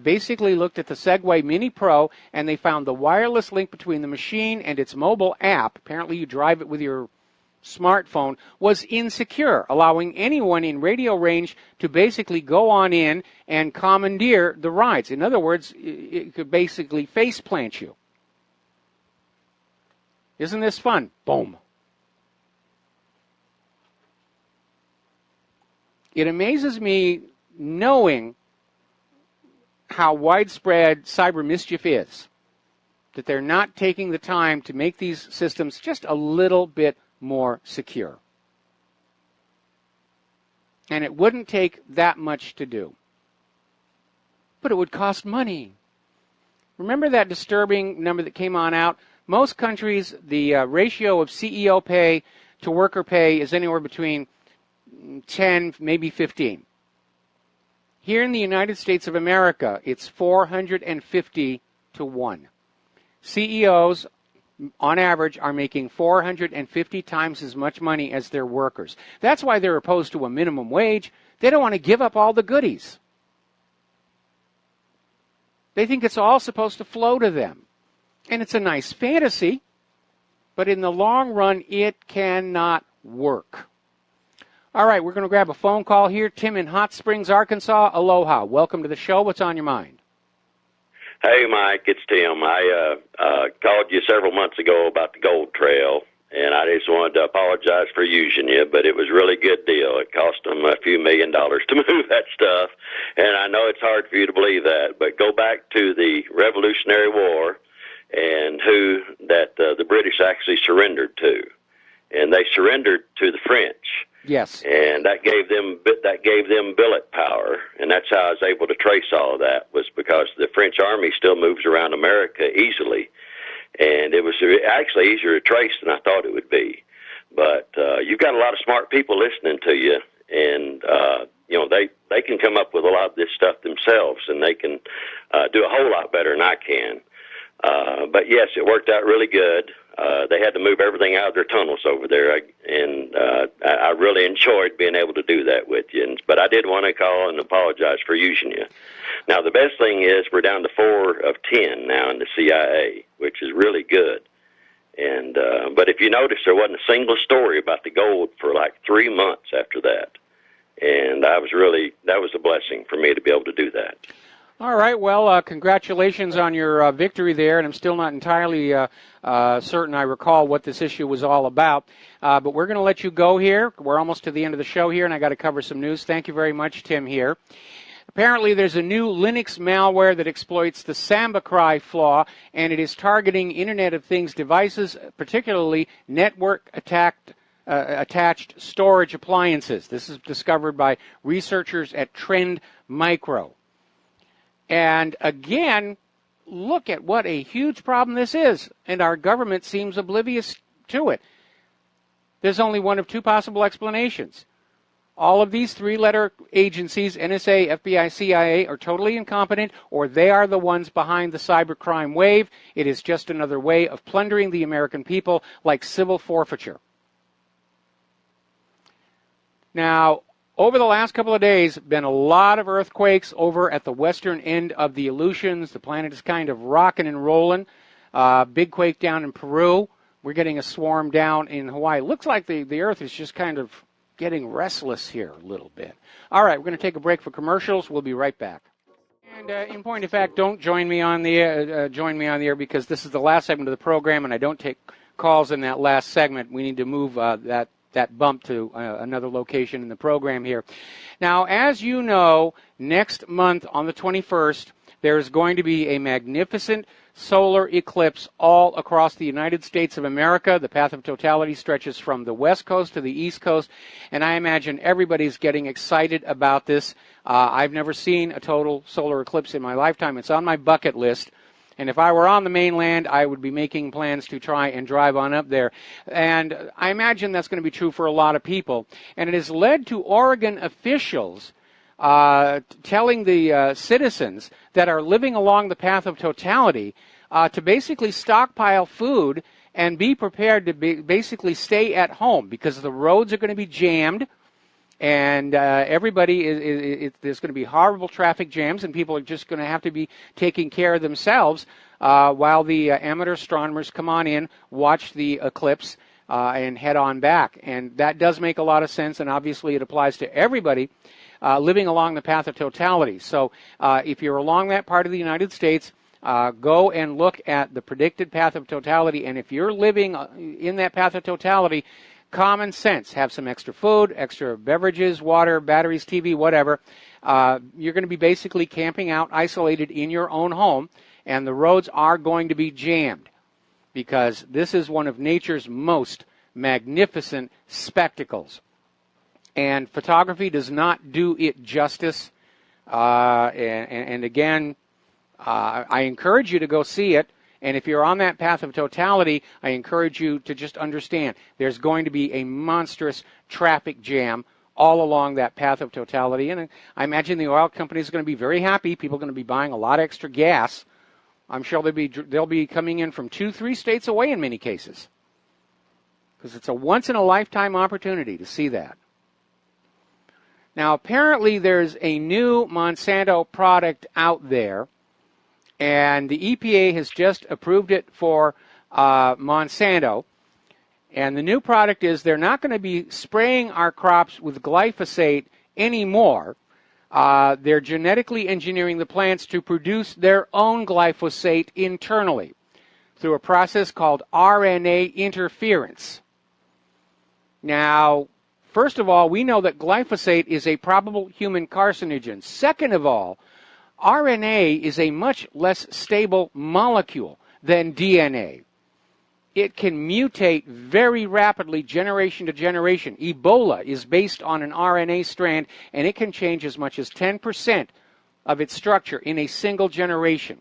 basically looked at the Segway Mini Pro, and they found the wireless link between the machine and its mobile app, apparently you drive it with your smartphone, was insecure, allowing anyone in radio range to basically go on in and commandeer the rides. In other words, it could basically face plant you. Isn't this fun? Boom. It amazes me knowing how widespread cyber mischief is, that they're not taking the time to make these systems just a little bit more secure. And it wouldn't take that much to do. But it would cost money. Remember that disturbing number that came on out? Most countries, the ratio of CEO pay to worker pay is anywhere between 10, maybe 15. Here in the United States of America, it's 450 to 1. CEOs, on average, are making 450 times as much money as their workers. That's why they're opposed to a minimum wage. They don't want to give up all the goodies. They think it's all supposed to flow to them. And it's a nice fantasy, but in the long run, it cannot work. All right, we're going to grab a phone call here. Tim in Hot Springs, Arkansas. Aloha. Welcome to the show. What's on your mind? Hey, Mike, it's Tim. I called you several months ago about the Gold Trail, and I just wanted to apologize for using you, but it was a really good deal. It cost them a few $1 million to move that stuff, and I know it's hard for you to believe that, but go back to the Revolutionary War and who that the British actually surrendered to, and they surrendered to the French. Yes. And that gave them billet power, and that's how I was able to trace all of that, was because the French army still moves around America easily, and it was actually easier to trace than I thought it would be. But you've got a lot of smart people listening to you, and you know they can come up with a lot of this stuff themselves, and they can do a whole lot better than I can. But yes, it worked out really good. They had to move everything out of their tunnels over there, and I really enjoyed being able to do that with you. But I did want to call and apologize for using you. Now, the best thing is we're down to 4 of 10 now in the CIA, which is really good. And but if you notice, there wasn't a single story about the gold for like 3 months after that. And that was a blessing for me to be able to do that. All right, well, congratulations on your victory there, and I'm still not entirely certain I recall what this issue was all about, but we're going to let you go here. We're almost to the end of the show here, and I got to cover some news. Thank you very much, Tim, here. Apparently, there's a new Linux malware that exploits the Samba Cry flaw, and it is targeting Internet of Things devices, particularly network-attached storage appliances. This is discovered by researchers at Trend Micro. And again, look at what a huge problem this is, and our government seems oblivious to it. There's only one of two possible explanations. All of these 3-letter agencies, NSA, FBI, CIA, are totally incompetent, or they are the ones behind the cybercrime wave. It is just another way of plundering the American people like civil forfeiture. Now, over the last couple of days, been a lot of earthquakes over at the western end of the Aleutians. The planet is kind of rocking and rolling. Big quake down in Peru. We're getting a swarm down in Hawaii. Looks like the Earth is just kind of getting restless here a little bit. All right, we're going to take a break for commercials. We'll be right back. And in point of fact, don't join me on the air because this is the last segment of the program, and I don't take calls in that last segment. We need to move that bump to another location in the program here. Now, as you know, next month on the 21st, there is going to be a magnificent solar eclipse all across the United States of America. The path of totality stretches from the west coast to the east coast, and I imagine everybody's getting excited about this. I've never seen a total solar eclipse in my lifetime. It's on my bucket list. And if I were on the mainland, I would be making plans to try and drive on up there. And I imagine that's going to be true for a lot of people. And it has led to Oregon officials telling the citizens that are living along the path of totality to basically stockpile food and be prepared to basically stay at home because the roads are going to be jammed. And everybody there's going to be horrible traffic jams, and people are just going to have to be taking care of themselves while the amateur astronomers come on in, watch the eclipse, and head on back. And that does make a lot of sense, and obviously it applies to everybody living along the path of totality. So if you're along that part of the United States, go and look at the predicted path of totality, and if you're living in that path of totality, common sense. Have some extra food, extra beverages, water, batteries, TV, whatever. you're going to be basically camping out, isolated in your own home, and the roads are going to be jammed because this is one of nature's most magnificent spectacles. And photography does not do it justice. And again, I encourage you to go see it. And if you're on that path of totality, I encourage you to just understand there's going to be a monstrous traffic jam all along that path of totality. And I imagine the oil companies are going to be very happy. People are going to be buying a lot of extra gas. I'm sure they'll be coming in from 2-3 states away in many cases, because it's a once-in-a-lifetime opportunity to see that. Now, apparently there's a new Monsanto product out there, and the EPA has just approved it for Monsanto. And the new product is they're not going to be spraying our crops with glyphosate anymore. They're genetically engineering the plants to produce their own glyphosate internally through a process called RNA interference. Now, first of all, we know that glyphosate is a probable human carcinogen. Second of all, RNA is a much less stable molecule than DNA. It can mutate very rapidly generation to generation. Ebola is based on an RNA strand, and it can change as much as 10% of its structure in a single generation.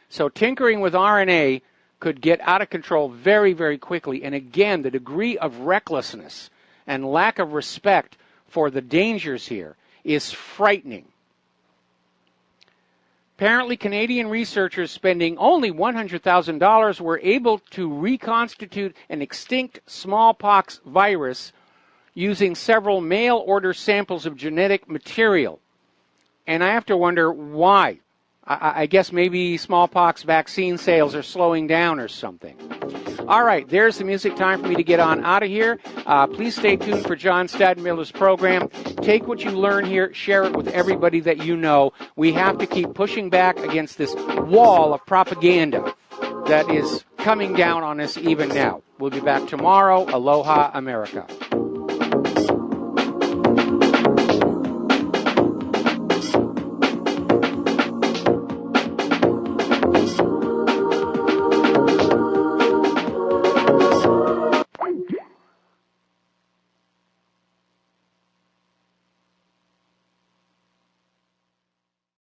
So tinkering with RNA could get out of control very, very quickly. And again, the degree of recklessness and lack of respect for the dangers here is frightening. Apparently, Canadian researchers spending only $100,000 were able to reconstitute an extinct smallpox virus using several mail-order samples of genetic material. And I have to wonder why. I guess maybe smallpox vaccine sales are slowing down or something. All right, there's the music. Time for me to get on out of here. Please stay tuned for John Stadtmiller's program. Take what you learn here, share it with everybody that you know. We have to keep pushing back against this wall of propaganda that is coming down on us even now. We'll be back tomorrow. Aloha, America.